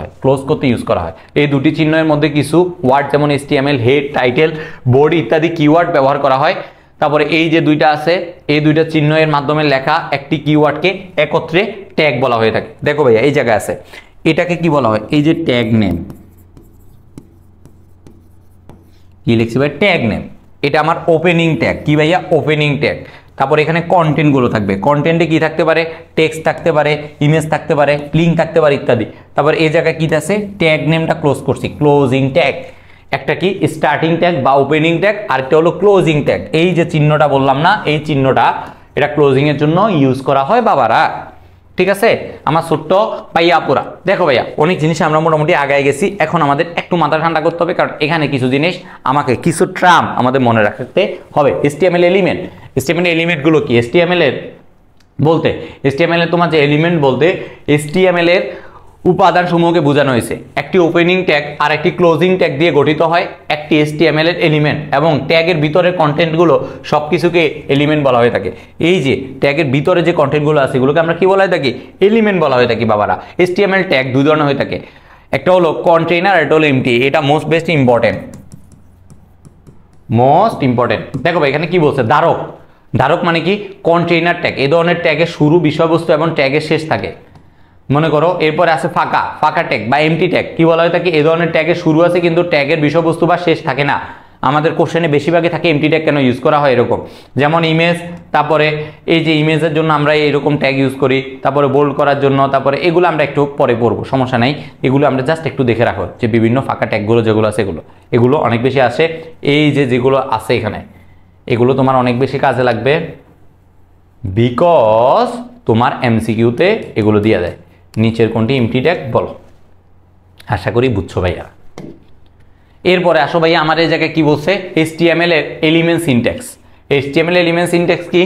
হয়। এই দুটি চিহ্নের মধ্যে কিছু ওয়ার্ড যেমন HTML হেড, টাইটেল, বডি ইত্যাদি কিওয়ার্ড ব্যবহার করা হয়। তারপরে এই যে দুইটা আছে, এই দুইটা চিহ্নের মাধ্যমে লেখা একটি কিওয়ার্ডকে একত্রে ট্যাগ বলা হয়ে থাকে। দেখো ভাইয়া এই জায়গায় আছে, এটাকে কি বলা হয়? এই যে ট্যাগ নেম, কি লিখছি ভাই? Tag name. এটা আমার ওপেনিং ট্যাগ। কি ভাইয়া? Opening tag. তারপর এখানে কন্টেন্টগুলো থাকবে। কন্টেন্টে কি থাকতে পারে? টেক্সট থাকতে পারে, ইমেজ থাকতে পারে, লিঙ্ক থাকতে পারে ইত্যাদি। তারপর এই জায়গায় কি আছে? ট্যাগ নেমটা ক্লোজ করছি, ক্লোজিং ট্যাগ। একটা কি স্টার্টিং ট্যাগ বা ওপেনিং ট্যাগ, আরেকটা হলো ক্লোজিং ট্যাগ। এই যে চিহ্নটা বললাম না, এই চিহ্নটা এটা ক্লোজিং এর জন্য ইউজ করা হয় বাবারা, ঠিক আছে? আমার ছোট্ট পাইয়াপুরা। দেখো ভাইয়া অনেক জিনিস আমরা মোটামুটি আগায় গেছি, এখন আমাদের একটু মাথা ঠান্ডা করতে হবে, কারণ এখানে কিছু জিনিস আমাকে কিছু ট্রাম আমাদের মনে রাখতে হবে। HTML এলিমেন্টগুলো কি? HTML এর তোমার যে এলিমেন্ট বলতে HTML এর উপাদান সমূহকে বোঝানো হয়েছে। একটি ওপেনিং ট্যাগ আর একটি ক্লোজিং ট্যাগ দিয়ে গঠিত হয় একটি HTML এর এলিমেন্ট, এবং ট্যাগের ভিতরের কন্টেন্টগুলো সবকিছুকে এলিমেন্ট বলা হয়ে থাকে। এই যে ট্যাগের ভিতরে যে কন্টেন্টগুলো আছে এগুলোকে আমরা কি বলা হয়ে থাকি? এলিমেন্ট বলা হয়ে থাকি বাবারা। HTML ট্যাগ দুই ধরনের হয়ে থাকে, একটা হলো কন্টেইনার আর একটা হলো এমটি। এটা মোস্ট ইম্পর্টেন্ট। দেখো ভাই এখানে কি বলছে? ধারক মানে কি? Container tag. এই ধরনের ট্যাগের শুরু বিষয়বস্তু এবং ট্যাগের শেষ থাকে। মনে করো এরপরে আছে ফাঁকা ট্যাগ বা এমটি ট্যাগ। কি বলা হয়ে থাকে? এই ধরনের ট্যাগের শুরু আছে কিন্তু ট্যাগের বিষয়বস্তু বা শেষ থাকে না। আমাদের কোশ্চেনে বেশিরভাগই থাকে এমটি ট্যাগ কেন ইউজ করা হয় এরকম, যেমন ইমেজ। তারপরে এই যে ইমেজের জন্য আমরা এরকম ট্যাগ ইউজ করি, তারপরে বোল্ড করার জন্য, তারপরে এগুলো আমরা একটু পরে পড়বো, সমস্যা নাই। এগুলো আমরা জাস্ট একটু দেখে রাখো যে বিভিন্ন ফাঁকা ট্যাগগুলো যেগুলো আছে এগুলো অনেক বেশি আসে। এই যেগুলো আছে এখানে এগুলো তোমার অনেক বেশি কাজে লাগবে, বিকজ তোমার MCQতে এগুলো দিয়ে দেয়। নিচের কোনটি এমটি ট্যাগ বলো? আশা করি বুঝছো ভাইয়া। এরপরে আসো ভাইয়া আমার এই জায়গায় কি বলছে? HTML এর element syntax. HTML element syntax কি?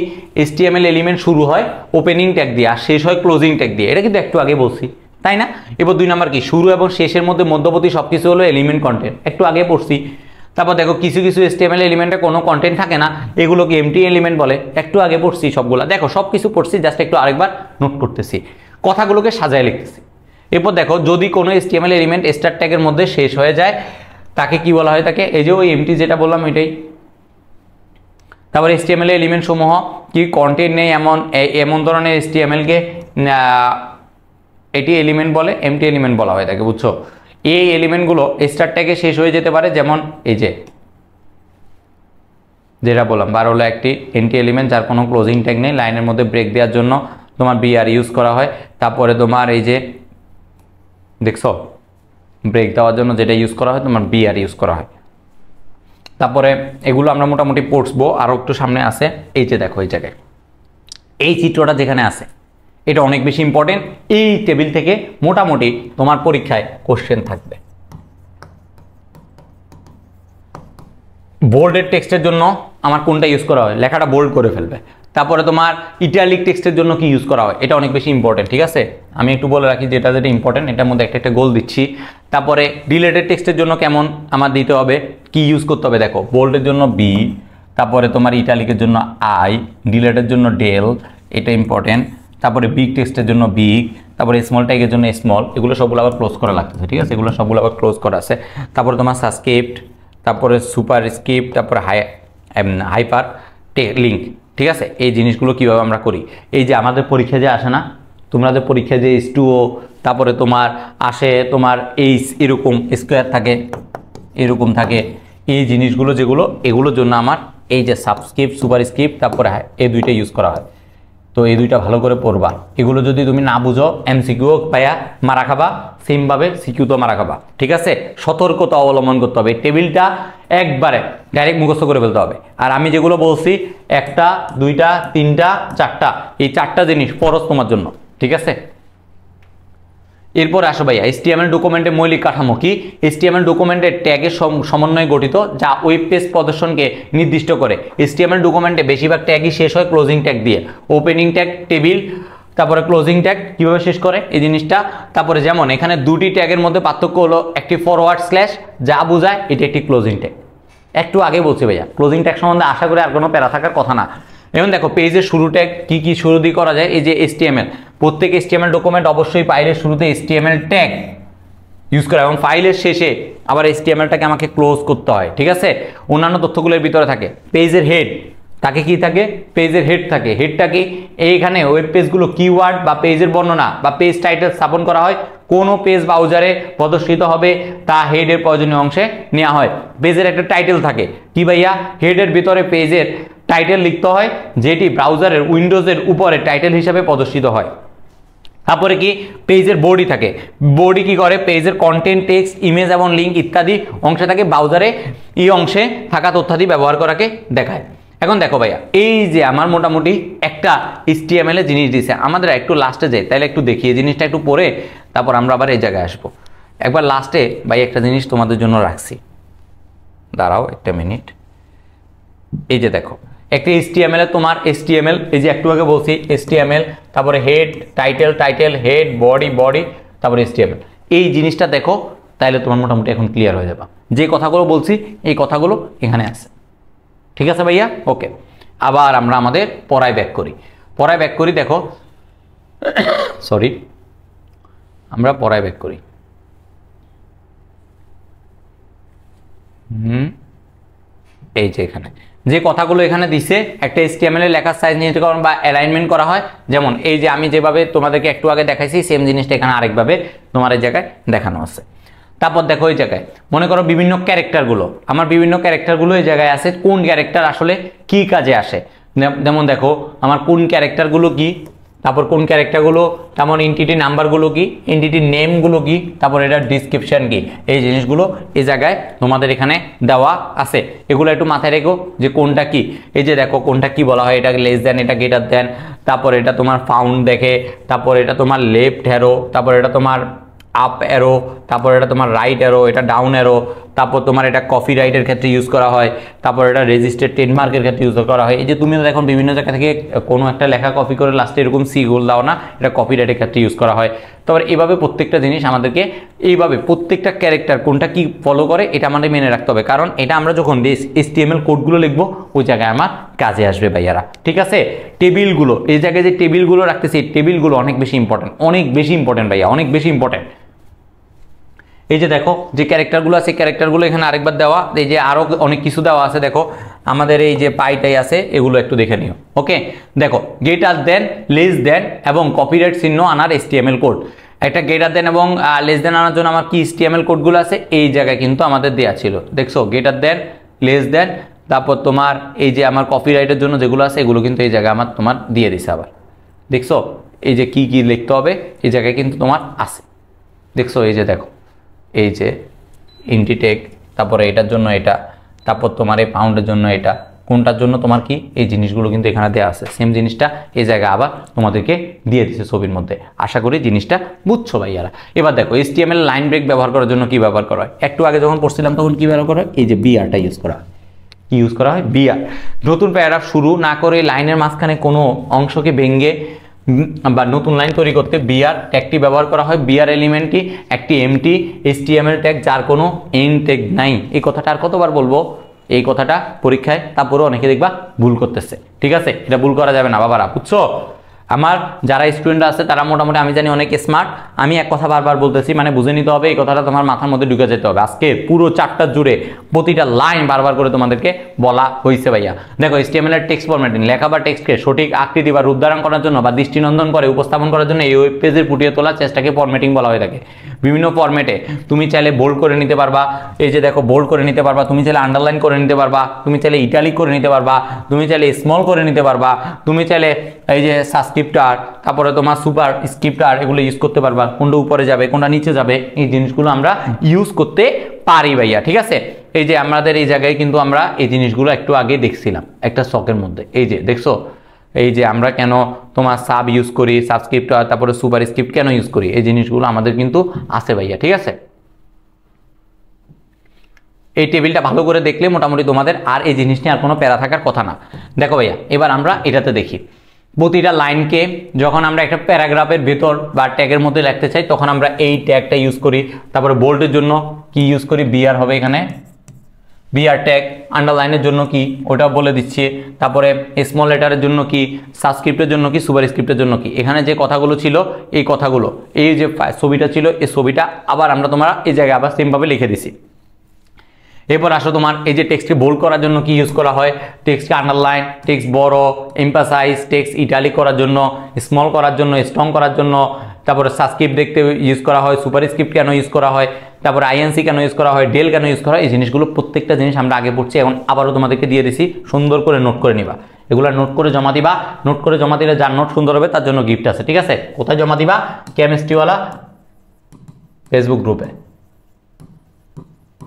HTML এলিমেন্ট শুরু হয় ওপেনিং ট্যাগ দিয়ে আর শেষ হয় ক্লোজিং ট্যাগ দিয়ে। এটা কিন্তু একটু আগে বলছি তাই না? এবার 2 নাম্বার কি? শুরু এবং শেষের মধ্যে মধ্যবর্তী সবকিছু হলো এলিমেন্ট কন্টেন্ট, একটু আগে পড়ছি। তারপর দেখো কিছু HTML এলিমেন্টে কোনো কন্টেন্ট থাকে না, এগুলোকে এমটি এলিমেন্ট বলে, একটু আগে পড়ছি সবগুলা। দেখো সব কিছু পড়ছি, জাস্ট একটু আরেকবার নোট করতেছি, কথাগুলোকে সাজায় লিখতেছি। এরপর দেখো যদি কোনো HTML এলিমেন্ট স্টার ট্যাগের মধ্যে শেষ হয়ে যায় তাকে কি বলা হয়? তাকে এই যে ওই এমটি যেটা বললাম এটাই। তারপর HTML এর এলিমেন্ট সমূহ কি কন্টেন্ট নেই এমন ধরনের HTML কে এটি এলিমেন্ট বলে, এমটি এলিমেন্ট বলা হয় থাকে, বুঝছো? এই এলিমেন্টগুলো স্টার ট্যাগে শেষ হয়ে যেতে পারে, যেমন এই যে যেটা বললাম 12 হলো একটি এমটি এলিমেন্ট যার কোনো ক্লোজিং ট্যাগ নেই, লাইনের মধ্যে ব্রেক দেওয়ার জন্য তোমার বিআর ইউজ করা হয়। তারপরে তোমার এই যে দেখছো ব্রেক দেওয়ার জন্য যেটা ইউজ করা হয় তোমার বিআর ইউজ করা হয়। তারপরে এগুলো আমরা মোটামুটি পড়বো, আরও একটু সামনে আছে। এই যে দেখো এই জায়গায় এই চিত্রটা যেখানে আছে এটা অনেক বেশি ইম্পর্টেন্ট। এই টেবিল থেকে মোটামুটি তোমার পরীক্ষায় কোশ্চেন থাকবে। বোল্ডের টেক্সটের জন্য আমার কোনটা ইউজ করা হয়, লেখাটা বোল্ড করে ফেলবে। তারপরে তোমার ইটালিক টেক্সটের জন্য কি ইউজ করা হয়, এটা অনেক বেশি ইম্পর্টেন্ট, ঠিক আছে? আমি একটু বলে রাখি যেটা যেটা ইম্পর্টেন্ট, এটার মধ্যে একটা একটা গোল দিচ্ছি। তারপরে ডিলেটেড টেক্সটের জন্য কেমন আমার দিতে হবে, কি ইউজ করতে হবে, দেখো বোল্ডের জন্য বি, তারপরে তোমার ইটালিকের জন্য আই, ডিলেটের জন্য ডেল, এটা ইম্পর্টেন্ট। তারপরে বিগ টেক্সটের জন্য বিগ, তারপরে স্মল ট্যাগের জন্য স্মল, এগুলো সবগুলো আবার ক্লোজ করা লাগতেছে, ঠিক আছে? এগুলো সবগুলো আবার ক্লোজ করা আছে। তারপরে তোমার সাবস্ক্রিপ্ট, তারপরে সুপার স্ক্রিপ্ট, তারপরে হাইপার লিঙ্ক, ঠিক আছে? এই জিনিসগুলো কিভাবে আমরা করি, এই যে আমাদের পরীক্ষা যে আসে না, তোমাদের পরীক্ষা যে H2O, তারপরে তোমার আসে তোমার এইচ এরকম স্কোয়ার থাকে, এরকম থাকে, এই জিনিসগুলো যেগুলো এগুলোর জন্য আমার এই যে সাবস্ক্রিপ্ট সুপার স্ক্রিপ্ট তারপরে এই দুইটা ইউজ করা হয়। তো এই দুইটা ভালো করে পড়বা, এগুলো যদি তুমি না বুঝো MCQ পাইয়া মারা খাবা, সেমভাবে সিকিউ তো মারা খাবা, ঠিক আছে? সতর্কতা অবলম্বন করতে হবে, টেবিলটা একবারে ডাইরেক্ট মুখস্থ করে ফেলতে হবে। আর আমি যেগুলো বলছি 1টা 2টা 3টা 4টা, এই 4টা জিনিস ফরজ তোমার জন্য, ঠিক আছে? এরপর আসো ভাইয়া HTML ডকুমেন্টের মৌলিক কাঠামো কি। HTML ডকুমেন্টের ট্যাগের সমন্বয়ে গঠিত যা ওয়েব পেজ প্রদর্শনকে নির্দিষ্ট করে। HTML ডকুমেন্টে বেশিরভাগ ট্যাগই শেষ হয় ক্লোজিং ট্যাগ দিয়ে। ওপেনিং ট্যাগ টেবিল, তারপরে ক্লোজিং ট্যাগ কিভাবে শেষ করে এই জিনিসটা। তারপরে যেমন এখানে দুটি ট্যাগের মধ্যে পার্থক্য হলো একটি ফরওয়ার্ড স্ল্যাশ যা বোঝায় এটি একটি ক্লোজিং ট্যাগ। একটু আগে বলছি ভাইয়া ক্লোজিং ট্যাগ সম্বন্ধে আশা করি আর কোনো প্যারা থাকার কথা না। এখন দেখো পেজের শুরু ট্যাগ কি কি শুরু দিয়ে করা যায়, এই যে HTML, প্রত্যেক HTML ডকুমেন্ট অবশ্যই ফাইলের শুরুতে HTML ট্যাগ ইউজ করা এবং ফাইলের শেষে আবার HTMLটাকে আমাকে ক্লোজ করতে হয়, ঠিক আছে? অন্যান্য তথ্যগুলোর ভিতরে থাকে পেজের হেড, তাকে কি থাকে পেজের হেড থাকে। হেডটা কি, এইখানে ওয়েব পেজগুলো কিওয়ার্ড বা পেজের বর্ণনা বা পেজ টাইটেল স্থাপন করা হয়। কোনো পেজ ব্রাউজারে প্রদর্শিত হবে তা হেডের প্রয়োজনীয় অংশে নেওয়া হয়। পেজের একটা টাইটেল থাকে কি ভাইয়া, হেডের ভিতরে পেজের টাইটেল লিখতে হয় যেটি ব্রাউজারের উইন্ডোজের উপরে টাইটেল হিসাবে প্রদর্শিত হয়। তারপরে কি পেজের বডি থাকে, বডি কি করে পেজের কন্টেন্ট টেক্সট ইমেজ এবং লিঙ্ক ইত্যাদি অংশে থাকে, ব্রাউজারে এই অংশে থাকা তথ্যাদি ব্যবহার করাকে দেখায়। এখন দেখো ভাইয়া এই যে আমার মোটামুটি একটা HTML এর জিনিস দিয়েছে, আমাদের একটু লাস্টে যাই তাহলে একটু দেখি এই জিনিসটা একটু পরে তারপর আমরা আবার এই জায়গায় আসবো। একবার লাস্টে ভাই একটা জিনিস তোমাদের জন্য রাখছি, দাঁড়াও একটা মিনিট। এই যে দেখো একটা HTML এ তোমার HTML, এই যে একটু আগে বলছি HTML, তারপরে head title, title head body body, তারপরে HTML, এই জিনিসটা দেখো তাহলে তোমার মোটামুটি এখন ক্লিয়ার হয়ে যাবে। যে কথাগুলো বলছি এই কথাগুলো এখানে আছে, ঠিক আছে ভাইয়া? ওকে, আবার আমরা আমাদের পড়ায় ব্যাক করি। পড়ায় ব্যাক করি, দেখো সরি আমরা পড়ায় ব্যাক করি। এই যে এখানে যে কথাগুলো এখানে দিছে, একটা HTML এর লেখার সাইজ নির্ধারণ বা অ্যালাইনমেন্ট করা হয়। যেমন এই যে আমি যেভাবে তোমাদেরকে একটু আগে দেখাইছি সেম জিনিসটা এখানে আরেকভাবে তোমার এই জায়গায় দেখানো আছে। তারপর দেখো এই জায়গায় মনে করো বিভিন্ন ক্যারেক্টারগুলো, আমার বিভিন্ন ক্যারেক্টারগুলো এই জায়গায় আছে, কোন ক্যারেক্টার আসলে কি কাজে আসে। যেমন দেখো আমার কোন ক্যারেক্টারগুলো কি, তারপর কোন ক্যারেক্টারগুলো, তেমন এন্টিটি নাম্বারগুলো কি, এন্টিটি নেমগুলো কি, তারপর এটার ডিসক্রিপশন কি, এই জিনিসগুলো এই জায়গায় তোমাদের এখানে দেওয়া আছে। এগুলো একটু মাথায় রেখো যে কোনটা কি। এই যে দেখো কোনটা কি বলা হয়, এটা লেস দেন, এটা গ্রেটার দেন, তারপর এটা তোমার ফাউন্ড দেখে, তারপর এটা তোমার লেফট অ্যারো, তারপর এটা তোমার আপ অ্যারো, তারপর এটা তোমার রাইট অ্যারো, এটা ডাউন অ্যারো, তারপর তোমার এটা কপিরাইটের ক্ষেত্রে ইউজ করা হয়, তারপর এটা রেজিস্টার্ড ট্রেডমার্কের ক্ষেত্রে ইউজ করা হয়। এই যে তুমি দেখো বিভিন্ন জায়গা থেকে কোনো একটা লেখা কপি করে লাস্টে এরকম সি গোল দাও না, এটা কপিরাইটের ক্ষেত্রে ইউজ করা হয়। তারপর এইভাবে প্রত্যেকটা জিনিস আমাদেরকে এইভাবে প্রত্যেকটা ক্যারেক্টার কোনটা কি ফলো করে এটা আমাদের মেনে রাখতে হবে, কারণ এটা আমরা যখন HTML কোডগুলো লিখবো ওই জায়গায় আমার কাজে আসবে ভাইয়ারা, ঠিক আছে? টেবিলগুলো, এই জায়গায় যে টেবিলগুলো রাখতেছি টেবিলগুলো অনেক বেশি ইম্পর্টেন্ট, অনেক বেশি ইম্পর্টেন্ট ভাইয়া, অনেক বেশি ইম্পর্টেন্ট। এই যে দেখো যে ক্যারেক্টারগুলো আছে ক্যারেক্টারগুলো এখানে আরেকবার দেওয়া, এই যে আরো অনেক কিছু দেওয়া আছে। দেখো আমাদের এই যে পাইটাই আছে এগুলো একটু দেখে নিও। ওকে, দেখো গ্রেটার দেন, লেস দেন এবং কপিরাইট চিহ্ন আনার HTML কোড। একটা গ্রেটার দেন এবং লেস দেন আনার জন্য আমার কি HTML কোডগুলো আছে এই জায়গায় কিন্তু আমাদের দেওয়া ছিল। দেখছো গ্রেটার দেন, লেস দেন, তারপর তোমার এই যে আমার কপিরাইটের জন্য যেগুলো আছে এগুলো কিন্তু এই জায়গায় আমার তোমার দিয়ে দিছে। আবার দেখছো এই যে কি কি লিখতে হবে এই জায়গায় কিন্তু তোমার আছে। দেখছো এই যে দেখো এই যে ইন্টিটেক, তারপরে এটার জন্য এটা, তারপর তোমার এই পাউন্ডের জন্য এটা, কোনটার জন্য তোমার কি এই জিনিসগুলো কিন্তু এখানে দেওয়া আছে। সেম জিনিসটা এই জায়গায় আবার তোমাদেরকে দিয়ে দিচ্ছে ছবির মধ্যে। আশা করি জিনিসটা বুঝছো ভাইয়ারা। এবার দেখো HTML লাইন ব্রেক ব্যবহার করার জন্য কি ব্যবহার করা হয়, একটু আগে যখন পড়ছিলাম তখন কি ব্যবহার করা হয়, এই যে বিআরটা ইউজ করা হয়। কি ইউজ করা হয়, বিআর। নতুন প্যারাগ্রাফ শুরু না করে লাইনের মাঝখানে কোনো অংশকে ভেঙে বা নতুন লাইন তৈরি করতে বিআর ট্যাগটি ব্যবহার করা হয়। বিআর এলিমেন্টটি একটি এমটি HTML ট্যাগ যার কোনো এন্ড ট্যাগ নাই। এই কথাটা আর কতবার বলবো, এই কথাটা পরীক্ষায় তারপরে অনেকে দেখবা ভুল করতেছে। ঠিক আছে, এটা ভুল করা যাবে না বাবারা, বুঝছো? আমার যারা স্টুডেন্ট আছে তারা মোটামুটি আমি জানি অনেক স্মার্ট। আমি এক কথা বারবার বলতেছি, মানে বুঝে নিতে হবে, এই কথাটা তোমার মাথার মধ্যে ঢুকে যেতে হবে। আজকে পুরো চ্যাপ্টার জুড়ে প্রতিটা লাইন বারবার করে তোমাদেরকে বলা হয়েছে ভাইয়া। দেখো HTML এর টেক্সট ফরম্যাটিং, লেখা বা টেক্সটকে সঠিক আকৃতি বা রূপ ধারণ করার জন্য বা দৃষ্টিনন্দন করে উপস্থাপন করার জন্য এই ওয়েব পেজের ফুটিয়ে তোলার চেষ্টাকে ফরম্যাটিং বলা হয়ে থাকে। বিভিন্ন ফরম্যাটে তুমি চাইলে বোল্ড করে নিতে পারবা, এই যে দেখো বোল্ড করে নিতে পারবা, তুমি চাইলে আন্ডারলাইন করে নিতে পারবা, তুমি চাইলে ইটালিক করে নিতে পারবা, তুমি চাইলে স্মল করে নিতে পারবা, তুমি চাইলে এই যে সাবস্ক্রিপ্টার, তারপরে তোমার সুপার স্ক্রিপ্টার এগুলো ইউজ করতে পারবা। কোনটা উপরে যাবে কোনটা নিচে যাবে এই জিনিসগুলো আমরা ইউজ করতে পারি ভাইয়া। ঠিক আছে, এই যে আমাদের এই জায়গায় কিন্তু আমরা এই জিনিসগুলো একটু আগে দেখছিলাম একটা শখের মধ্যে। এই যে দেখছো এই যে আমরা কেন তোমার সাব ইউজ করি, সাবস্ক্রিপ্টার, তারপরে সুপার স্ক্রিপ্ট কেন ইউজ করি, এই জিনিসগুলো আমাদের কিন্তু আছে ভাইয়া। ঠিক আছে, এই টেবিলটা ভালো করে দেখলে মোটামুটি তোমাদের আর এই জিনিস নিয়ে আর কোনো প্যারা থাকার কথা না। দেখো ভাইয়া এবার আমরা এটাতে দেখি, প্রতিটা লাইনকে যখন আমরা একটা প্যারাগ্রাফের ভেতর বা ট্যাগের মধ্যে লিখতে চাই তখন আমরা এই ট্যাগটা ইউজ করি। তারপরে বোল্ডের জন্য কি ইউজ করি, বিআর হবে এখানে, বিআর ট্যাগ। আন্ডারলাইনের জন্য কি ওটাও বলে দিচ্ছি। তারপরে স্মল লেটারের জন্য কি, সাবস্ক্রিপ্টের জন্য কি, সুপার স্ক্রিপ্টের জন্য কি। এখানে যে কথাগুলো ছিল এই কথাগুলো, এই যে ছবিটা ছিল এই ছবিটা আবার আমরা তোমরা এই জায়গায় আবার সেমভাবে লিখে দিছি। এরপর আসো তোমার এই যে টেক্সটকে বোল্ড করার জন্য কি ইউজ করা হয়, টেক্সটকে আন্ডারলাইন, টেক্সট বড়, এমফাসাইজ, টেক্সট ইটালিক করার জন্য, স্মল করার জন্য, স্ট্রং করার জন্য। তারপরে সাবস্ক্রিপ্ট দেখতে ইউজ করা হয়, সুপার স্ক্রিপ্ট কেন ইউজ করা হয়, তারপরে আইএনসি কেন ইউজ করা হয়, ডেল কেন ইউজ করা হয়, এই জিনিসগুলো প্রত্যেকটা জিনিস আমরা আগে পড়ছি, এখন আবারও তোমাদেরকে দিয়ে দিছি, সুন্দর করে নোট করে নিবা। এগুলো নোট করে জমা দিবা। নোট করে জমা দিলে যার নোট সুন্দর হবে তার জন্য গিফট আছে। ঠিক আছে, কোথায় জমা দিবা, কেমিস্ট্রিওয়ালা ফেসবুক গ্রুপে,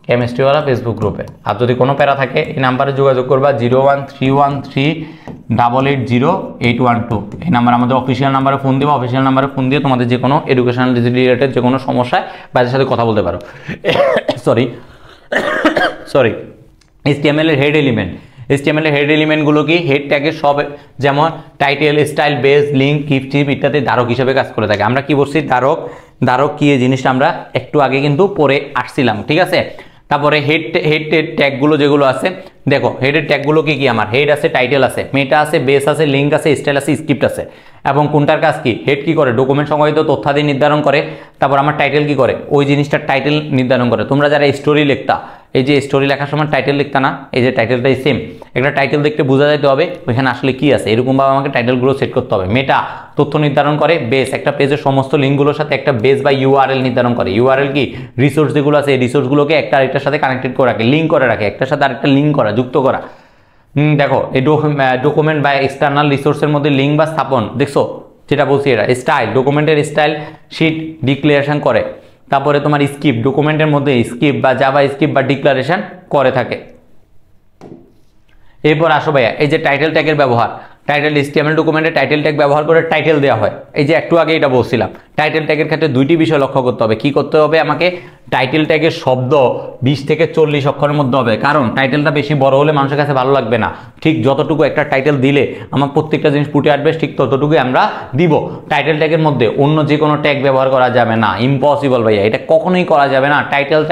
কেমিস্ট্রিওয়ালা ফেসবুক গ্রুপে। আর যদি কোনো প্যারা থাকে এই নাম্বারে যোগাযোগ করবা 01313880812। এই নাম্বার আমাদের অফিসিয়াল নাম্বারে ফোন দিবা। অফিসিয়াল নাম্বারে ফোন দিয়ে তোমাদের যে কোনো এডুকেশনাল রিলেটেড যে কোনো সমস্যায় বাইরের সাথে কথা বলতে পারো। সরি HTML এর হেড এলিমেন্ট, HTML এর হেড এলিমেন্টগুলো কি, হেড ট্যাগের সব যেমন title, style, base, link, keep ইত্যাদি ধারক হিসেবে কাজ করে থাকে। আমরা কি বলছি, ধারক কি এই জিনিসটা আমরা একটু আগে কিন্তু পড়ে আসছিলাম। ঠিক আছে, তারপরে হেড ট্যাগগুলো যেগুলো আছে, দেখো হেডের ট্যাগগুলো কি কি, আমার হেড আছে, টাইটেল আছে, মেটা আছে, বেস আছে, লিঙ্ক আছে, স্টাইল আছে, স্ক্রিপ্ট আছে। এবং কোনটার কাজ কি, হেড কি করে, ডকুমেন্ট সংগ্রহিত তথ্যাদি নির্ধারণ করে। তারপর আমার টাইটেল কি করে, ওই জিনিসটার টাইটেল নির্ধারণ করে। তোমরা যারা স্টোরি লিখতা, এই যে স্টোরি লেখার সময় টাইটেল লিখতা না, এই যে টাইটেলটাই সেম। একটা টাইটেল দেখতে বোঝা যাইতে হবে ওইখানে আসলে কি আছে, এরকমভাবে আমাকে টাইটেলগুলো সেট করতে হবে। মেটা তথ্য নির্ধারণ করে। বেস একটা পেজের সমস্ত লিঙ্কগুলোর সাথে একটা বেস বা ইউআরএল নির্ধারণ করে। ইউআরএল কি, রিসোর্স যেগুলো আছে এই রিসোর্সগুলোকে একটা আরেকটার সাথে কানেক্টেড করে রাখে, লিঙ্ক করে রাখে, একটার সাথে আরেকটা লিঙ্ক করা, যুক্ত করা। দেখো এই ডকুমেন্ট বা এক্সটার্নাল রিসোর্সের মধ্যে লিঙ্ক বা স্থাপন, দেখছো যেটা বলছি এটা। স্টাইল, ডকুমেন্টের স্টাইল শিট ডিক্লারেশন করে। তারপরে তোমার স্ক্রিপ্ট, ডকুমেন্টের মধ্যে স্ক্রিপ্ট বা জাভা স্ক্রিপ্ট বা ডিক্লারেশন করে থাকে। এরপর আসো ভাইয়া এই যে টাইটেল ট্যাগের ব্যবহার। টাইটেল HTML ডকুমেন্টে টাইটেল ট্যাগ ব্যবহার করে টাইটেল দেওয়া হয়। এই যে একটু আগে এটা বলছিলাম, টাইটেল ট্যাগের ক্ষেত্রে দুইটি বিষয় লক্ষ্য করতে হবে। কি করতে হবে আমাকে, টাইটেল ট্যাগের শব্দ 20 থেকে 40 অক্ষরের মধ্যে হবে, কারণ টাইটেলটা বেশি বড় হলে মানুষের কাছে ভালো লাগবে না। ঠিক যতটুকু একটা টাইটেল দিলে আমার প্রত্যেকটা জিনিস ফুটে আসবে, ঠিক ততটুকুই আমরা দিব। টাইটেল ট্যাগের মধ্যে অন্য যে কোনো ট্যাগ ব্যবহার করা যাবে না, ইম্পসিবল ভাইয়া, এটা কখনোই করা যাবে না।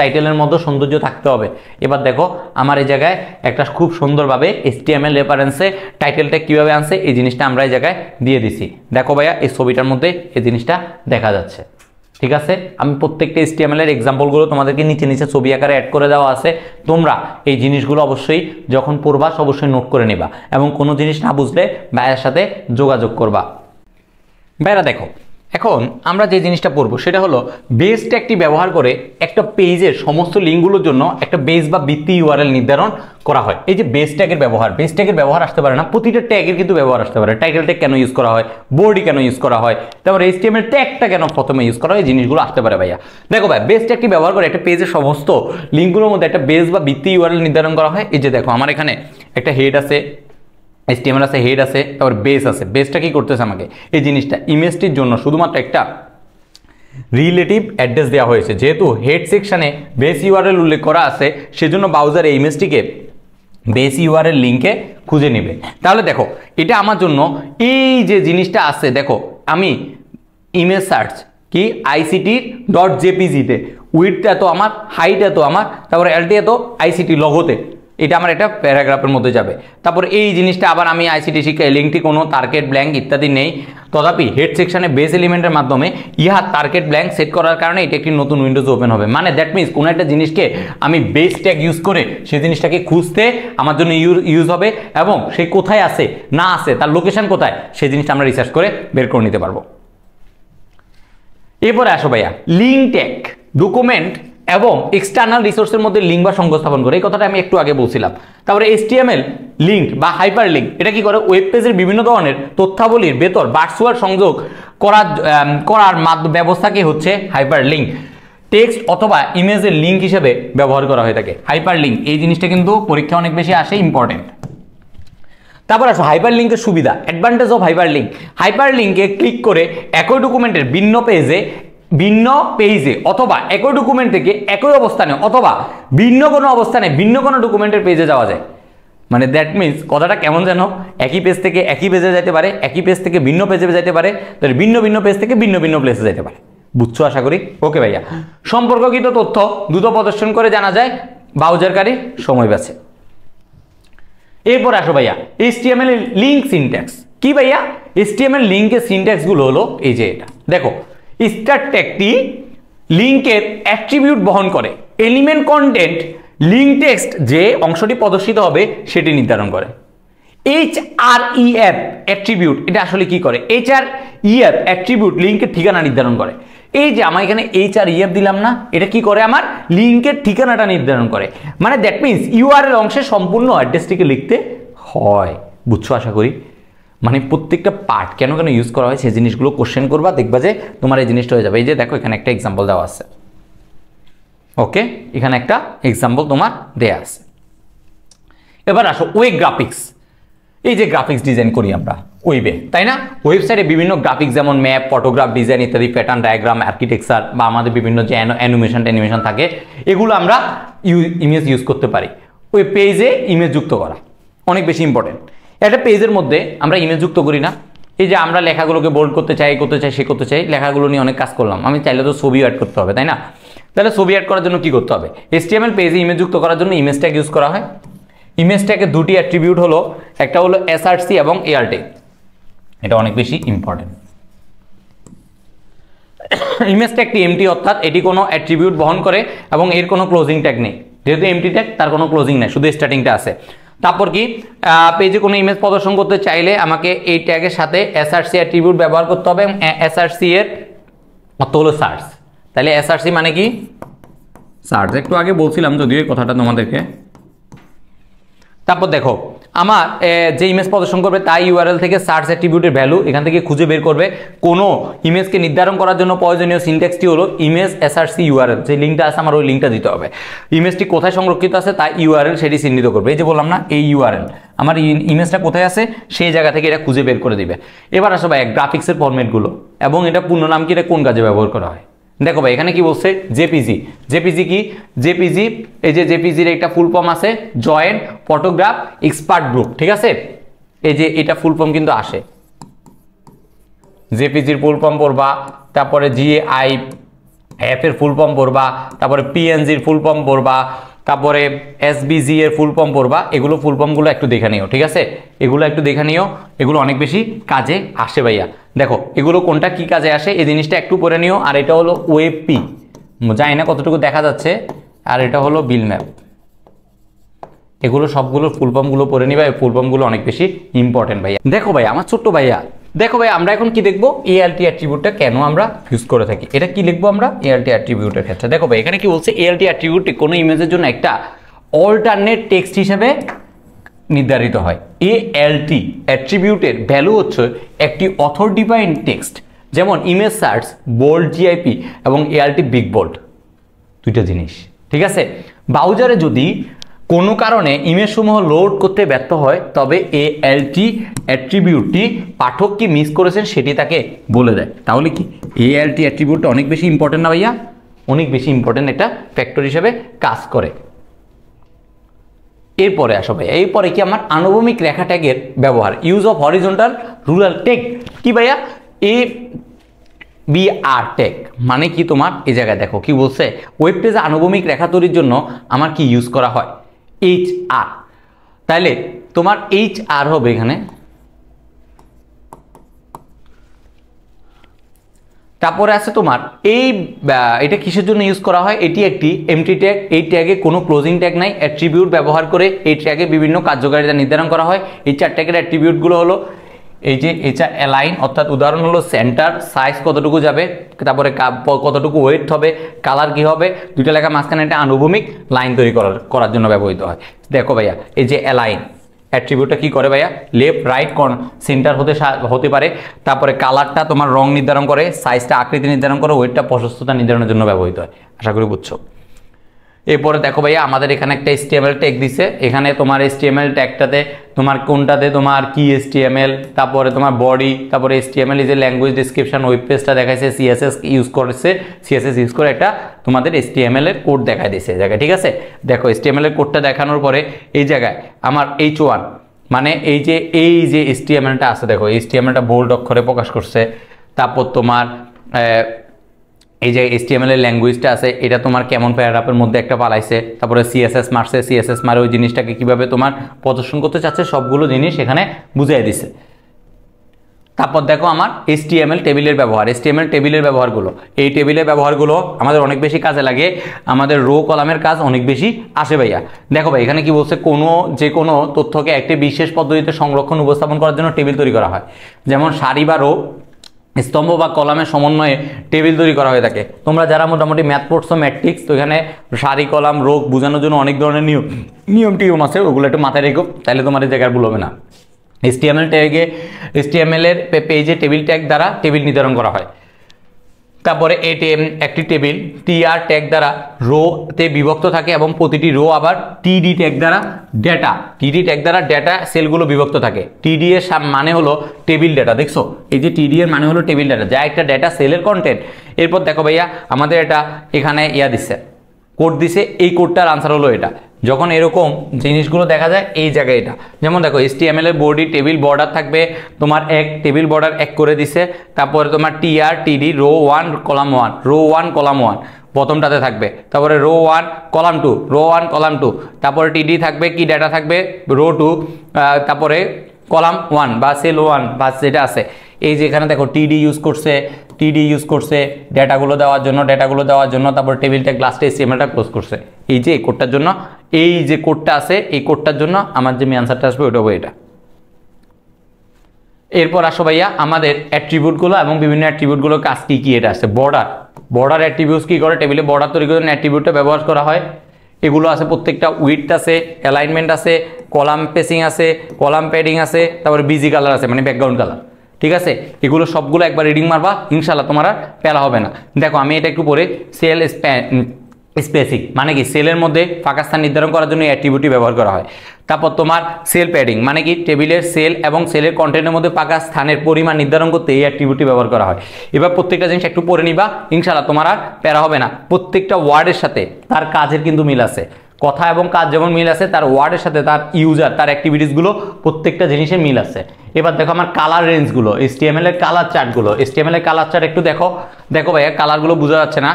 টাইটেলের মধ্যে সৌন্দর্য থাকতে হবে। এবার দেখো আমার এই জায়গায় একটা খুব সুন্দরভাবে HTML রেফারেন্সে টাইটেল ট্যাগ কীভাবে আনছে এই জিনিসটা আমরা এই জায়গায় দিয়ে দিছি। দেখো ভাইয়া এই ছবিটার মধ্যে এই জিনিসটা দেখা যাচ্ছে। ঠিক আছে, আমি প্রত্যেকটা HTML এর এক্সাম্পলগুলো তোমাদেরকে নিচে নিচে ছবি আকারে অ্যাড করে দেওয়া আছে। তোমরা এই জিনিসগুলো অবশ্যই যখন পড়বা অবশ্যই নোট করে নেবা এবং কোনো জিনিস না বুঝলে ভাইয়ের সাথে যোগাযোগ করবা। ভাইরা দেখো, এখন আমরা যে জিনিসটা পড়বো সেটা হলো বেস ট্যাগটি ব্যবহার করে একটা পেজের সমস্ত লিঙ্কগুলোর জন্য একটা বেস বা ভিত্তি ইউআরএল নির্ধারণ করা হয়। এই যে বেস ট্যাগের ব্যবহার, বেস ট্যাগের ব্যবহার আসতে পারে না, প্রতিটা ট্যাগের কিন্তু ব্যবহার আসতে পারে। টাইটেল ট্যাগ কেন ইউজ করা হয়, বডি কেন ইউজ করা হয়, তারপর HTML ট্যাগটা কেন প্রথমে ইউজ করা হয়, এই জিনিসগুলো আসতে পারে ভাইয়া। দেখো ভাই, বেস ট্যাগটি ব্যবহার করে একটা পেজের সমস্ত লিঙ্কগুলোর মধ্যে একটা বেস বা ভিত্তি ইউআরএল নির্ধারণ করা হয়। এই যে দেখো, আমার এখানে একটা হেড আছে, HTML আছে, হেড আছে, তারপর বেস আছে। বেসটা কি করতেছে আমাকে, এই জিনিসটা ইমেজটির জন্য শুধুমাত্র একটা রিলেটিভ অ্যাড্রেস দেওয়া হয়েছে। যেহেতু হেড সেকশনে বেস ইউআরএল উল্লেখ করা আছে, সেজন্য ব্রাউজার এই ইমেজটিকে বেস ইউআরএল লিঙ্কে খুঁজে নেবে। তাহলে দেখো, এটা আমার জন্য এই যে জিনিসটা আছে, দেখো আমি ইমেজ সার্চ কি ICT.jpg-তে উইডথ এত আমার, হাইট এত আমার, তারপরে এলটি এত ICT লগোতে, এটা আমার একটা প্যারাগ্রাফের মধ্যে যাবে। তারপর এই জিনিসটা আবার আমি ICT শিক্ষা লিঙ্কটি কোনো টার্গেট ব্ল্যাঙ্ক ইত্যাদি নেই, তথাপি হেড সেকশনে বেস এলিমেন্টের মাধ্যমে ইহা টার্গেট ব্ল্যাঙ্ক সেট করার কারণে এটা একটি নতুন উইন্ডোজ ওপেন হবে। মানে দ্যাট মিনস কোনো একটা জিনিসকে আমি বেস ট্যাগ ইউজ করে সেই জিনিসটাকে খুঁজতে আমার জন্য ইউজ হবে এবং সে কোথায় আছে না আছে, তার লোকেশন কোথায়, সেই জিনিসটা আমরা রিসার্চ করে বের করে নিতে পারবো। এরপরে আসো ভাইয়া, লিঙ্ক ট্যাগ ডকুমেন্ট এবং এক্সটার্নাল রিসোর্সের মধ্যে লিঙ্ক বা সংযোগ স্থাপন করে, এই কথাটা আমি একটু আগে বলছিলাম। তারপরে HTML লিঙ্ক বা হাইপার লিঙ্ক, এটা কি করে, ওয়েব পেজের বিভিন্ন ধরনের তথ্যাবলীর ভেতর ভার্চুয়াল সংযোগ করার ব্যবস্থাকে হচ্ছে হাইপার লিঙ্ক। টেক্সট অথবা ইমেজের লিঙ্ক হিসেবে ব্যবহার করা হয়ে থাকে হাইপার লিঙ্ক। এই জিনিসটা কিন্তু পরীক্ষা অনেক বেশি আসে, ইম্পর্টেন্ট। তারপর আসো হাইপার লিঙ্কের সুবিধা, advantage of hyper link. Hyper লিঙ্কে ক্লিক করে একই ডকুমেন্টের ভিন্ন পেজে অথবা একই ডকুমেন্ট থেকে একই অবস্থানে অথবা ভিন্ন কোনো অবস্থানে ভিন্ন কোনো ডকুমেন্টের পেজে যাওয়া যায়। মানে দ্যাট মিনস কথাটা কেমন যেন, একই পেজ থেকে একই পেজে যেতে পারে, একই পেজ থেকে ভিন্ন পেজে যেতে পারে, তাহলে ভিন্ন ভিন্ন পেজ থেকে ভিন্ন ভিন্ন প্লেসে যেতে পারে। বুঝছো আশা করি? ওকে ভাইয়া। সম্পর্কিত তথ্য দ্রুত প্রদর্শন করে জানা যায়, ব্রাউজারকারীর সময় বাঁচে। এরপর আসো ভাইয়া, HTML এর লিঙ্ক সিনট্যাক্স কি ভাইয়া? HTML লিঙ্কের সিনট্যাক্স গুলো হলো এই যে এটা দেখো, স্টার্ট ট্যাগটি লিঙ্কের অ্যাট্রিবিউট বহন করে, এলিমেন্ট কন্টেন্ট লিঙ্ক টেক্সট যে অংশটি প্রদর্শিত হবে সেটি নির্ধারণ করে। href অ্যাট্রিবিউট, এটা আসলে কি করে? href অ্যাট্রিবিউট লিঙ্কের ঠিকানা নির্ধারণ করে। এই যে আমার এখানে href দিলাম না, এটা কি করে? আমার লিঙ্কের ঠিকানাটা নির্ধারণ করে। মানে দ্যাট মিনস ইউআরএল অংশে সম্পূর্ণ অ্যাড্রেসটিকে লিখতে হয়। বুঝছো আশা করি? মানে প্রত্যেকটা পার্ট কেন কেন ইউজ করা হয় সেই জিনিসগুলো কোশ্চেন করবা, দেখবা যে তোমার এই জিনিসটা হয়ে যাবে। এই যে দেখো, এখানে একটা এক্সাম্পল দেওয়া আছে। ওকে, এখানে একটা এক্সাম্পল তোমার দেয়া আছে। এবার আসো ওয়েব গ্রাফিক্স। এই যে গ্রাফিক্স ডিজাইন করি আমরা ওয়েবে, তাই না? ওয়েবসাইটে বিভিন্ন গ্রাফিক্স যেমন ম্যাপ, ফটোগ্রাফ ডিজাইন ইত্যাদি, প্যাটার্ন ডায়াগ্রাম, আর্কিটেকচার বা আমাদের বিভিন্ন যে অ্যানিমেশন থাকে, এগুলো আমরা ইমেজ ইউজ করতে পারি। ওই পেজে ইমেজ যুক্ত করা অনেক বেশি ইম্পর্টেন্ট। একটা পেজের মধ্যে আমরা ইমেজ যুক্ত করি না, এই যে আমরা লেখাগুলোকে বোল্ড করতে চাই, সে করতে চাই, লেখাগুলো নিয়ে অনেক কাজ করলাম, আমি চাইলে তো ছবি অ্যাড করতে হবে, তাই না? তাহলে ছবি অ্যাড করার জন্য কি করতে হবে? HTML পেজে ইমেজ যুক্ত করার জন্য ইমেজ ট্যাগ ইউজ করা হয়। ইমেজ ট্যাগের দুটি অ্যাট্রিবিউট হলো, একটা হলো src এবং alt, এটা অনেক বেশি ইম্পর্টেন্ট। ইমেজ ট্যাগটি এমটি, অর্থাৎ এটি কোনো অ্যাট্রিবিউট বহন করে এবং এর কোনো ক্লোজিং ট্যাগ নেই। যেহেতু এমটি ট্যাগ, তার কোনো ক্লোজিং নেই, শুধু স্টার্টিংটা আছে। তারপর কি, পেজে কোনো ইমেজ প্রদর্শন করতে চাইলে আমাকে এই ট্যাগের সাথে src অ্যাট্রিবিউট ব্যবহার করতে হবে। src এর অর্থ হলো সার্চ। তাহলে src মানে কি? সার্চ। একটু আগে বলছিলাম যদিও এই কথাটা তোমাদেরকে। তারপর দেখো, আমার যে ইমেজ প্রদর্শন করবে তাই ইউআরএল থেকে সার্চ অ্যাট্রিবিউটের ভ্যালু এখান থেকে খুঁজে বের করবে। কোনো ইমেজকে নির্ধারণ করার জন্য প্রয়োজনীয় সিনট্যাক্সটি হলো ইমেজ src ইউআরএল। যে লিঙ্কটা আছে আমার ওই লিঙ্কটা দিতে হবে। ইমেজটি কোথায় সংরক্ষিত আছে তাই ইউআরএল সেটি চিহ্নিত করবে। এই যে বললাম না, এই ইউআরএল আমার ইমেজটা কোথায় আছে সেই জায়গা থেকে এটা খুঁজে বের করে দিবে। এবার আসো ভাই গ্রাফিক্সের ফরম্যাটগুলো এবং এটা পূর্ণ নাম কি, এটা কোন কাজে ব্যবহার করা হয়। দেখো ভাই, এখানে কি বলছে? জেপিজি। জেপিজি কি? জেপিজি, এই যে জেপিজির একটা ফুল ফর্ম আছে, জয়েন্ট ফটোগ্রাফ এক্সপার্ট গ্রুপ, ঠিক আছে? এই যে এটা ফুল ফর্ম কিন্তু আসে, জেপিজির ফুল ফর্ম পড়বা, তারপরে GIF এর ফুল ফর্ম পড়বা, তারপরে PNGর ফুল ফর্ম পড়বা, তারপরে এসবিজি এর ফুল ফর্ম পড়বা, এগুলো ফুল ফর্মগুলো একটু দেখে নিও, ঠিক আছে? এগুলো একটু দেখে নিও, এগুলো অনেক বেশি কাজে আসে ভাইয়া। দেখো এগুলো কোনটা কি কাজে আসে এই জিনিসটা একটু পড়ে নিও। আর এটা হলো ওয়েবপি, জানি না কতটুকু দেখা যাচ্ছে, আর এটা হলো বিল ম্যাপ। এগুলো সবগুলোর ফুল ফর্মগুলো পড়ে নিবা, এই ফুল ফর্মগুলো অনেক বেশি ইম্পর্টেন্ট ভাইয়া। দেখো ভাই আমার ছোট্ট ভাইয়া, দেখো ভাই আমরা এখন কি দেখবো, এএলটি অ্যাট্রিবিউটটা কেন আমরা ইউজ করে থাকি, এটা কি লিখবো আমরা এএলটি অ্যাট্রিবিউটের ক্ষেত্রে। দেখো ভাই এখানে কি বলছে, এএলটি অ্যাট্রিবিউটটি কোনো ইমেজের জন্য একটা অল্টারনেট টেক্সট হিসেবে নির্ধারিত হয়। এএলটি অ্যাট্রিবিউটের ভ্যালু হচ্ছে একটি অথর ডিফাইন্ড টেক্সট, যেমন ইমেজ সার্চ, বোল্ড জিআইপি এবং এএলটি বিগ বোল্ড, দুইটা জিনিস, ঠিক আছে? ব্রাউজারে যদি কোনো কারণে ইমেজ সমূহ লোড করতে ব্যর্থ হয়, তবে এএলটি অ্যাট্রিবিউটটি পাঠক কি মিস করেছেন সেটি তাকে বলে দেয়। তাহলে কি এএলটি অ্যাট্রিবিউটটা অনেক বেশি ইম্পর্টেন্ট না ভাইয়া? অনেক বেশি ইম্পর্টেন্ট একটা ফ্যাক্টর হিসেবে কাজ করে। এরপরে আসো ভাইয়া, এরপরে কি আমার আনুভূমিক রেখা ট্যাগের ব্যবহার, use of horizontal rural tag. কি ভাইয়া, বিআর ট্যাগ মানে কি তোমার এই জায়গায় দেখো কি বলছে, ওয়েব পেজে আনুভূমিক রেখা তৈরির জন্য আমার কি ইউজ করা হয়, HR। তাইলে তোমার HR হবে এখানে, তারপরে আছে তোমার এটা কিসের জন্য ইউজ করা হয়, এটি একটি এমটি ট্যাগ, এই ট্যাগে কোনো ক্লোজিং ট্যাগ নাই। অ্যাট্রিবিউট ব্যবহার করে এই ট্যাগে বিভিন্ন কার্যকারিতা নির্ধারণ করা হয়। এই 4 ট্যাগের অ্যাট্রিবিউটগুলো হলো এই যে HR অ্যালাইন, অর্থাৎ উদাহরণ হলো সেন্টার, সাইজ কতটুকু যাবে, তারপরে কতটুকু ওয়েট হবে, কালার কি হবে, দুইটা লেখা মাঝখানে একটা আনুভূমিক লাইন তৈরি করার জন্য ব্যবহৃত হয়। দেখো ভাইয়া এই যে অ্যালাইন অ্যাট্রিবিউটটা কি করে ভাইয়া, লেফট রাইট সেন্টার হতে পারে, তারপরে কালারটা তোমার রং নির্ধারণ করে, সাইজটা আকৃতি নির্ধারণ করে, ওয়েটটা প্রশস্ততা নির্ধারণের জন্য ব্যবহৃত হয়। আশা করি বুঝছো। এরপরে দেখো ভাইয়া আমাদের এখানে একটা HTML ট্যাগ দিছে, এখানে তোমার HTML ট্যাগটাতে তোমার কোনটাতে তোমার কি HTML, তারপরে তোমার বডি, তারপরে HTML is a language description, web পেজটা দেখাইছে, CSS ইউজ করেছে, CSS ইউজ করে একটা তোমাদের HTML এর কোড দেখাই দিছে এই জায়গায়, ঠিক আছে? দেখো HTML এর কোডটা দেখানোর পরে এই জায়গায় আমার H1 মানে এই যে HTMLটা আছে, দেখো HTMLটা বোল্ড অক্ষরে প্রকাশ করছে। তারপর তোমার এই যে HTML এর ল্যাঙ্গুয়েজটা আছে, এটা তোমার কেমন প্যারাগ্রাফের মধ্যে একটা পালাইছে, তারপরে CSS মারছে, CSS মারে ওই জিনিসটাকে কিভাবে তোমার প্রদর্শন করতে চাচ্ছে সবগুলো জিনিস এখানে বুঝিয়ে দিছে। তারপর দেখো আমার HTML টেবিলের ব্যবহার, HTML টেবিলের ব্যবহারগুলো, এই টেবিলের ব্যবহারগুলো আমাদের অনেক বেশি কাজে লাগে, আমাদের রো কলামের কাজ অনেক বেশি আসে ভাইয়া। দেখো ভাই এখানে কি বলছে, যে কোনো তথ্যকে একটি বিশেষ পদ্ধতিতে সংরক্ষণ উপস্থাপন করার জন্য টেবিল তৈরি করা হয়, যেমন সারি বা রো, স্তম্ভ বা কলামের সমন্বয়ে টেবিল তৈরি করা হয়ে থাকে। তোমরা যারা মোটামুটি ম্যাথ পড়ছো, ম্যাট্রিক্স, তো এখানে সারি কলাম রো বোঝানোর জন্য অনেক ধরনের নিয়ম আছে, ওগুলো একটু মাথায় রেখো, তাহলে তোমার এই জায়গার ভুল হবে না। HTML এর পেজে টেবিল ট্যাগ দ্বারা টেবিল নির্ধারণ করা হয়। তারপরে একটি টেবিল TR ট্যাগ দ্বারা রোতে বিভক্ত থাকে এবং প্রতিটি রো আবার TD ট্যাগ দ্বারা ডেটা সেলগুলো বিভক্ত থাকে। TD এর মানে হলো টেবিল ডেটা, দেখছো এই যে TD এর মানে হলো টেবিল ডেটা, যা একটা ডেটা সেলের কন্টেন্ট। এরপর দেখো ভাইয়া আমাদের এটা এখানে দিচ্ছে, কোড দিছে, এই কোডটার আনসার হলো এটা। যখন এরকম জিনিসগুলো দেখা যায় এই জায়গায় এটা, যেমন দেখো HTML এর বডি টেবিল বর্ডার থাকবে তোমার টেবিল বর্ডার 1 করে দিছে, তারপরে তোমার TR TD রো 1 কলাম 1 প্রথমটাতে থাকবে, তারপরে রো 1 কলাম 2, তারপরে TD থাকবে, কি ডেটা থাকবে রো 2, তারপরে কলাম 1 বা সেল 1 বা যেটা আছে, এই যে এখানে দেখো TD ইউজ করছে ডেটাগুলো দেওয়ার জন্য, তারপর টেবিল ট্যাগ লাস্টে HTMLটা ক্লোজ করছে। এই যে কোডটার জন্য, এই যে কোডটা আছে এই কোডটার জন্য আমার যে অ্যানসারটা আসবে ওটা হবে এটা। এরপর আসো ভাইয়া আমাদের অ্যাট্রিবিউটগুলো এবং বিভিন্ন অ্যাট্রিবিউটগুলোর কাজ কি এটা আছে, বর্ডার অ্যাট্রিবিউটস কি করে, টেবিলে বর্ডার তৈরি করে অ্যাট্রিবিউটটা ব্যবহার করা হয়। এগুলো আছে প্রত্যেকটা, উইডথ আছে, অ্যালাইনমেন্ট আছে, কলাম স্পেসিং আছে, কলাম প্যাডিং আছে, তারপরে বিজি কালার আছে মানে ব্যাকগ্রাউন্ড কালার, ঠিক আছে? এগুলো সবগুলো একবার রিডিং মারবা, ইনশাল্লাহ তোমার আর প্যারা হবে না। দেখো আমি এটা একটু পরে সেল স্পেসিং মানে কি, সেলের মধ্যে ফাঁকা স্থান নির্ধারণ করার জন্য এই অ্যাট্রিবিউটটি ব্যবহার করা হয়। তারপর তোমার সেল প্যাডিং মানে কি, টেবিলের সেল এবং সেলের কন্টেন্টের মধ্যে ফাঁকা স্থানের পরিমাণ নির্ধারণ করতে এই অ্যাট্রিবিউটটি ব্যবহার করা হয়। এবার প্রত্যেকটা জিনিস একটু পড়ে নিবা, ইনশাল্লাহ তোমার আর প্যারা হবে না। প্রত্যেকটা ওয়ার্ডের সাথে তার কাজের কিন্তু মিল আছে, কথা এবং কাজ যেমন মিল আছে, তার ওয়ার্ডের সাথে তার ইউজার, তার অ্যাক্টিভিটিসগুলো প্রত্যেকটা জিনিসের মিল আছে। এবার দেখো আমার কালার রেঞ্জগুলো, HTML এর কালার চার্টগুলো, HTML এর কালার চার্ট একটু দেখো ভাইয়া, কালারগুলো বোঝা যাচ্ছে না,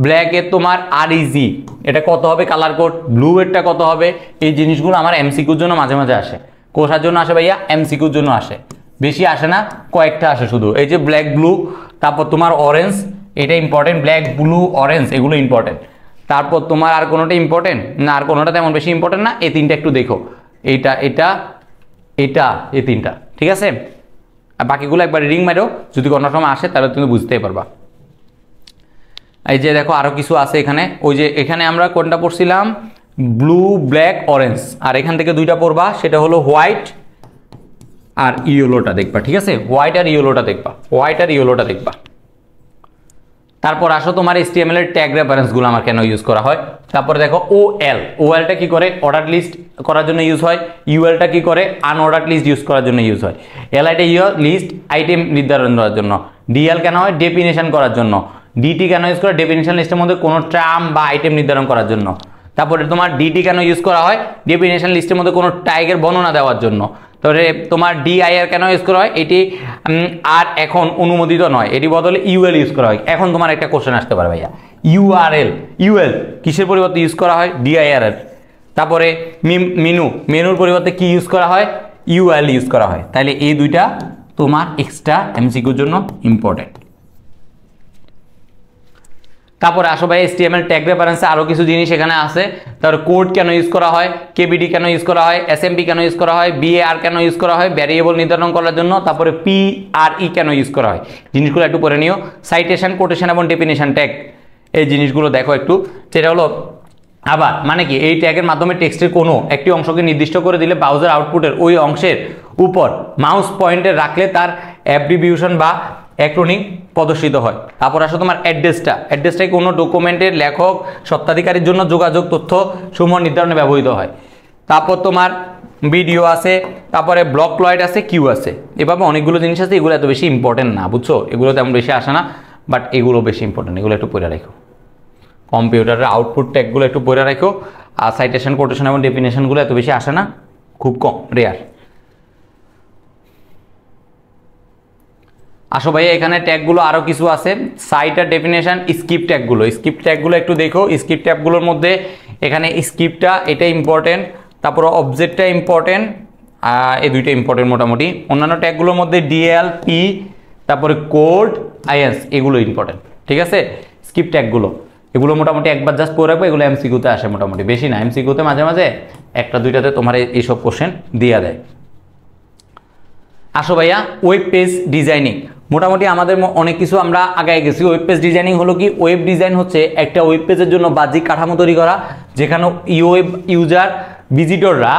ব্ল্যাকের তোমার REG এটা কত হবে কালার কোড, ব্লু এরটা কত হবে, এই জিনিসগুলো আমার MCQর জন্য মাঝে মাঝে আসে। কোষার জন্য আসে ভাইয়া, MCQর জন্য আসে, বেশি আসে না, কয়েকটা আসে শুধু। এই যে ব্ল্যাক ব্লু, তারপর তোমার অরেঞ্জ, এটা ইম্পর্টেন্ট, ব্ল্যাক ব্লু অরেঞ্জ এগুলো ইম্পর্টেন্ট। তারপর তোমার আর কোনোটা ইম্পর্টেন্ট না, আর কোনোটা তেমন বেশি ইম্পর্টেন্ট না, এই তিনটা একটু দেখো, এইটা এটা এটা এই তিনটা, ঠিক আছে। আর বাকিগুলো একবার রিডিং মারো, যদি কোনো সময় আসে তাহলে তুমি বুঝতেই পারবা। এই যে দেখো আরো কিছু আছে এখানে, ওই যে এখানে আমরা কোনটা পড়ছিলাম, ব্লু ব্ল্যাক অরেঞ্জ, আর এখান থেকে দুইটা পড়বা, সেটা হলো হোয়াইট আর ইয়েলোটা দেখবা, ঠিক আছে, হোয়াইট আর ইয়েলোটা দেখবা, হোয়াইট আর ইয়েলোটা দেখবা। তারপর আসো তোমার HTML এর ট্যাগ রেফারেন্সগুলো আমার কেন ইউজ করা হয়। তারপরে দেখো ওএলটা কি করে, অর্ডার লিস্ট করার জন্য ইউজ হয়। ইউএলটা কি করে, আনঅর্ডার লিস্ট ইউজ করার জন্য ইউজ হয়। এলআইটা লিস্ট আইটেম নির্ধারণ করার জন্য। ডিএল কেন হয়, ডেফিনেশন করার জন্য। ডিটি কেন ইউজ করে, ডেফিনেশন লিস্টের মধ্যে কোনো টার্ম বা আইটেম নির্ধারণ করার জন্য। তারপরে তোমার ডিটি কেন ইউজ করা হয়, ডেফিনেশন লিস্টের মধ্যে কোনো ট্যাগের বর্ণনা দেওয়ার জন্য। তারপরে তোমার ডিআইআর কেন ইউজ করা হয়, এটি আর এখন অনুমোদিত নয়, এটি বদলে ইউএল ইউজ করা হয়। এখন তোমার একটা কোশ্চেন আসতে পারে ভাইয়া, ইউএল কিসের পরিবর্তে ইউজ করা হয়, ডিআইআর এর। তারপরে মেনুর পরিবর্তে কি ইউজ করা হয়, ইউএল ইউজ করা হয়। তাহলে এই দুইটা তোমার এক্সট্রা MCQর জন্য ইম্পর্টেন্ট। তারপরে আসো ভাই HTML ট্যাগ রেফারেন্সে আরো কিছু জিনিস এখানে আছে। তারপর কোড কেন ইউজ করা হয়, কেবিডি কেন ইউজ করা হয়, এসএমপি কেন ইউজ করা হয়, বিএআর কেন ইউজ করা হয় ভ্যারিয়েবল নির্ধারণ করার জন্য। তারপরে PRE কেন ইউজ করা হয়, জিনিসগুলো একটু পড়ে নিও। সাইটেশন, কোটেশন এবং ডেফিনেশন ট্যাগ, এই জিনিসগুলো দেখো একটু। সেটা হলো আবার মানে কি, এই ট্যাগের মাধ্যমে টেক্সটের কোনো একটি অংশকে নির্দিষ্ট করে দিলে ব্রাউজার আউটপুটের ওই অংশের উপর মাউস পয়েন্টার রাখলে তার অ্যাব্রিভিউশন বা অ্যাক্রোনিম প্রদর্শিত হয়। তারপর আসো তোমার অ্যাড্রেসটা কোনো ডকুমেন্টের লেখক স্বত্বাধিকারীর জন্য যোগাযোগ তথ্য সমূহ নির্ধারণে ব্যবহৃত হয়। তারপর তোমার ভিডিও আছে, তারপরে ব্লক লয়েড আছে, কিউ আছে, এভাবে অনেকগুলো জিনিস আছে। এগুলো এত বেশি ইম্পর্টেন্ট না, বুঝছো, এগুলো তেমন বেশি আসে না, বাট এগুলো বেশি ইম্পর্টেন্ট, এগুলো একটু পড়ে রাখো। কম্পিউটারের আউটপুট ট্যাগগুলো একটু পড়ে রাখো। আর সাইটেশন, কোটেশন এবং ডেফিনেশনগুলো এত বেশি আসে না, খুব কম, রেয়ার। আসো ভাইয়া এখানে ট্যাগগুলো আরো কিছু আছে, সাইট আর ডেফিনেশন, স্ক্রিপ্ট ট্যাগগুলো একটু দেখো। স্ক্রিপ্ট ট্যাগগুলোর মধ্যে এখানে স্ক্রিপ্টটা এটা ইম্পর্টেন্ট, তারপর অবজেক্টটা ইম্পর্টেন্ট, এই দুইটা ইম্পর্টেন্ট মোটামুটি। অন্যান্য ট্যাগগুলোর মধ্যে ডিএল, পি, তারপরে কোড, আইএস এগুলো ইম্পর্টেন্ট, ঠিক আছে। স্ক্রিপ্ট ট্যাগগুলো এগুলো মোটামুটি একবার জাস্ট পড়ে রাখবো, এগুলো MCQতে আসে মোটামুটি, বেশি না। MCQতে মাঝে মাঝে একটা দুইটাতে তোমার এইসব কোশ্চেন দিয়ে দেয়। আসো ভাইয়া ওয়েব পেজ ডিজাইনিং, মোটামুটি আমাদের অনেক কিছু আমরা আগায় গেছি। ওয়েব পেজ ডিজাইনিং হলো কি, ওয়েব ডিজাইন হচ্ছে একটা ওয়েব পেজের জন্য বাহ্যিক কাঠামো তৈরি করা, যেখানে ওয়েব ইউজার ভিজিটররা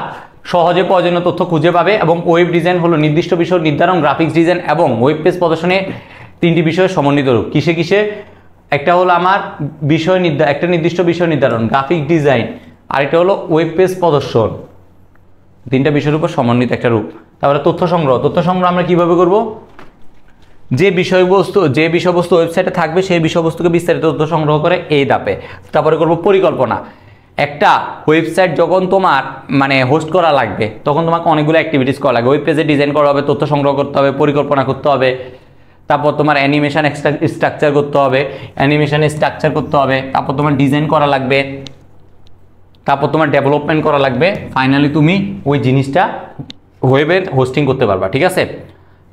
সহজে প্রয়োজনীয় তথ্য খুঁজে পাবে। এবং ওয়েব ডিজাইন হলো নির্দিষ্ট বিষয় নির্ধারণ, গ্রাফিক্স ডিজাইন এবং ওয়েব পেজ প্রদর্শনে তিনটি বিষয়ের সমন্বিত রূপ। কিসে একটা হলো আমার একটা নির্দিষ্ট বিষয় নির্ধারণ, গ্রাফিক ডিজাইন, আর এটা হলো ওয়েব পেজ প্রদর্শন, তিনটা বিষয়ের উপর সমন্বিত একটা রূপ। তারপরে তথ্য সংগ্রহ আমরা কিভাবে করব, যে বিষয়বস্তু ওয়েবসাইটে থাকবে সেই বিষয়বস্তুকে বিস্তারিত তথ্য সংগ্রহ করে এই ধাপে। তারপরে করব পরিকল্পনা। একটা ওয়েবসাইট যখন তোমার মানে হোস্ট করা লাগবে, তখন তোমাকে অনেকগুলো অ্যাক্টিভিটিস করা লাগবে। ওয়েব পেজে ডিজাইন করা হবে, তথ্য সংগ্রহ করতে হবে, পরিকল্পনা করতে হবে, তারপর তোমার অ্যানিমেশন স্ট্রাকচার করতে হবে, তারপর তোমার ডিজাইন করা লাগবে, তারপর তোমার ডেভেলপমেন্ট করা লাগবে, ফাইনালি তুমি ওই জিনিসটা ওয়েবের হোস্টিং করতে পারবা, ঠিক আছে।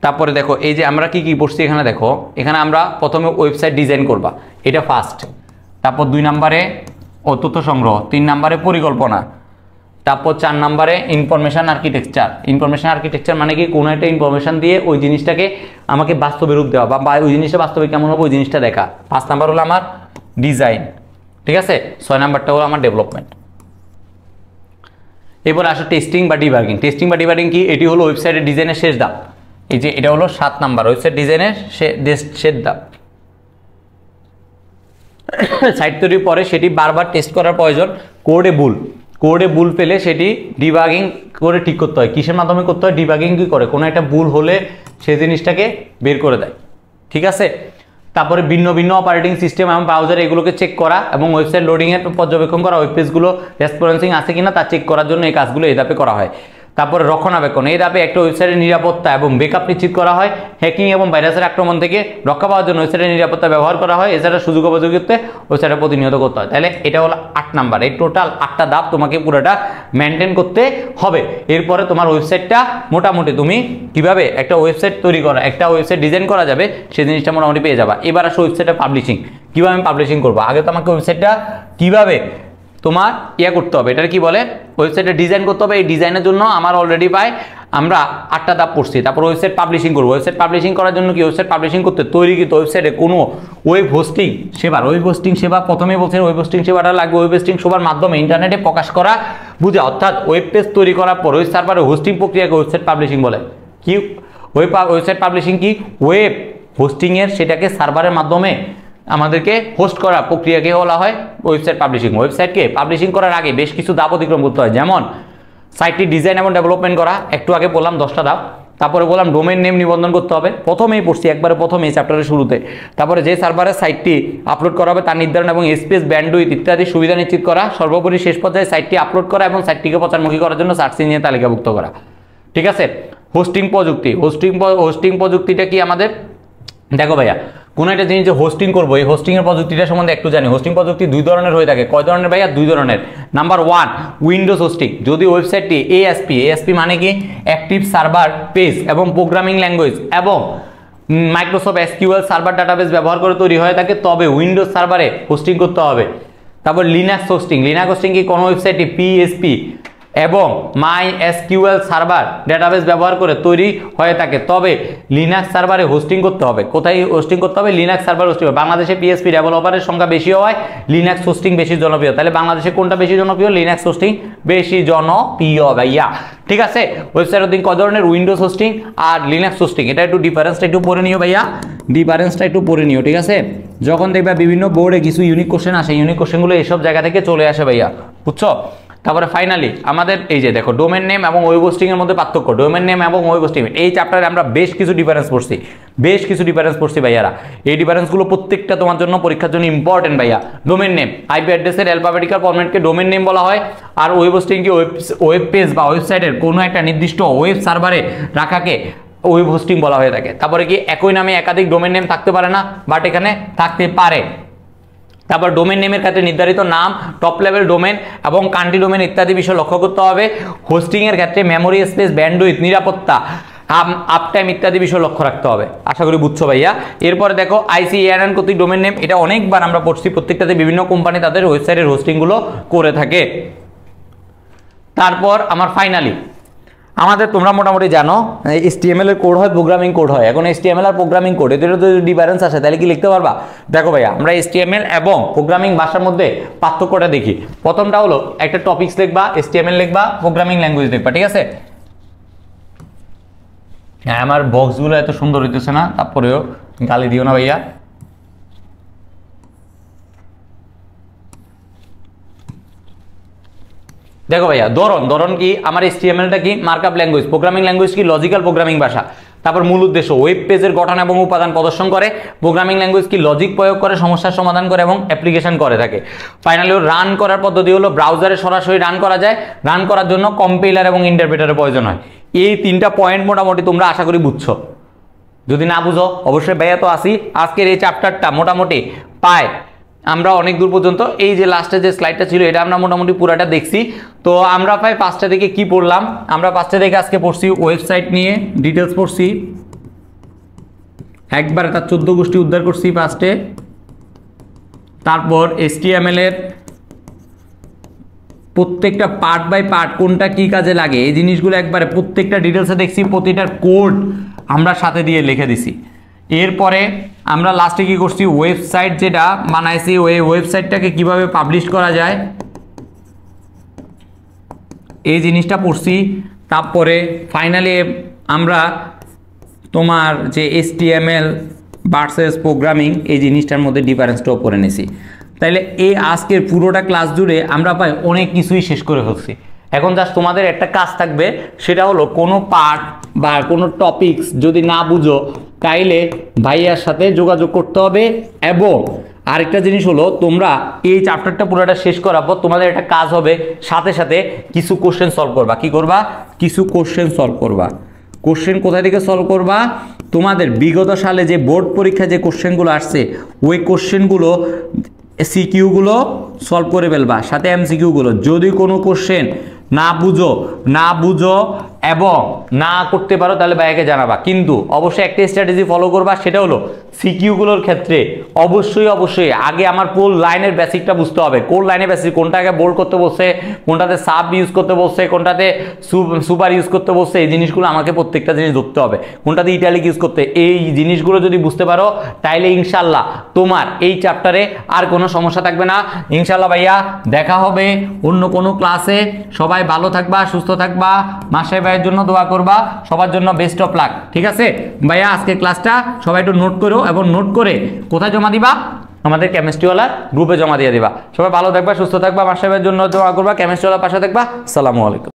তারপরে দেখো এই যে আমরা কি পড়ছি এখানে, দেখো এখানে আমরা প্রথমে ওয়েবসাইট ডিজাইন করবা, এটা ফার্স্ট। তারপর 2 নম্বরে তথ্য সংগ্রহ, 3 নম্বরে পরিকল্পনা, তারপর 4 নম্বরে ইনফরমেশন আর্কিটেকচার মানে কি, কোনো একটা ইনফরমেশন দিয়ে ওই জিনিসটাকে আমাকে বাস্তবে রূপ দেওয়া বা ওই জিনিসটা বাস্তবে কেমন হবে ওই জিনিসটা দেখা। 5 নম্বর হলো আমার ডিজাইন, ঠিক আছে। 6 নম্বরটা হলো আমার ডেভেলপমেন্ট। এরপর আসো টেস্টিং বা ডিবাগিং কি, এটি হলো ওয়েবসাইটের ডিজাইনের শেষ ধাপ। এই যে এটা হলো 7 নাম্বার, ওয়েবসাইট ডিজাইনের শেষ ধাপ। সাইট তৈরির পরে সেটি বারবার টেস্ট করার প্রয়োজন। কোডে ভুল পেলে সেটি ডিবাগিং করে ঠিক করতে হয়। কিসের মাধ্যমে করতে হয়, ডিবাগিং কি করে, কোনো একটা ভুল হলে সেই জিনিসটাকে বের করে দেয়, ঠিক আছে। তারপরে ভিন্ন অপারেটিং সিস্টেম এবং ব্রাউজার এগুলোকে চেক করা এবং ওয়েবসাইট লোডিংয়ের পর্যবেক্ষণ করা, ওয়েব পেজগুলো রেসপন্সিং আছে কিনা তা চেক করার জন্য এই কাজগুলো এই ধাপে করা হয়। তারপরে রক্ষণাবেক্ষণ, এই ধাপে একটা ওয়েবসাইটের নিরাপত্তা এবং ব্যাকআপ নিশ্চিত করা হয়। হ্যাকিং এবং ভাইরাসের আক্রমণ থেকে রক্ষা পাওয়ার জন্য ওয়েবসাইটের নিরাপত্তা ব্যবহার করা হয়। এছাড়া সুযোগ উপযোগিতে ওয়েবসাইটে প্রতিনিয়ত করতে হয়। তাহলে এটা হলো 8 নাম্বার। এই টোটাল 8টা ধাপ তোমাকে পুরোটা মেনটেন করতে হবে। এরপরে তোমার ওয়েবসাইটটা মোটামুটি তুমি কিভাবে একটা ওয়েবসাইট তৈরি করা, একটা ওয়েবসাইট ডিজাইন করা যাবে সেই জিনিসটা মোটামুটি পেয়ে যাবা। এবার আসো ওয়েবসাইটে পাবলিশিং, কিভাবে আমি পাবলিশিং করবো। আগে তো আমাকে ওয়েবসাইটটা কিভাবে তোমার করতে হবে, এটা কি বলে, ওয়েবসাইটে ডিজাইন করতে হবে। এই ডিজাইনের জন্য আমার অলরেডি আমরা 8টা ধাপ পড়ছি। তারপর ওয়েবসাইট পাবলিশিং করবো। ওয়েবসাইট পাবলিশিং করার জন্য কি, ওয়েবসাইট পাবলিশিং করতে তৈরিকৃত ওয়েবসাইটে কোনো ওয়েব হোস্টিং সেবা প্রথমেই বলছেন ওয়েব হোস্টিং সেবাটা লাগবে। ওয়েব হোস্টিং সেবার মাধ্যমে ইন্টারনেটে প্রকাশ করা বুঝা, অর্থাৎ ওয়েব পেজ তৈরি করার পর ওই সার্ভারে হোস্টিং প্রক্রিয়াকে ওয়েবসাইট পাবলিশিং বলে। কি ওয়েবসাইট পাবলিশিং কি, ওয়েব হোস্টিংয়ের সেটাকে সার্ভারের মাধ্যমে আমাদেরকে হোস্ট করা প্রক্রিয়াকে বলা হয় ওয়েবসাইট পাবলিশিং। ওয়েবসাইটকে পাবলিশিং করার আগে বেশ কিছু ধাপ অতিক্রম করতে হয়, যেমন সাইটটি ডিজাইন এবং ডেভেলপমেন্ট করা, একটু আগে বললাম 10টা ধাপ। তারপরে বললাম ডোমেইন নেম নিবন্ধন করতে হবে, প্রথমেই পড়ছি একবারে প্রথমেই চ্যাপ্টারের শুরুতে। তারপরে যে সার্ভারে সাইটটি আপলোড করা হবে তার নির্ধারণ এবং স্পেস, ব্যান্ডউইথ ইত্যাদি সুবিধা নিশ্চিত করা। সর্বোপরি শেষ পর্যায়ে সাইটটি আপলোড করা এবং সাইটটিকে প্রচারমুখী করার জন্য সার্চ ইঞ্জিনে তালিকাভুক্ত করা। ঠিক আছে। হোস্টিং প্রযুক্তি, হোস্টিং প্রযুক্তিটা কি আমাদের, দেখো ভাইয়া কোনো একটা জিনিস যে হোস্টিং করবো, এই হোস্টিংয়ের প্রযুক্তিটা সম্বন্ধে একটু জানি। হোস্টিং প্রযুক্তি 2 ধরনের হয়ে থাকে। কয় ধরনের ভাইয়া? 2 ধরনের। Number 1 Windows hosting. যদি ওয়েবসাইটটি ASP মানে কি, অ্যাক্টিভ সার্ভার পেজ এবং প্রোগ্রামিং ল্যাঙ্গুয়েজ এবং মাইক্রোসফট SQL সার্ভার ডাটাবেস ব্যবহার করে তৈরি হয়ে থাকে, তবে উইন্ডোজ সার্ভারে হোস্টিং করতে হবে। তারপর লিনাক্স হোস্টিং কি, কোনো ওয়েবসাইটটি PHP এবং MySQL সার্ভার ডেটাবেস ব্যবহার করে তৈরি হয়ে থাকে, তবে লিনাক্স সার্ভারে হোস্টিং করতে হবে। কোথায় হোস্টিং করতে হবে? Linux server hosting. বাংলাদেশে PHP ডেভেলপারের সংখ্যা বেশি হওয়ায় লিনাক্স হোস্টিং বেশি জনপ্রিয়। তাহলে বাংলাদেশে কোনটা বেশি জনপ্রিয়? লিনাক্স হোস্টিং বেশি জনপ্রিয় ভাইয়া। ঠিক আছে। ওয়েবসাইট হোস্টিং কয় ধরনের? উইন্ডোজ হোস্টিং আর লিনাক্স হোস্টিং। এটা একটু ডিফারেন্সটা একটু পড়ে নিও ভাইয়া, ডিফারেন্সটা একটু পড়ে নিও। ঠিক আছে। যখন দেখবা বিভিন্ন বোর্ডে কিছু ইউনিক কোশ্চেন আসে, ইউনিক কোশ্চেনগুলো এইসব জায়গা থেকে চলে আসে ভাইয়া, বুঝছো। তারপরে ফাইনালি আমাদের এই যে দেখো ডোমেন নেম এবং ওয়েব হোস্টিং এর মধ্যে পার্থক্য। ডোমেন নেম এবং ওয়েব হোস্টিং, এই চ্যাপ্টারে আমরা বেশ কিছু ডিফারেন্স পড়ছি ভাইয়ারা। এই ডিফারেন্সগুলো প্রত্যেকটা তোমার জন্য পরীক্ষার জন্য ইম্পর্টেন্ট ভাইয়া। ডোমেন নেম আইপি অ্যাড্রেসের অ্যালফাবেটিক্যাল ফরম্যাটকে ডোমেন নেম বলা হয়, আর ওয়েব হোস্টিং কি ওয়েব পেজ বা ওয়েবসাইটের কোনো একটা নির্দিষ্ট ওয়েব সার্ভারে রাখাকে ওয়েব হোস্টিং বলা হয়ে থাকে। তারপরে কি একই নামে একাধিক ডোমেন নেম থাকতে পারে না, বাট এখানে থাকতে পারে। তারপর ডোমেন নেমের ক্ষেত্রে নির্ধারিত নাম, টপ লেভেল ডোমেন এবং কান্ট্রি ডোমেন ইত্যাদি বিষয় লক্ষ্য করতে হবে। হোস্টিংয়ের ক্ষেত্রে মেমোরি স্পেস, ব্যান্ডউইথ, নিরাপত্তা, আপটাইম ইত্যাদি বিষয় লক্ষ্য রাখতে হবে। আশা করি বুঝছো ভাইয়া। এরপরে দেখো ICANN কর্তৃক ডোমেন নেম, এটা অনেকবার আমরা পড়ছি, প্রত্যেকটাতে বিভিন্ন কোম্পানি তাদের ওয়েবসাইটের হোস্টিংগুলো করে থাকে। তারপর আমার ফাইনালি আমাদের তোমরা মোটামুটি জানো HTML এর কোড হয়, প্রোগ্রামিং কোড হয়। এখন HTML আর প্রোগ্রামিং কোড এদের যদি ডিফারেন্স আসে তাহলে কি লিখতে পারবা? দেখো ভাইয়া, আমরা HTML এবং প্রোগ্রামিং ভাষার মধ্যে পার্থক্যটা দেখি। প্রথমটা হলো একটা টপিকস লিখবা, HTML লিখবা, প্রোগ্রামিং ল্যাঙ্গুয়েজ লিখবা। ঠিক আছে। হ্যাঁ, আমার বক্সগুলো এত সুন্দর হইতেছে না, তারপরেও গালি দিও না ভাইয়া। দেখো ভাইয়া, ধরন কি আমার HTMLটা কি, মার্কআপ ল্যাঙ্গুয়েজ। প্রোগ্রামিং ল্যাঙ্গুয়েজ কি, লজিক্যাল প্রোগ্রামিং ভাষা। তারপর মূল উদ্দেশ্য ওয়েব পেজের গঠন এবং উপাদান প্রদর্শন করে। প্রোগ্রামিং ল্যাঙ্গুয়েজ কি, লজিক প্রয়োগ করে, সমস্যার সমাধান করে এবং অ্যাপ্লিকেশন করে থাকে। ফাইনালি রান করার পদ্ধতি হলো ব্রাউজারে সরাসরি রান করা যায়। রান করার জন্য কম্পাইলার এবং ইন্টারপ্রেটারের প্রয়োজন হয়। এই 3টা পয়েন্ট মোটামুটি তোমরা আশা করি বুঝছো। যদি না বুঝো অবশ্যই ভাইয়া তো আসি। আজকের এই চ্যাপ্টারটা মোটামুটি পায় আমরা অনেক দূর পর্যন্ত, এই যে লাস্টে যে স্লাইডটা ছিল এটা আমরা মোটামুটি পুরাটা দেখছি। তো আমরা প্রায় 5টা থেকে কি পড়লাম, আমরা 5টা থেকে আজকে পড়ছি ওয়েবসাইট নিয়ে ডিটেলস পড়ছি, একবারে তার 14 গোষ্ঠী উদ্ধার করছি 5টে। তারপর HTML এর প্রত্যেকটা পার্ট বাই পার্ট কোনটা কি কাজে লাগে এই জিনিসগুলো একবারে প্রত্যেকটা ডিটেলসে দেখছি, প্রতিটার কোড আমরা সাথে দিয়ে লিখে দিছি। এরপরে আমরা লাস্টে কি করছি, ওয়েবসাইট যেটা বানাইছি ওই ওয়েবসাইটটাকে কিভাবে পাবলিশ করা যায় এই জিনিসটা পড়ছি। তারপরে ফাইনালি আমরা তোমার যে HTML ভার্সেস প্রোগ্রামিং এই জিনিসটার মধ্যে ডিফারেন্সটাও পড়ে নিছি। তাইলে এই আজকের পুরোটা ক্লাস জুড়ে আমরা প্রায় অনেক কিছুই শেষ করে ফেলছি। এখন জাস্ট তোমাদের একটা কাজ থাকবে, সেটা হলো কোনো পার্ট বা কোনো টপিকস যদি না বুঝো তাইলে ভাইয়ার সাথে যোগাযোগ করতে হবে এবং আরেকটা জিনিস হলো, তোমরা এই চ্যাপ্টারটা পুরোটা শেষ করার পর তোমাদের একটা কাজ হবে, সাথে সাথে কিছু কোশ্চেন সলভ করবা। কি করবা? কিছু কোশ্চেন সলভ করবা। কোশ্চেন কোথা থেকে সলভ করবা? তোমাদের বিগত সালে যে বোর্ড পরীক্ষায় যে কোশ্চেনগুলো আসছে ওই কোশ্চেনগুলো সিকিউগুলো সলভ করে ফেলবা, সাথে এমসিকিউগুলো। যদি কোনো কোশ্চেন না বুঝো এবং না করতে পারো তাহলে ভাইয়াকে জানাবা। কিন্তু অবশ্যই একটা স্ট্র্যাটেজি ফলো করবা, সেটা হলো সিকিউগুলোর ক্ষেত্রে অবশ্যই আগে আমার কোন লাইনের বেসিকটা বুঝতে হবে। কোন লাইনের বেসিক, কোনটাকে বোল্ড করতে বলছে, কোনটাতে সাব ইউজ করতে বলছে, কোনটাতে সুপার ইউজ করতে বলছে, এই জিনিসগুলো আমাকে প্রত্যেকটা জিনিস ধরতে হবে। কোনটাতে ইটালিক ইউজ করতে, এই জিনিসগুলো যদি বুঝতে পারো তাইলে ইনশাল্লাহ তোমার এই চ্যাপ্টারে আর কোনো সমস্যা থাকবে না। ইনশাল্লাহ ভাইয়া দেখা হবে অন্য কোনো ক্লাসে। সবাই ভালো থাকবা, সুস্থ থাকবা, মাসে ভাইয়ের জন্য দোয়া করবা, সবার জন্য বেস্ট অফ লাক। ঠিক আছে ভাইয়া, আজকে ক্লাসটা সবাই একটু নোট করো এবং নোট করে কোথায় জমা দিবা? আমাদের কেমিস্ট্রিওয়ালা গ্রুপে জমা দিয়ে দিবা। সবাই ভালো থাকবা, সুস্থ থাকবা, মাসে ভাইয়ের জন্য দোয়া করবা, কেমিস্ট্রিওয়ালার পাশে থাকবা। আসসালামু আলাইকুম।